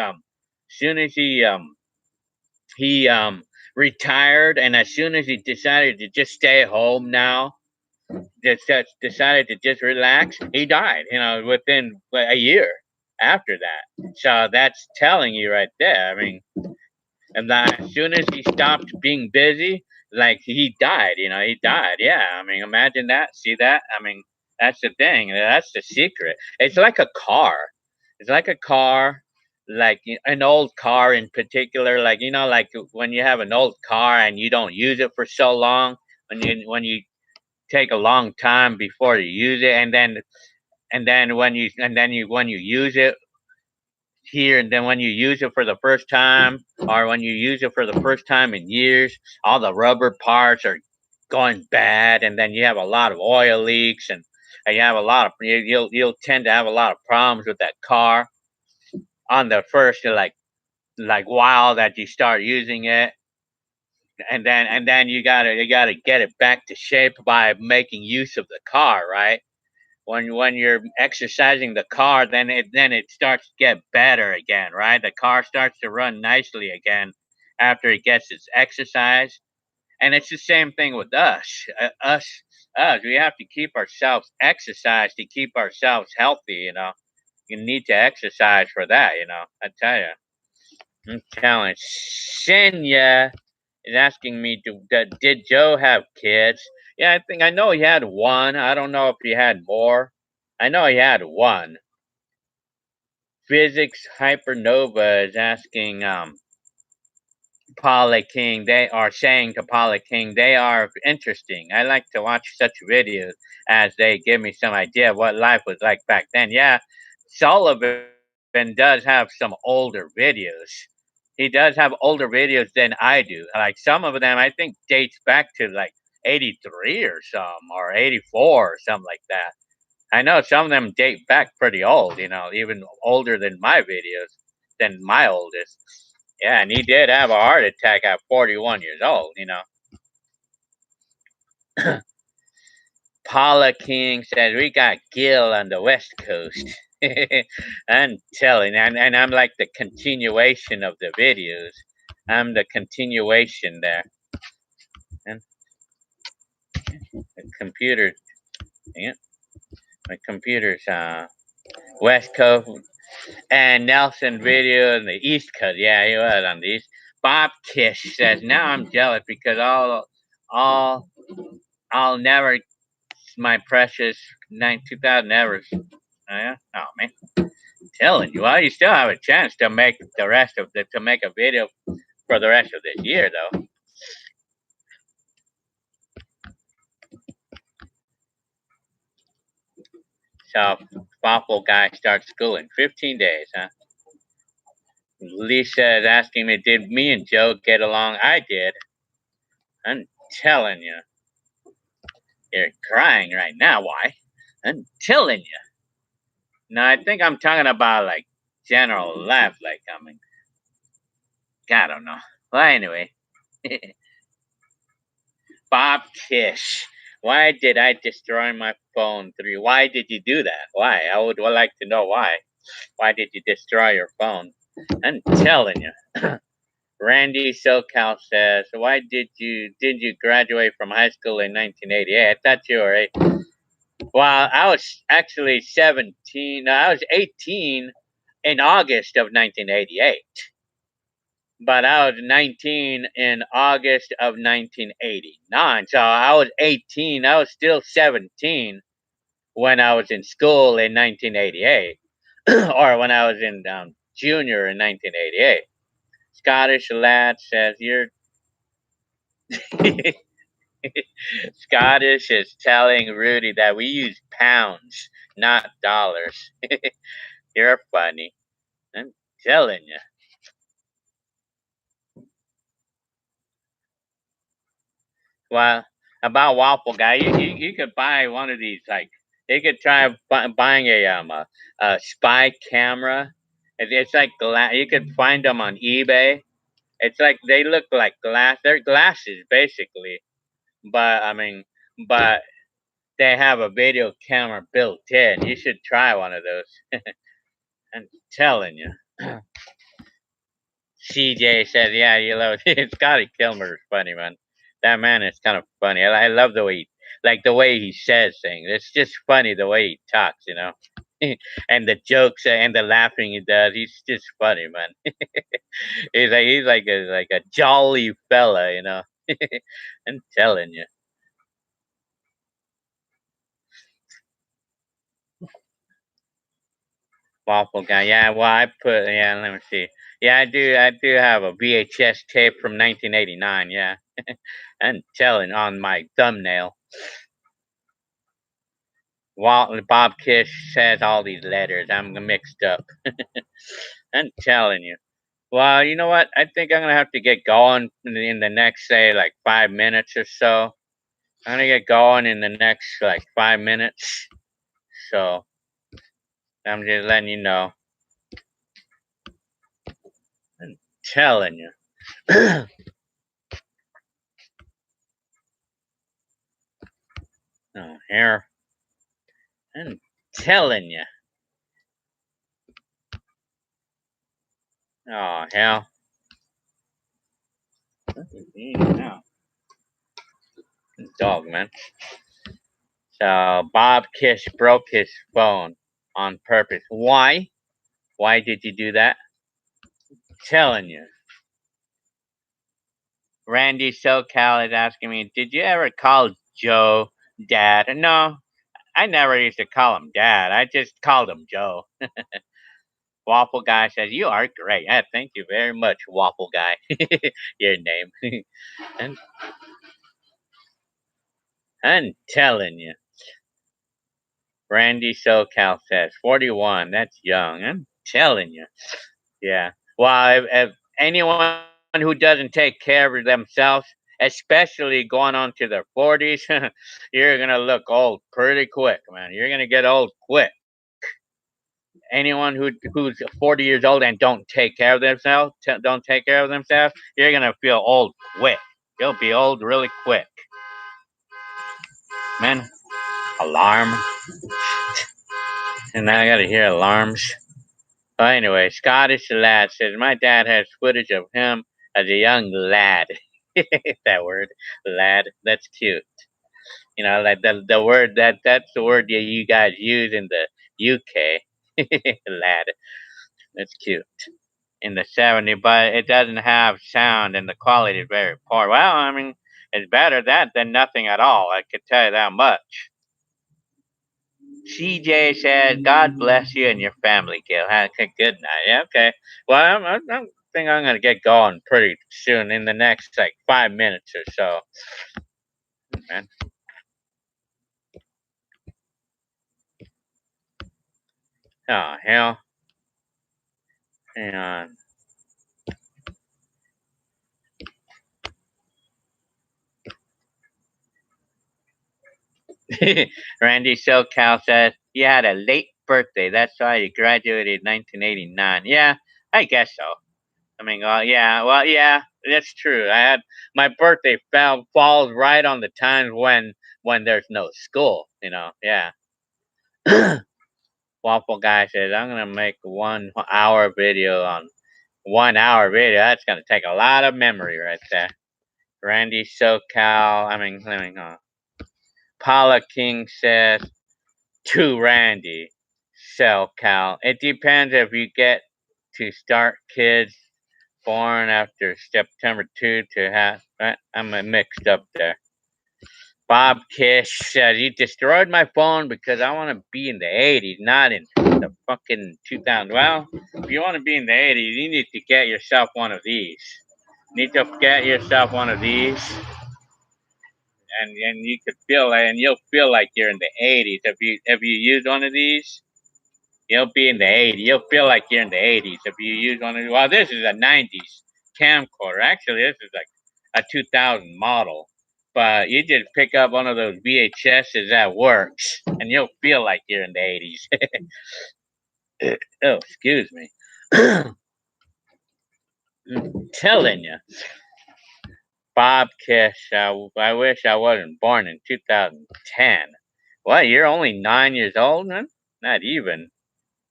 S1: retired, and as soon as he decided to just stay home now, just decided to just relax, he died, within a year after that. So that's telling you right there. I mean, and then as soon as he stopped being busy, like he died, he died. Yeah, I mean, imagine that. See that? I mean, that's the thing. That's the secret. It's like a car. It's like a car, like an old car in particular. Like like when you have an old car and you don't use it for so long, when you take a long time before you use it, and then when you use it here, and then when you use it for the first time, or when you use it for the first time in years, all the rubber parts are going bad, and then you have a lot of oil leaks, and you have a lot of you'll tend to have a lot of problems with that car on the first like while that you start using it. And then you gotta get it back to shape by making use of the car, right? When you're exercising the car, then it starts to get better again, right? The car starts to run nicely again after it gets its exercise. And it's the same thing with us. Us, we have to keep ourselves exercised to keep ourselves healthy. You need to exercise for that. I tell you. I'm telling Shinya is asking me, did Joe have kids? Yeah, I know he had one. I don't know if he had more. I know he had one. Physics Hypernova is asking Paula King. They are saying to Paula King, they are interesting. I like to watch such videos as they give me some idea of what life was like back then. Yeah, Sullivan does have some older videos. He does have older videos than I do. Like some of them, I think dates back to like 83 or some, or 84 or something like that. I know some of them date back pretty old, even older than my videos, than my oldest. Yeah, and he did have a heart attack at 41 years old. Paula King says, we got Gil on the West Coast. I'm telling, and I'm like the continuation of the videos. I'm the continuation there. And the computer, yeah, my computer's West Coast, and Nelson video in the East Coast. Yeah, he was on the East. Bob Kish says, now I'm jealous because all, I'll never, my precious 2000 ever. Oh, yeah? Oh man, I'm telling you, well, you still have a chance to make to make a video for the rest of this year, though. So waffle guy starts school in 15 days, huh? Lisa is asking me, did me and Joe get along? I did. I'm telling you. You're crying right now. Why? I'm telling you. No, I think I'm talking about like general life. Like, I mean, I don't know. Well, anyway. Bob Kish. Why did I destroy my phone? Why did you do that? Why? I would like to know why. Why did you destroy your phone? I'm telling you. Randy SoCal says, "Why did you graduate from high school in 1988?" I thought you were well, I was actually 17. No, I was 18 in August of 1988. But I was 19 in August of 1989. So I was 18. I was still 17 when I was in school in 1988, or when I was in junior in 1988. Scottish lad says, "You're." Scottish is telling Rudy that we use pounds, not dollars. You're funny. I'm telling you. Well, about waffle guy, you could buy one of these. Like you could try buying a spy camera. It's like glass. You could find them on eBay. It's like they look like glass. They're glasses basically, but I mean, but they have a video camera built in. You should try one of those. I'm telling you. CJ says, "Yeah, you love it." Scotty Kilmer is funny, man. That man is kind of funny. I love the way he says things. It's just funny the way he talks, and the jokes and the laughing he does. He's just funny, man. he's like a jolly fella. I'm telling you. Waffle guy. Yeah, well, let me see. Yeah, I do have a VHS tape from 1989. Yeah, I'm telling on my thumbnail. Bob Kish says all these letters. I'm mixed up. I'm telling you. Well, you know what? I think I'm gonna have to get going in the next, say, like 5 minutes or so. I'm gonna get going in the next like 5 minutes. So I'm just letting you know. I'm telling you. Oh, here. I'm telling you. Oh, hell. What is he now? Dog, man. So Bob Kish broke his phone on purpose. Why? Why did you do that? Telling you. Randy SoCal is asking me, did you ever call Joe Dad? No, I never used to call him Dad. I just called him Joe. Waffle Guy says, you are great. Thank you very much, Waffle Guy. Your name. and I'm telling you. Randy SoCal says, 41. That's young. I'm telling you. Yeah. Well, if anyone who doesn't take care of themselves, especially going on to their 40s, you're going to look old pretty quick, man. You're going to get old quick. Anyone who's 40 years old and don't take care of themselves, you're going to feel old quick. You'll be old really quick. Man, alarm. And now I got to hear alarms. Well, anyway, Scottish lad says, my dad has footage of him as a young lad. That word, lad, that's cute. Like the word that's the word you guys use in the UK. Lad, that's cute. In the 70s, but it doesn't have sound and the quality is very poor. Well, I mean, it's better that than nothing at all. I could tell you that much. CJ said, God bless you and your family, Gil. Okay, good night. Yeah, okay. Well, I think I'm going to get going pretty soon in the next, like, 5 minutes or so. Man. Oh, hell. Hang on. Randy SoCal says he had a late birthday. That's why he graduated in 1989. Yeah, I guess so. I mean, yeah, well, yeah, that's true. I had my birthday falls right on the times when there's no school. Yeah. Waffle guy says I'm gonna make 1 hour video on 1 hour video. That's gonna take a lot of memory right there. Randy SoCal. Paula King says to Randy SoCal. It depends if you get to start kids born after September 2 to have. I'm mixed up there. Bob Kish said he destroyed my phone because I want to be in the 80s, not in the fucking 2000. Well, if you want to be in the 80s, you need to get yourself one of these. You need to get yourself one of these, and you could feel and you'll feel like you're in the 80s if you use one of these. You'll be in the 80s. You'll feel like you're in the 80s if you use one of these. Well, this is a 90s camcorder. Actually, this is like a 2000 model. But you just pick up one of those VHSs that works, and you'll feel like you're in the 80s. Oh, excuse me. I'm telling you. Bob Kish, I wish I wasn't born in 2010. What, you're only 9 years old, man? Not even.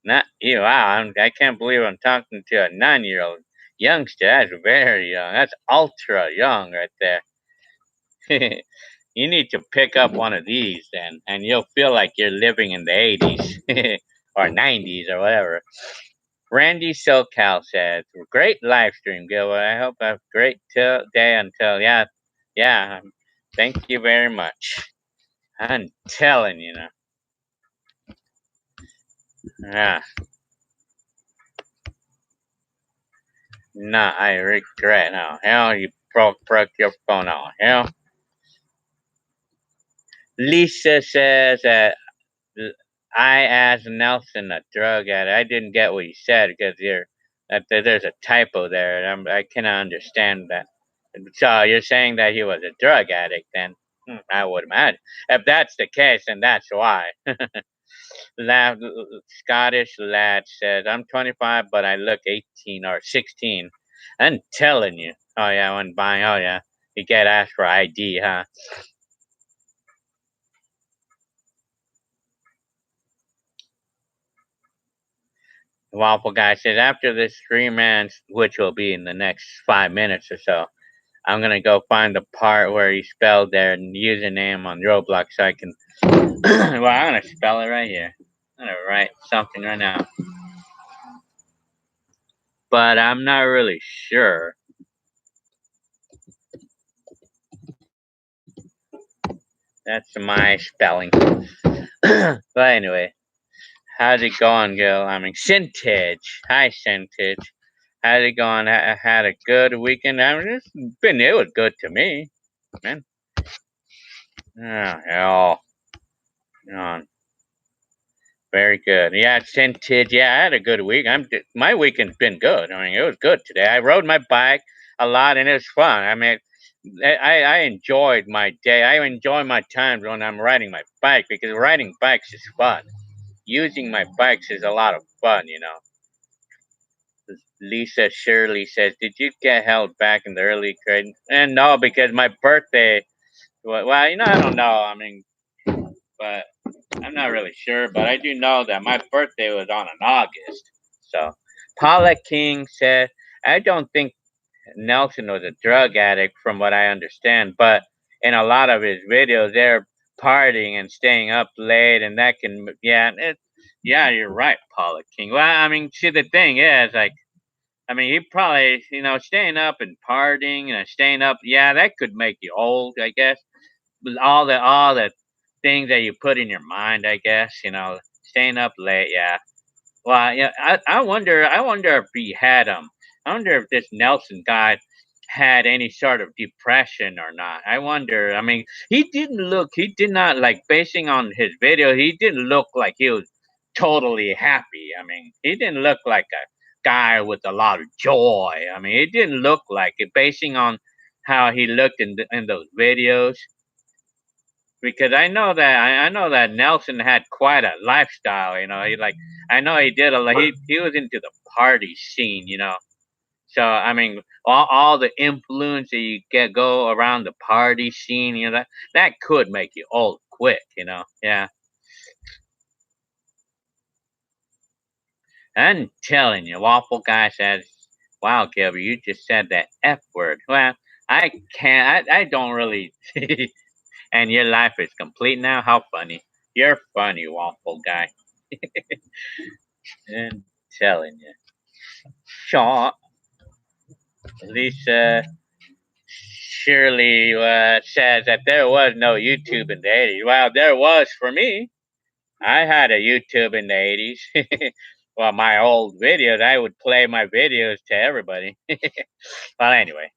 S1: Not you. Wow, I can't believe I'm talking to a 9-year-old youngster. That's very young. That's ultra young right there. You need to pick up one of these then, and you'll feel like you're living in the 80s or 90s or whatever. Randy SoCal says, "Great live stream, Gilbert. I hope I have a great day until yeah. Thank you very much. I'm telling you now. Yeah, nah, I regret. Oh hell, you broke your phone. Oh hell." Lisa says that I asked Nelson a drug addict. I didn't get what he said because there's a typo there. I cannot understand that. So you're saying that he was a drug addict then? I would imagine. If that's the case, then that's why. Lad, Scottish lad says, I'm 25, but I look 18 or 16. I'm telling you. Oh, yeah, when buying, oh, yeah. You get asked for ID, huh? The Waffle guy says, after this stream ends, which will be in the next 5 minutes or so, I'm going to go find the part where he spelled their username on Roblox so I can. Well, I'm going to spell it right here. I'm going to write something right now. But I'm not really sure. That's my spelling. But anyway, how's it going, Gil? I mean, Sintage. Hi, Sintage. How's it going? I had a good weekend. I mean, it was good to me, man. Oh, hell. Very good. Yeah, Sintage. Yeah, I had a good week. My weekend's been good. I mean, it was good today. I rode my bike a lot, and it was fun. I mean, I enjoyed my day. I enjoy my times when I'm riding my bike because riding bikes is fun. Using my bikes is a lot of fun. Lisa Shirley says, "Did you get held back in the early grade?" And no, because my birthday. Well, I don't know. I mean, but I'm not really sure. But I do know that my birthday was on an August. So, Paula King said, "I don't think Nelson was a drug addict, from what I understand, but in a lot of his videos, they're partying and staying up late, and that can, yeah, you're right, Paula King. Well, I mean, see, the thing is, like, I mean, he probably, staying up and partying and staying up, yeah, that could make you old, I guess. With all the things that you put in your mind, I guess, staying up late, yeah. Well, yeah, I wonder if he had I wonder if this Nelson guy had any sort of depression or not. I wonder. I mean, he did not like basing on his video. He didn't look like he was totally happy. I mean, he didn't look like a guy with a lot of joy. I mean, it didn't look like it, basing on how he looked in those videos. Because I know that Nelson had quite a lifestyle. I know he did a lot. He was into the party scene. So I mean, all the influence that you get go around the party scene, that could make you old quick. Yeah. I'm telling you, Waffle Guy says, "Wow, Gilbert, you just said that F word." Well, I can't. I don't really. And your life is complete now. How funny! You're funny, Waffle Guy. I'm telling you. Shaw, Lisa Shirley says that there was no YouTube in the 80s. Well, there was for me. I had a YouTube in the 80s. Well, my old videos, I would play my videos to everybody. Well, anyway,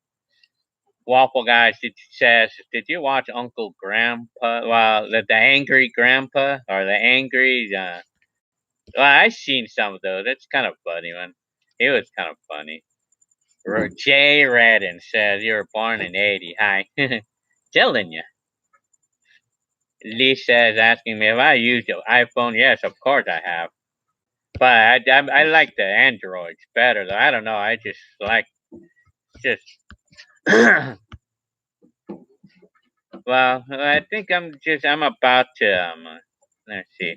S1: Waffle Guy says, did you watch Uncle Grandpa? Well, the Angry Grandpa or the Angry. Well, I've seen some of those. It's kind of funny, man. It was kind of funny. Jay Redden says, you were born in 80. Hi. Telling you. Lisa is asking me if I use the iPhone. Yes, of course I have. But I like the Androids better, though. I don't know. I just like, just. Well, I think I'm about to, let's see.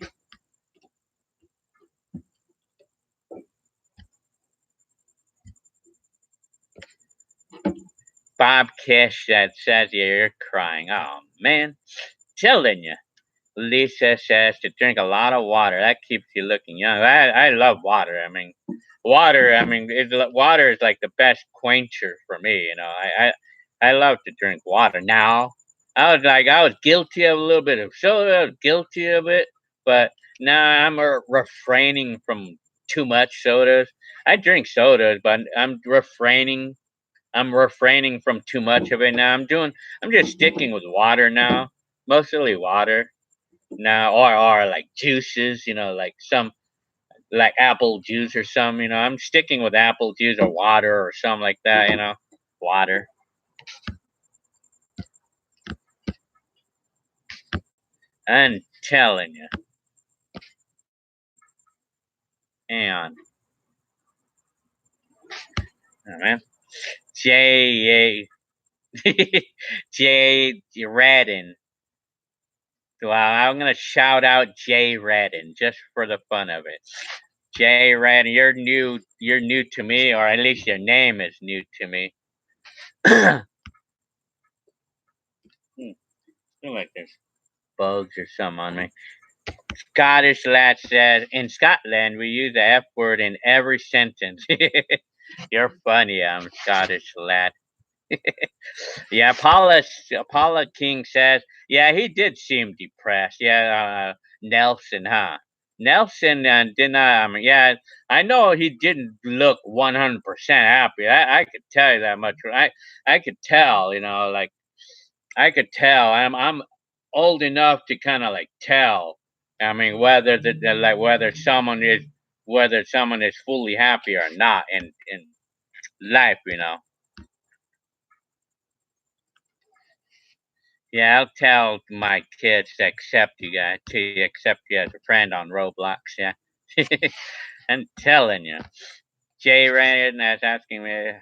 S1: Bob Kish that says you're crying. Oh, man. Telling you. Lisa says to drink a lot of water. That keeps you looking young. I love water. I mean, water is like the best quencher for me. I love to drink water. Now, I was guilty of a little bit of soda. I was guilty of it, but now I'm refraining from too much sodas. I drink sodas, but I'm refraining. I'm refraining from too much of it now. I'm just sticking with water now, mostly water now, or like juices, like some like apple juice or some, I'm sticking with apple juice or water or something like that, water. I'm telling you. And oh, man, J J Redden. Well, I'm gonna shout out Jay Redden just for the fun of it. Jay Redden, you're new. You're new to me, or at least your name is new to me. Feel like there's bugs or something on me. Scottish lad says, in Scotland, we use the F word in every sentence. You're funny, Scottish lad. Yeah, Paula King says, yeah, he did seem depressed. Yeah, Nelson, huh? Nelson did not, yeah, I know he didn't look 100% happy. I could tell you that much. I could tell, like, I could tell. I'm old enough to kind of like tell. I mean, like whether someone is fully happy or not in life. Yeah, I'll tell my kids to accept you as a friend on Roblox. Yeah, I'm telling you. Jay Ryan is asking me,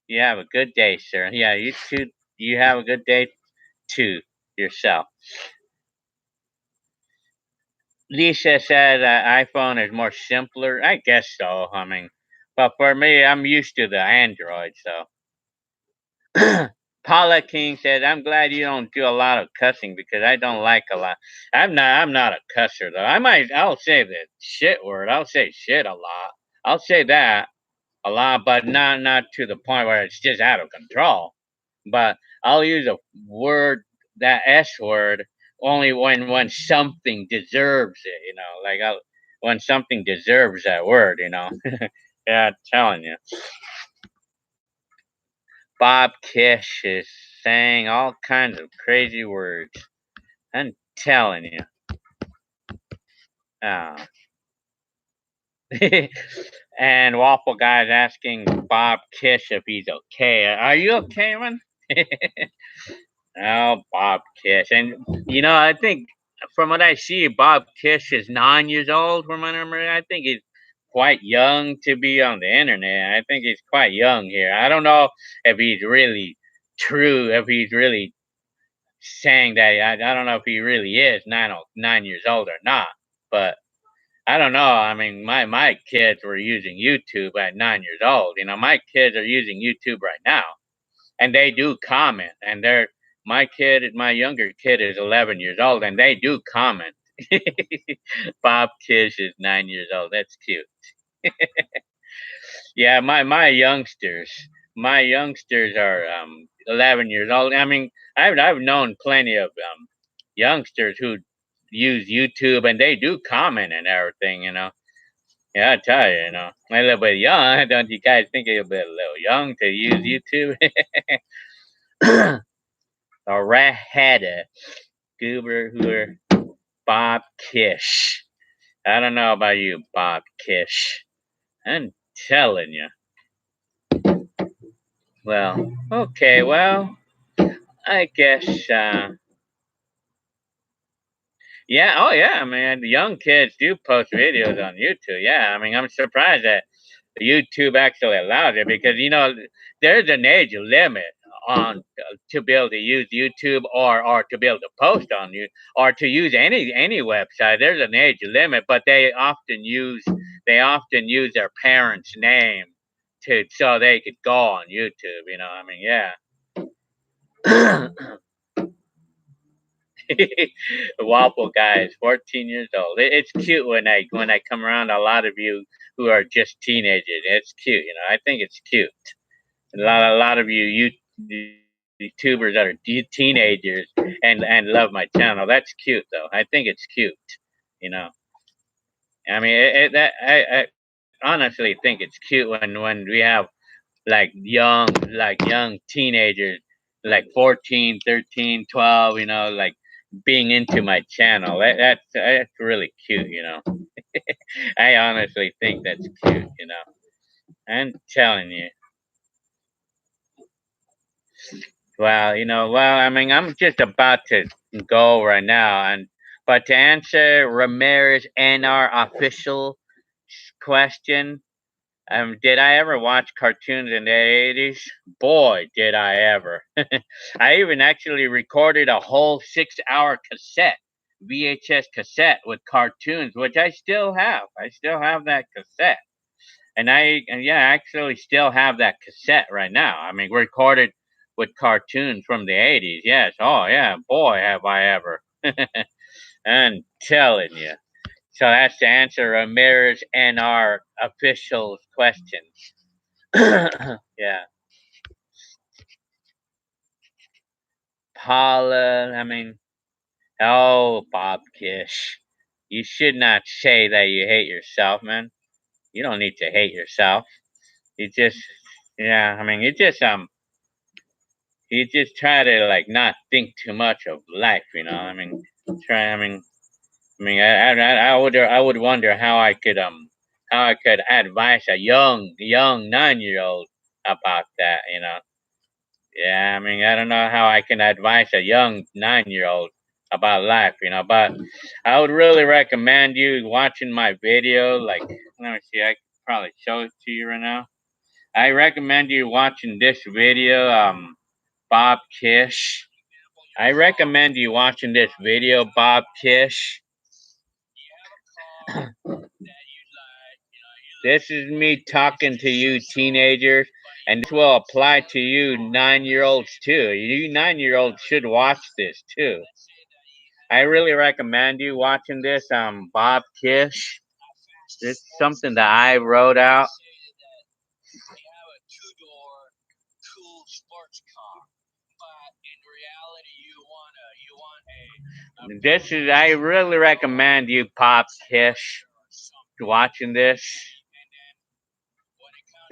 S1: "You have a good day, sir." Yeah, you too. You have a good day too yourself. Lisa said iPhone is more simpler. I guess so. I mean, but for me, I'm used to the Android. So, Paula King said, "I'm glad you don't do a lot of cussing because I don't like a lot. I'm not a cusser though. I'll say the shit word. I'll say shit a lot. I'll say that a lot, but not to the point where it's just out of control. But I'll use a word, that S word, only when something deserves it. When something deserves that word. Yeah, I'm telling you. Bob Kish is saying all kinds of crazy words. I'm telling you. Ah. And Waffle Guy's asking Bob Kish if he's okay. Are you okay, man? Oh, Bob Kish. And, I think from what I see, Bob Kish is 9 years old from what I remember. I think he's quite young to be on the internet. I think he's quite young here. I don't know if he's really true, if he's really saying that. I don't know if he really is 9 years old or not. But I don't know. I mean, my kids were using YouTube at 9 years old. My kids are using YouTube right now, and they do comment. And my younger kid is 11 years old, and they do comment. Bob Kish is 9 years old. That's cute. Yeah, my youngsters are 11 years old. I mean, I've known plenty of youngsters who use YouTube, and they do comment and everything. Yeah, I tell you, a little bit young. Don't you guys think a little young to use YouTube? A red-headed goober hooer, Bob Kish. I don't know about you, Bob Kish. I'm telling you. Well, okay, well, I guess, yeah, oh yeah, man, the young kids do post videos on YouTube. Yeah, I mean, I'm surprised that YouTube actually allows it because there's an age limit on to be able to use YouTube or to be able to post on you or to use any website. There's an age limit, but they often use their parents' name to so they could go on YouTube. I mean, yeah. Waffle guy is 14 years old. It's cute when I come around a lot of you who are just teenagers. It's cute. I think it's cute. A lot of you YouTubers that are teenagers and love my channel. That's cute though. I think it's cute. You know. I mean, I honestly think it's cute when we have like young teenagers like 14, 13, 12, like being into my channel. That's really cute. I honestly think that's cute. I'm telling you. Well, I mean, I'm just about to go right now, but to answer Ramirez NR official question, did I ever watch cartoons in the 80s? Boy, did I ever. I even actually recorded a whole 6-hour cassette, VHS cassette with cartoons, which I still have. I still have that cassette. And I actually still have that cassette right now. I mean, recorded with cartoons from the 80s. Yes. Oh, yeah. Boy, have I ever. I'm telling you. So that's the answer Ramirez and our officials' questions. Yeah. Paula, I mean, oh, Bob Kish. You should not say that you hate yourself, man. You don't need to hate yourself. You just, yeah, I mean, you just try to like not think too much of life. I mean, try. I mean, I would wonder how I could advise a young 9-year-old about that. Yeah, I mean, I don't know how I can advise a young 9-year-old about life. But I would really recommend you watching my video. Like, let me see, I could probably show it to you right now. I recommend you watching this video, Bob Kish. I recommend you watching this video, Bob Kish. This is me talking to you, teenagers, and this will apply to you, 9-year-olds, too. You 9-year-olds should watch this, too. I really recommend you watching this, Bob Kish. It's something that I wrote out. I really recommend you, Pop Kish, watching this.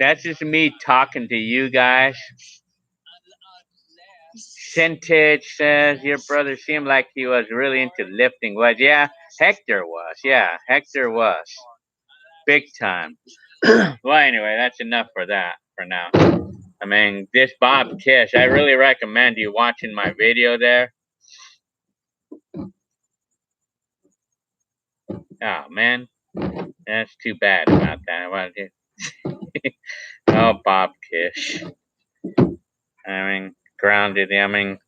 S1: That's just me talking to you guys. Vintage says your brother seemed like he was really into lifting. Was, yeah, Hector was. Yeah, Hector was. big time. Well, anyway, that's enough for that for now. I mean, this Bob Kish, I really recommend you watching my video there. Oh, man. That's too bad about that. Oh, Bob Kish. I mean, grounded. I mean,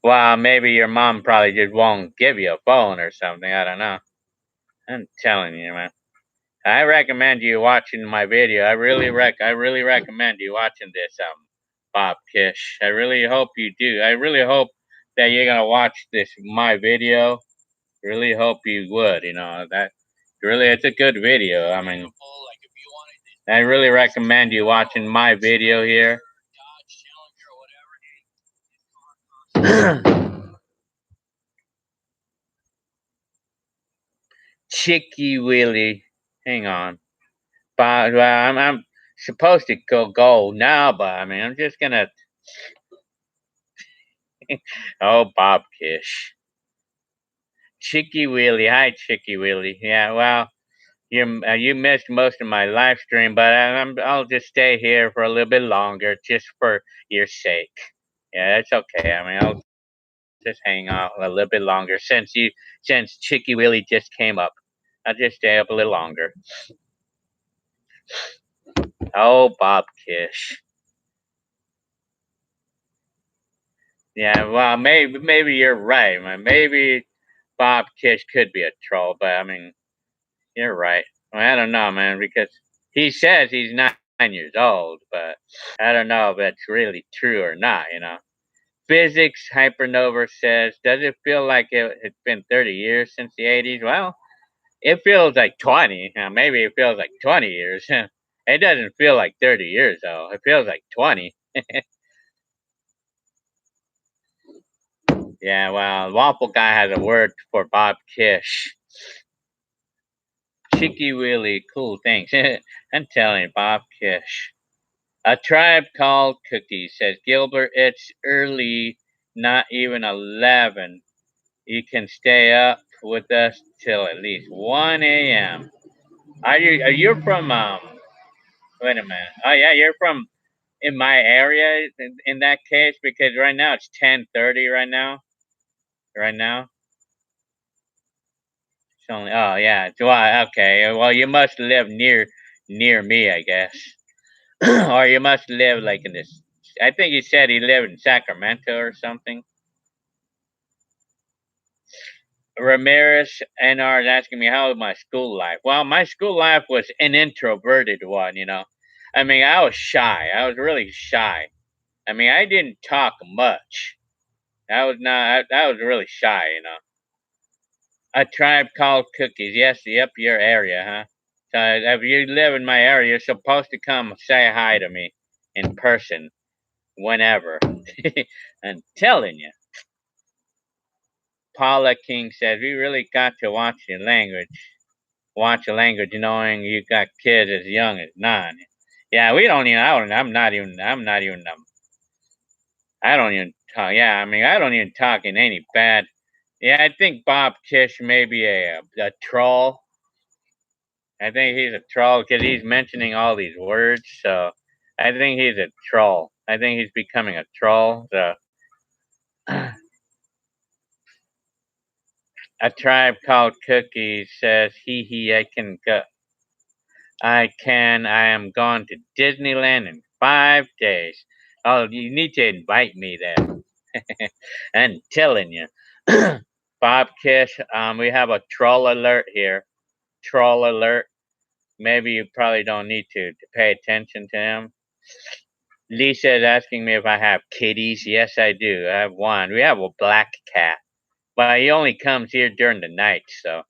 S1: well, maybe your mom probably just won't give you a phone or something. I don't know. I'm telling you, man. I recommend you watching my video. I really recommend you watching this Bob Kish. I really hope you do. I really hope that you're gonna watch this my video. Really hope you would. That really it's a good video. I mean, I really recommend you watching my video here. Chicky Willie. Hang on. But well, I'm supposed to go now, but I mean I'm just gonna. Oh, Bob Kish. Chicky Willie. Hi, Chicky Willie. Yeah, well, you missed most of my live stream, but I'll just stay here for a little bit longer, just for your sake. Yeah, it's okay. I mean, I'll just hang out a little bit longer since Chicky Willie just came up. I'll just stay up a little longer. Oh, Bob Kish. Yeah, well, maybe you're right, man. Maybe Bob Kish could be a troll, but I mean, you're right. Well, I don't know, man, because he says he's 9 years old, but I don't know if that's really true or not. Physics Hypernova says, does it feel like it's been 30 years since the 80s? Well, it feels like 20. Maybe it feels like 20 years. It doesn't feel like 30 years, though. It feels like 20. Yeah, well, Waffle Guy has a word for Bob Kish. Chicky Willie, cool, thanks. I'm telling you, Bob Kish. A Tribe Called Cookie says, Gilbert, it's early, not even 11. You can stay up with us till at least 1 a.m. Are you from, wait a minute. Oh, yeah, you're from in my area in that case, because right now it's 10:30 right now. Right now. It's only, oh, yeah. Well, okay. Well, you must live near me, I guess. Or you must live like in this. I think he said he lived in Sacramento or something. Ramirez NR is asking me how was my school life. Well, my school life was an introverted one. I mean, I was shy. I was really shy. I mean, I didn't talk much. I was not. I was really shy. A Tribe Called Cookies. Yes, yep, your area, huh? So if you live in my area, you're supposed to come say hi to me in person whenever. I'm telling you. Paula King says, we really got to watch your language. Watch your language knowing you got kids as young as 9. Yeah, we don't even, I don't even talk, yeah, I mean, I don't even talk in any bad. Yeah, I think Bob Kish may be a troll. I think he's a troll because he's mentioning all these words, so I think he's a troll. I think he's becoming a troll, so. A Tribe Called Cookies says, I can go. I am going to Disneyland in 5 days. Oh, you need to invite me there. I'm telling you. Bob Kish, we have a troll alert here. Troll alert. Maybe you probably don't need to pay attention to him. Lisa is asking me if I have kitties. Yes, I do. I have one. We have a black cat, but he only comes here during the night, so.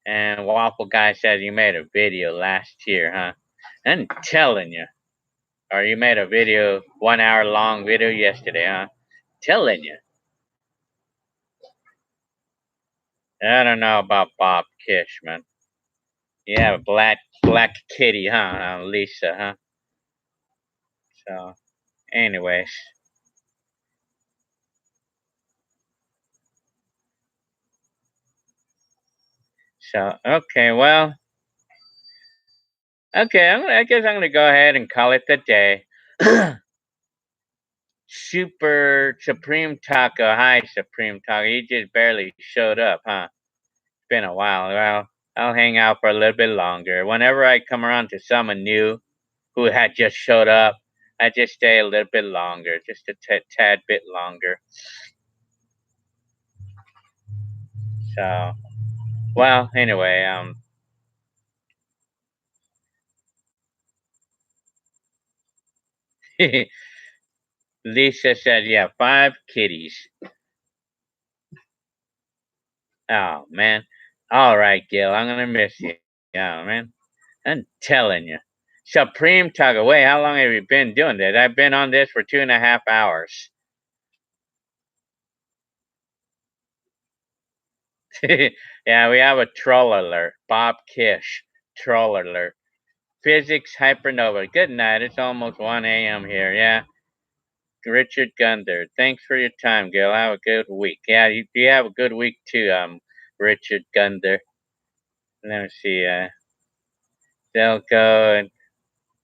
S1: And Waffle Guy says you made a video last year, huh? I'm telling you. Or you made a video, 1 hour long video yesterday, huh? Telling you. I don't know about Bob Kish, man. You have a black kitty, huh, Lisa, huh? So, anyways. So okay, well, okay, I guess I'm gonna go ahead and call it the day. Super Supreme Taco, hi Supreme Taco. You just barely showed up, huh? It's been a while. Well, I'll hang out for a little bit longer. Whenever I come around to someone new who had just showed up, I just stay a little bit longer, just a tad bit longer. So, well, anyway, Lisa said, yeah, 5 kitties. Oh man. All right, Gil, I'm gonna miss you. Oh man, I'm telling you. Supreme Taco. Wait, how long have you been doing this? I've been on this for 2.5 hours. Yeah, we have a troll alert. Bob Kish, troll alert. Physics hypernova. Good night. It's almost 1 a.m. here. Yeah. Richard Gunther. Thanks for your time, Gil. Have a good week. Yeah, you have a good week too, Richard Gunther. Let me see. They'll go and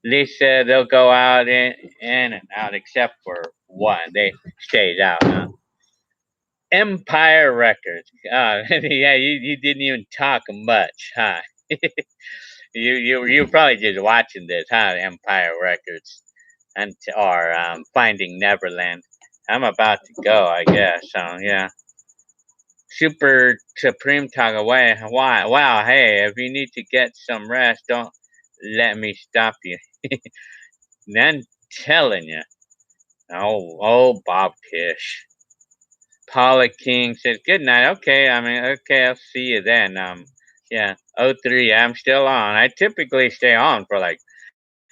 S1: Lisa, they'll go out in and out except for one. They stays out, huh? Empire Records. Yeah, you didn't even talk much, huh? You probably just watching this, huh? Empire Records, and or Finding Neverland. I'm about to go, I guess. So yeah, Super Supreme Talk away. Why? Wow. Hey, if you need to get some rest, don't let me stop you. I'm telling you. Oh, Bob Kish. Paula King says, good night. Okay, okay, I'll see you then. Yeah, 03, I'm still on. I typically stay on for like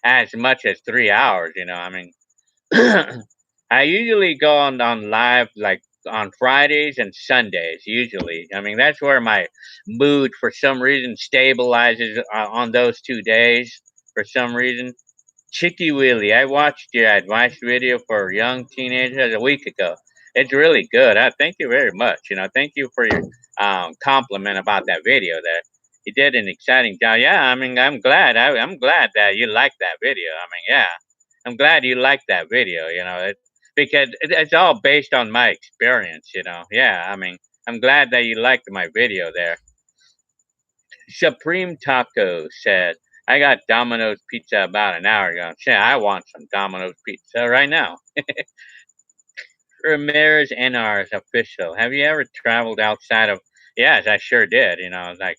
S1: as much as 3 hours, I usually go on live like on Fridays and Sundays, usually. That's where my mood for some reason stabilizes on those 2 days for some reason. Chicky Willy, I watched your advice video for young teenagers a week ago. It's really good. I thank you very much. Thank you for your compliment about that video. That you did an exciting job. Yeah, I'm glad. I'm glad that you liked that video. Yeah, I'm glad you liked that video. Because it's all based on my experience. Yeah, I'm glad that you liked my video there. Supreme Taco said, I got Domino's pizza about an hour ago. Shit, I want some Domino's pizza right now. Ramirez NR is official. Have you ever traveled outside of? Yes, I sure did. Like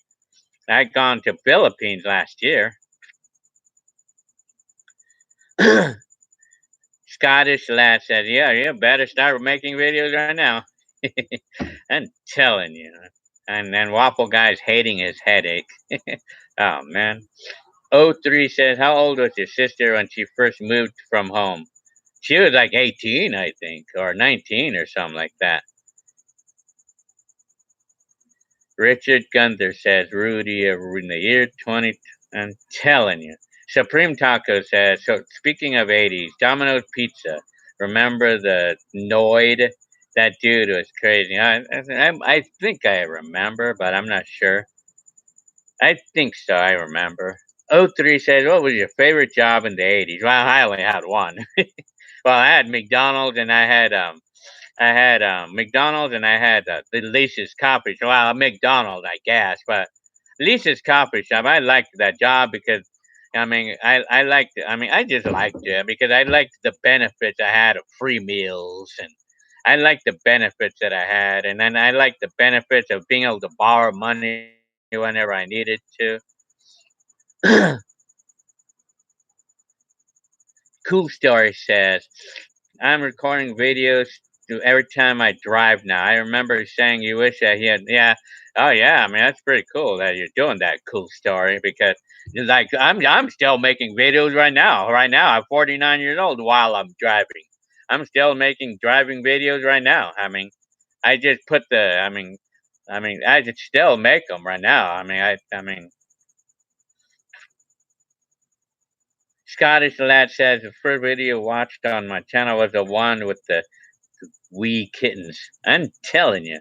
S1: I'd gone to Philippines last year. Scottish lad said, yeah, you better start making videos right now. I'm telling you. And then Waffle Guy's hating his headache. Oh, man. O3 says, how old was your sister when she first moved from home? She was like 18, I think, or 19 or something like that. Richard Gunther says, Rudy, in the year 20, I'm telling you. Supreme Taco says, so speaking of 80s, Domino's Pizza, remember the Noid? That dude was crazy. I think I remember, but I'm not sure. I think so, I remember. O3 says, what was your favorite job in the 80s? Well, I only had one. Well, I had McDonald's and I had McDonald's and I had the Lisa's coffee shop. Well, McDonald's, I guess, but Lisa's coffee shop. I liked that job because I liked it. I just liked it because I liked the benefits I had of free meals and I liked the benefits that I had, and then I liked the benefits of being able to borrow money whenever I needed to. Cool Story says, I'm recording videos every time I drive now. I remember saying you wish that he had, yeah. Oh, yeah. That's pretty cool that you're doing that, Cool Story, because like I'm still making videos right now. Right now, I'm 49 years old while I'm driving. I'm still making driving videos right now. I just put I just still make them right now. Scottish lad says the first video watched on my channel was the one with the wee kittens. I'm telling you.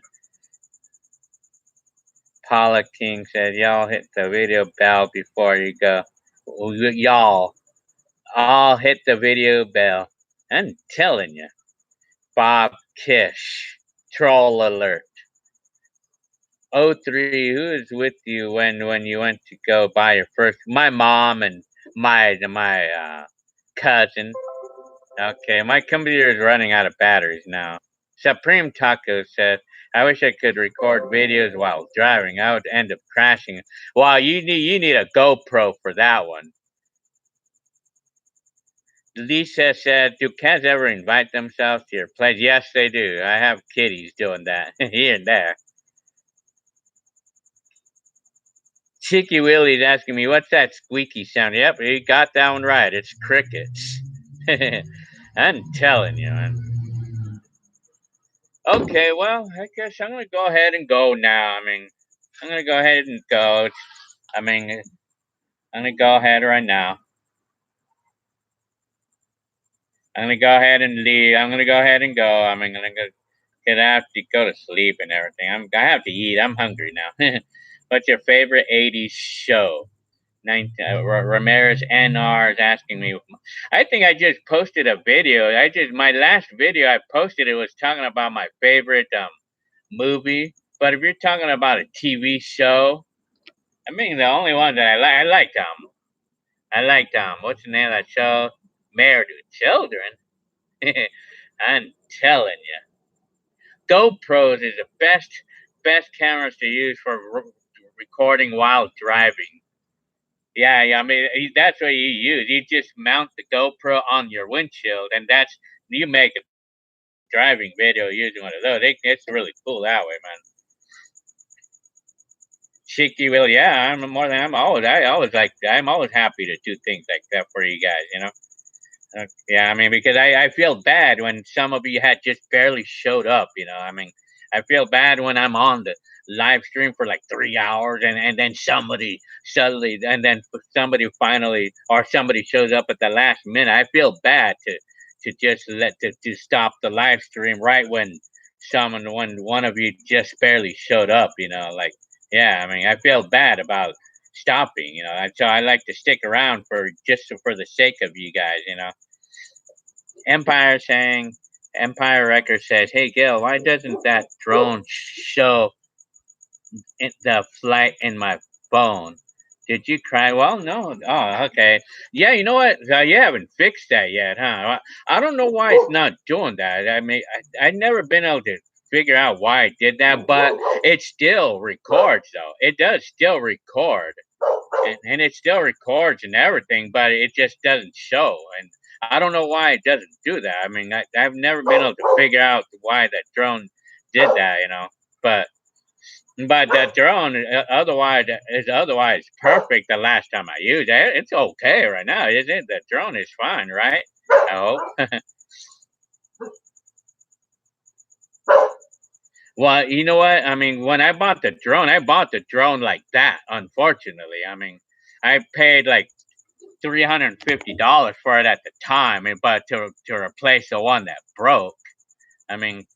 S1: Paula King said, y'all hit the video bell before you go. Y'all all hit the video bell. I'm telling you. Bob Kish. Troll alert. O3, who is with you when you went to go buy your first? My mom and my cousin. Okay, my computer is running out of batteries now. Supreme Taco says, I wish I could record videos while driving. I would end up crashing. Well, you need a GoPro for that one. Lisa said, do cats ever invite themselves to your place? Yes, they do. I have kitties doing that here and there. Cheeky Willie's asking me, what's that squeaky sound? Yep, you got that one right. It's crickets. I'm telling you, man. Okay, well, I guess I'm going to go ahead and go now. I mean, I'm going to go ahead and go. I mean, I'm going to go ahead right now. I'm going to go ahead and leave. I'm going to go ahead and go. I mean, I'm going to get out to go to sleep and everything. I have to eat. I'm hungry now. What's your favorite 80s show? Ramirez NR is asking me. I think I just posted a video. My last video I posted, it was talking about my favorite movie. But if you're talking about a TV show, I mean the only one that I liked what's the name of that show? Married with Children. I'm telling you, GoPros is the best cameras to use for recording while driving. Yeah, I mean that's what you use. You just mount the GoPro on your windshield, and you make a driving video using one of those. It's really cool that way, man. Cheeky Will, yeah, I'm always I'm always happy to do things like that for you guys, you know. Yeah, I mean, because I feel bad when some of you had just barely showed up, you know. I mean, I feel bad when I'm on the live stream for like 3 hours and then somebody suddenly, and then somebody finally, or somebody shows up at the last minute. I feel bad to just to stop the live stream right when when one of you just barely showed up, you know. Like, yeah, I mean, I feel bad about stopping, you know. So I like to stick around for the sake of you guys, you know. Empire Record says, "Hey Gil, why doesn't that drone show the flight in my phone? Did you cry? Well, no. Oh, okay. Yeah, you know what? You haven't fixed that yet, huh? I don't know why it's not doing that. I mean, I've never been able to figure out why it did that, but it still records, though. It does still record, and it still records and everything, but it just doesn't show. And I don't know why it doesn't do that. I mean, I've never been able to figure out why that drone did that, you know. But the drone otherwise perfect. The last time I used it, it's okay right now, isn't it? The drone is fine, right? I hope. Well, you know what? I mean, when I bought the drone like that. Unfortunately, I mean, I paid like $350 for it at the time, but to replace the one that broke, I mean,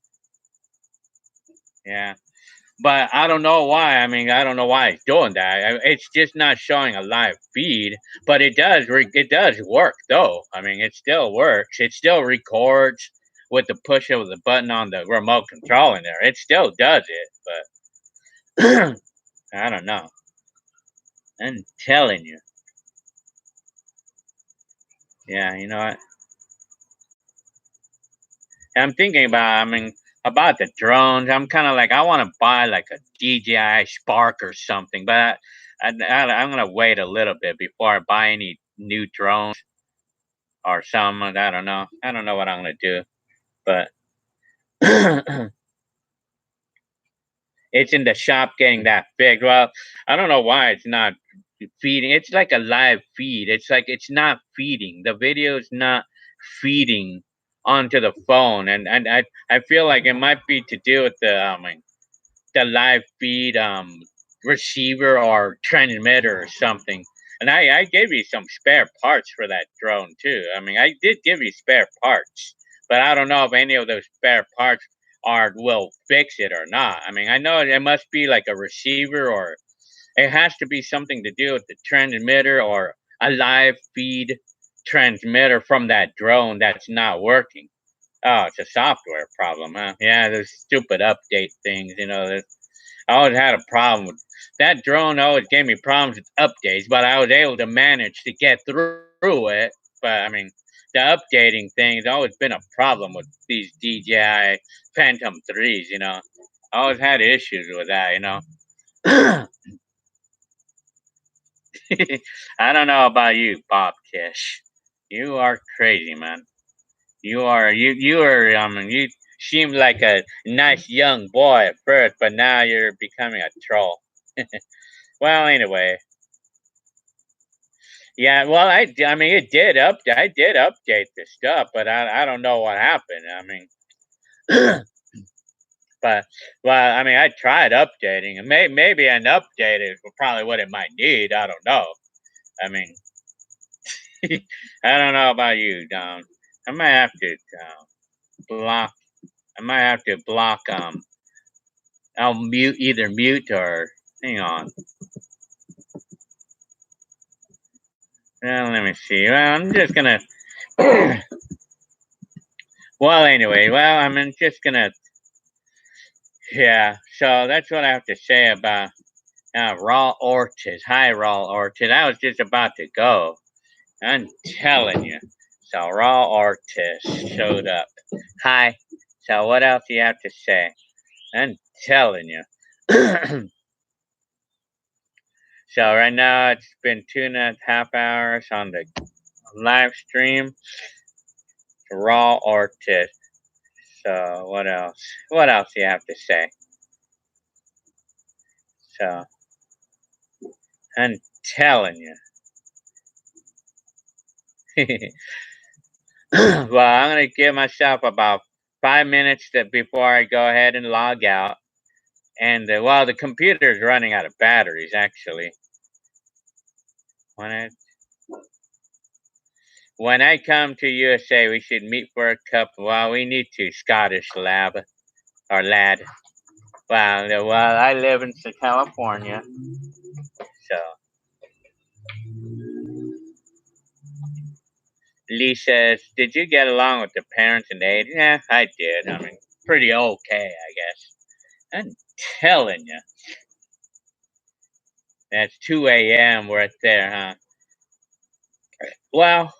S1: yeah. But I don't know why. I mean, I don't know why it's doing that. It's just not showing a live feed, but it does work though. I mean, it still works. It still records with the push of the button on the remote control in there. It still does it, but I don't know. I'm telling you. Yeah, you know what? I'm thinking about. I mean, about the drones. I'm kind of like I want to buy like a DJI Spark or something, but I'm gonna wait a little bit before I buy any new drones or some. I don't know. I don't know what I'm gonna do, but it's in the shop getting that fixed. Well, I don't know why it's not feeding. It's like a live feed. It's like it's not feeding. The video is not feeding onto the phone, and I feel like it might be to do with the live feed receiver or transmitter or something. And I gave you some spare parts for that drone too. I mean, I did give you spare parts, but I don't know if any of those spare parts will fix it or not. I mean, I know it must be like a receiver, or it has to be something to do with the transmitter or a live feed transmitter from that drone that's not working. Oh, it's a software problem, huh? Yeah, those stupid update things, I always had a problem with that drone. Always gave me problems with updates, but I was able to manage to get through it. But I mean, the updating thing has always been a problem with these DJI Phantom 3s. I always had issues with that. I don't know about you, Bob Kish. You are crazy, man. You are. I mean, you seemed like a nice young boy at first, but now you're becoming a troll. Well, anyway, yeah. Well, I mean, I did update the stuff, but I don't know what happened. I mean, but well, I mean, I tried updating, and maybe an update is probably what it might need. I don't know. I mean, I don't know about you, Dom. I might have to block. I might have to block. I'll mute or hang on. Well, let me see. Well, I'm just gonna. Well, anyway. Well, I'm just gonna. Yeah. So that's what I have to say about Raw Orchid. Hi, Raw Orchid. I was just about to go. I'm telling you. So Raw Orchid showed up. Hi. So what else do you have to say? I'm telling you. So right now it's been 2.5 hours on the live stream. Raw Orchid. So what else? What else do you have to say? So I'm telling you. Well, I'm gonna give myself about 5 minutes before I go ahead and log out. And well, the computer is running out of batteries actually. When I when I come to USA, we should meet for a cup. Well, we need to Scottish lab or lad. Well, I live in California, so Lee says, "Did you get along with the parents and aid?" Yeah, I did. I mean, pretty okay, I guess. I'm telling you, that's 2 a.m. right there, huh? Well,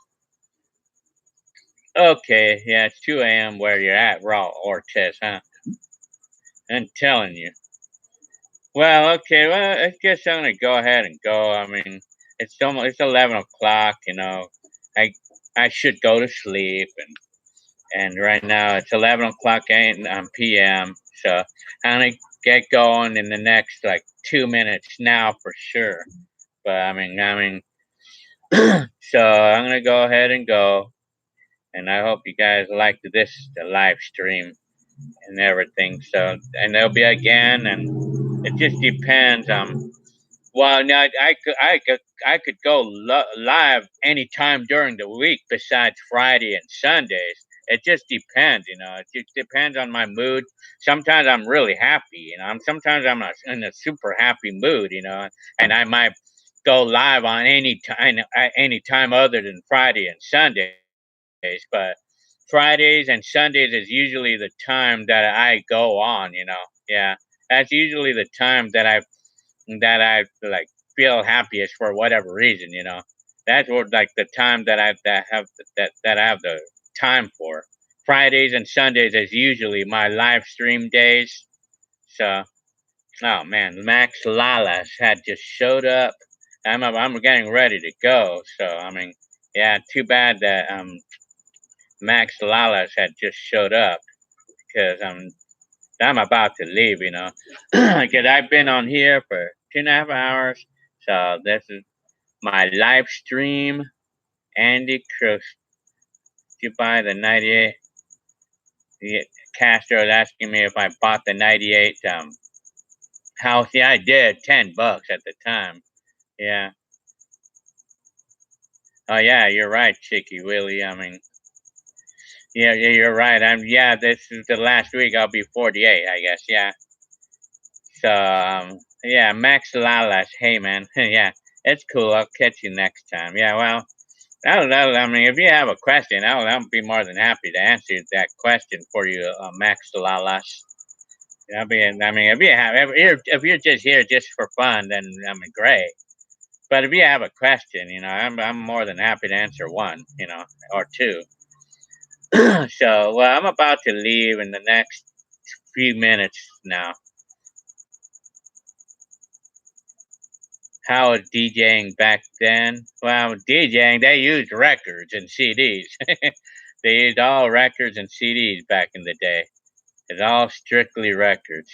S1: okay, yeah, it's 2 a.m. where you're at, Raw Ortiz, huh? I'm telling you. Well, okay, well, I guess I'm gonna go ahead and go. I mean, it's 11 o'clock. I I should go to sleep, and right now it's 11 o'clock p.m. So I'm gonna get going in the next like 2 minutes now for sure. But so I'm gonna go ahead and go, and I hope you guys liked the live stream and everything. So and there'll be again, and it just depends. Well, now I could go live anytime during the week besides Friday and Sundays. It just depends. It just depends on my mood. Sometimes I'm really happy. Sometimes I'm in a super happy mood. And I might go live on any time other than Friday and Sundays. But Fridays and Sundays is usually the time that I go on. Yeah, that's usually the time that I like feel happiest for whatever reason. That's what like the time that I have the time for. Fridays and Sundays is usually my live stream days. So, oh man, Max Lalas had just showed up. I'm getting ready to go. So yeah, too bad that Max Lalas had just showed up because I'm about to leave, because I've been on here for 2.5 hours. So this is my live stream. Andy Cruz, did you buy the 98? The Castro is asking me if I bought the 98 house. Yeah, I did. $10 at the time. Yeah. Oh yeah, you're right, Chicky Willie. Yeah, yeah, you're right. Yeah, this is the last week. I'll be 48, I guess. Yeah. So, yeah, Max Lalas. Hey, man. Yeah, it's cool. I'll catch you next time. Yeah, well, I mean, if you have a question, I'll be more than happy to answer that question for you, Max Lalas. I mean, if you're just here just for fun, then I mean, great. But if you have a question, I'm more than happy to answer one, or two. So, well, I'm about to leave in the next few minutes now. How was DJing back then? Well, DJing, they used records and CDs. They used all records and CDs back in the day. It's all strictly records.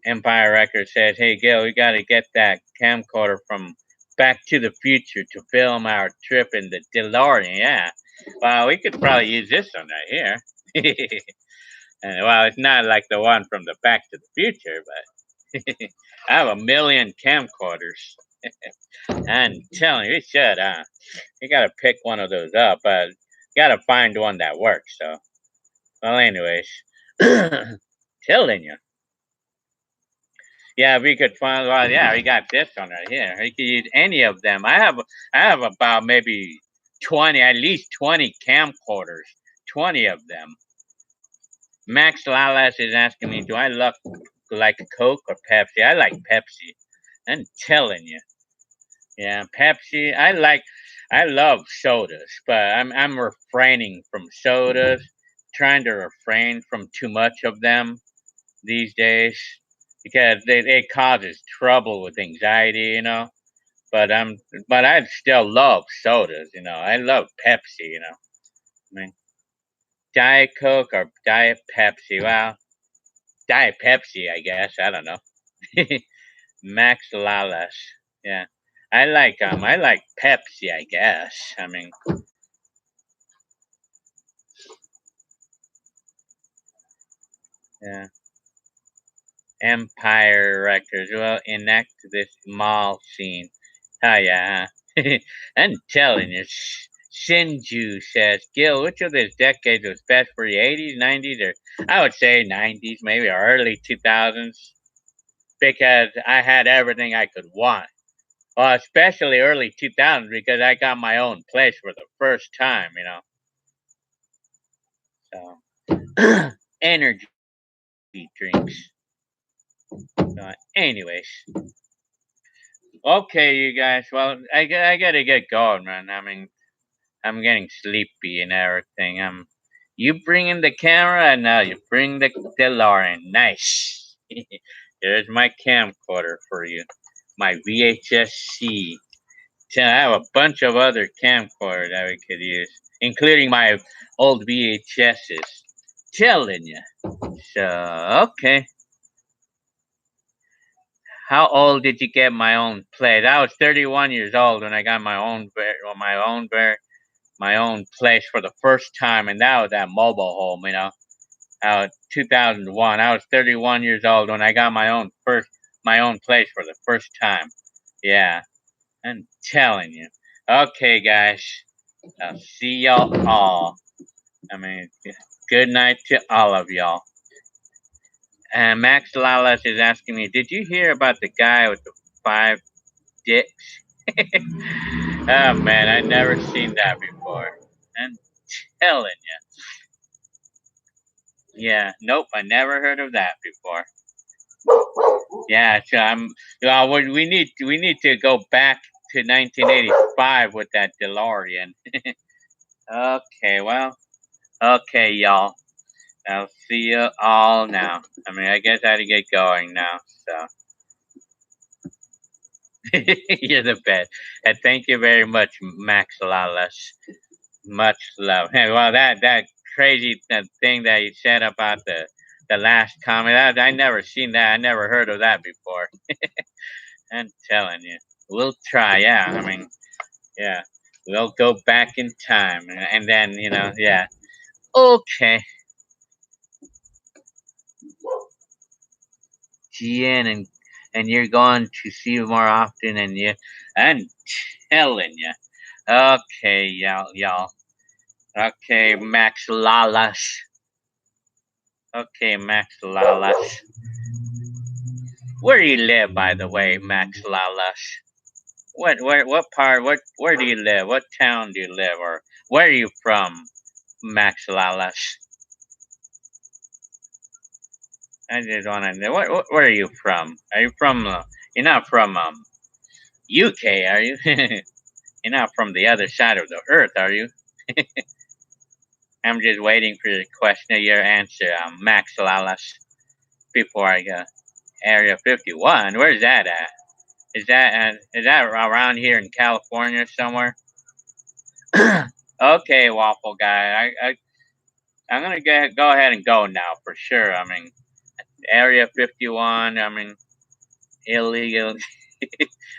S1: Empire Records says, "Hey, Gil, we got to get that camcorder from Back to the Future to film our trip in the DeLorean." Yeah. Well, we could probably use this one right here. And, well, it's not like the one from the Back to the Future, but I have a million camcorders. I'm telling you, we should. You got to pick one of those up, but got to find one that works. So, well, anyways, telling you. Yeah, we could find. Well, yeah, we got this one right here. We could use any of them. I have about maybe 20, at least 20 camcorders. 20 of them. Max Lalas is asking me, do I like Coke or Pepsi? I like Pepsi. I'm telling you. Yeah, Pepsi. I love sodas, but I'm refraining from sodas, trying to refrain from too much of them these days because it causes trouble with anxiety. But but I still love sodas. I love Pepsi. I mean, Diet Coke or Diet Pepsi. Well, Diet Pepsi, I guess. I don't know. Max Lalas. Yeah. I like Pepsi, I guess. I mean, yeah. Empire Records will enact this mall scene. Oh yeah. I'm telling you. Shinju says, Gil, which of these decades was best for you? 80s, 90s, or I would say 90s, maybe, or early 2000s? Because I had everything I could want. Well, especially early 2000s because I got my own place for the first time. So, energy drinks. Anyways, okay, you guys. Well, I gotta get going, man. I mean, I'm getting sleepy and everything. You bring in the camera and now you bring the DeLorean. Nice. There's my camcorder for you. My VHS-C. I have a bunch of other camcorders that we could use, including my old VHSs. Telling you. So, okay. How old did you get my own place? I was 31 years old when I got my own place for the first time, and that was at mobile home. 2001. I was 31 years old when I got my own place for the first time. Yeah, I'm telling you. Okay, guys. I'll see y'all all. I mean, good night to all of y'all. And Max Lalas is asking me, did you hear about the guy with the 5 dicks? Oh man, I never seen that before. I'm telling you. Yeah, nope, I never heard of that before. Yeah, so we need to go back to 1985 with that DeLorean. Okay, well, okay, y'all. I'll see you all now. I mean, I guess I had to get going now. So you're the best, and thank you very much, Max Lalas. Much love. Hey, well, that crazy thing that you said about the last comment, I never seen that. I never heard of that before. I'm telling you, we'll try. Yeah, I mean, yeah, we'll go back in time, and then yeah. Okay, GN, and you're going to see you more often, I'm telling you. Okay, y'all. Okay, Max Lalas. Okay, Max Lalas. Where do you live, by the way, Max Lalas? What part, where do you live? What town do you live, or where are you from, Max Lalas? I just want to know, where are you from? Are you from, you're not from, UK, are you? You're not from the other side of the earth, are you? I'm just waiting for your question, your answer, Max Lalas, before I go. Area 51, where's that at? Is that around here in California somewhere? Okay, waffle guy. I'm gonna go ahead and go now for sure. I mean, Area 51. I mean, illegal.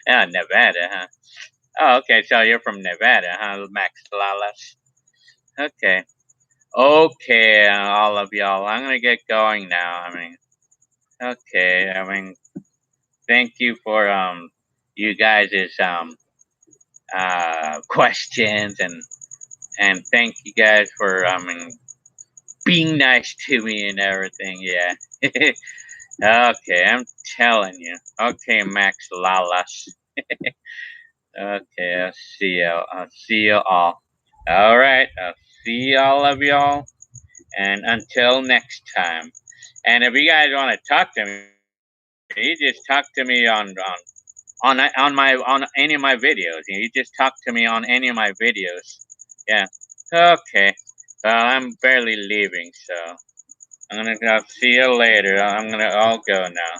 S1: Nevada, huh? Oh, okay. So you're from Nevada, huh, Max Lalas? Okay. Okay, all of y'all. I'm gonna get going now. I mean, okay. I mean, thank you for you guys' questions, and thank you guys for being nice to me and everything. Yeah. Okay, I'm telling you. Okay, Max Lalas. Okay, I'll see you. I'll see you all. All right, I'll see all of y'all, and until next time. And if you guys want to talk to me, you just talk to me on any of my videos. You just talk to me on any of my videos. Yeah. Okay. Well, I'm barely leaving, so I'll see you later. I'll go now.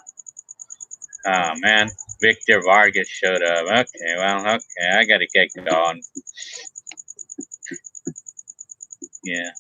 S1: Oh man, Victor Vargas showed up. Okay, well, okay, I gotta get going. Yeah.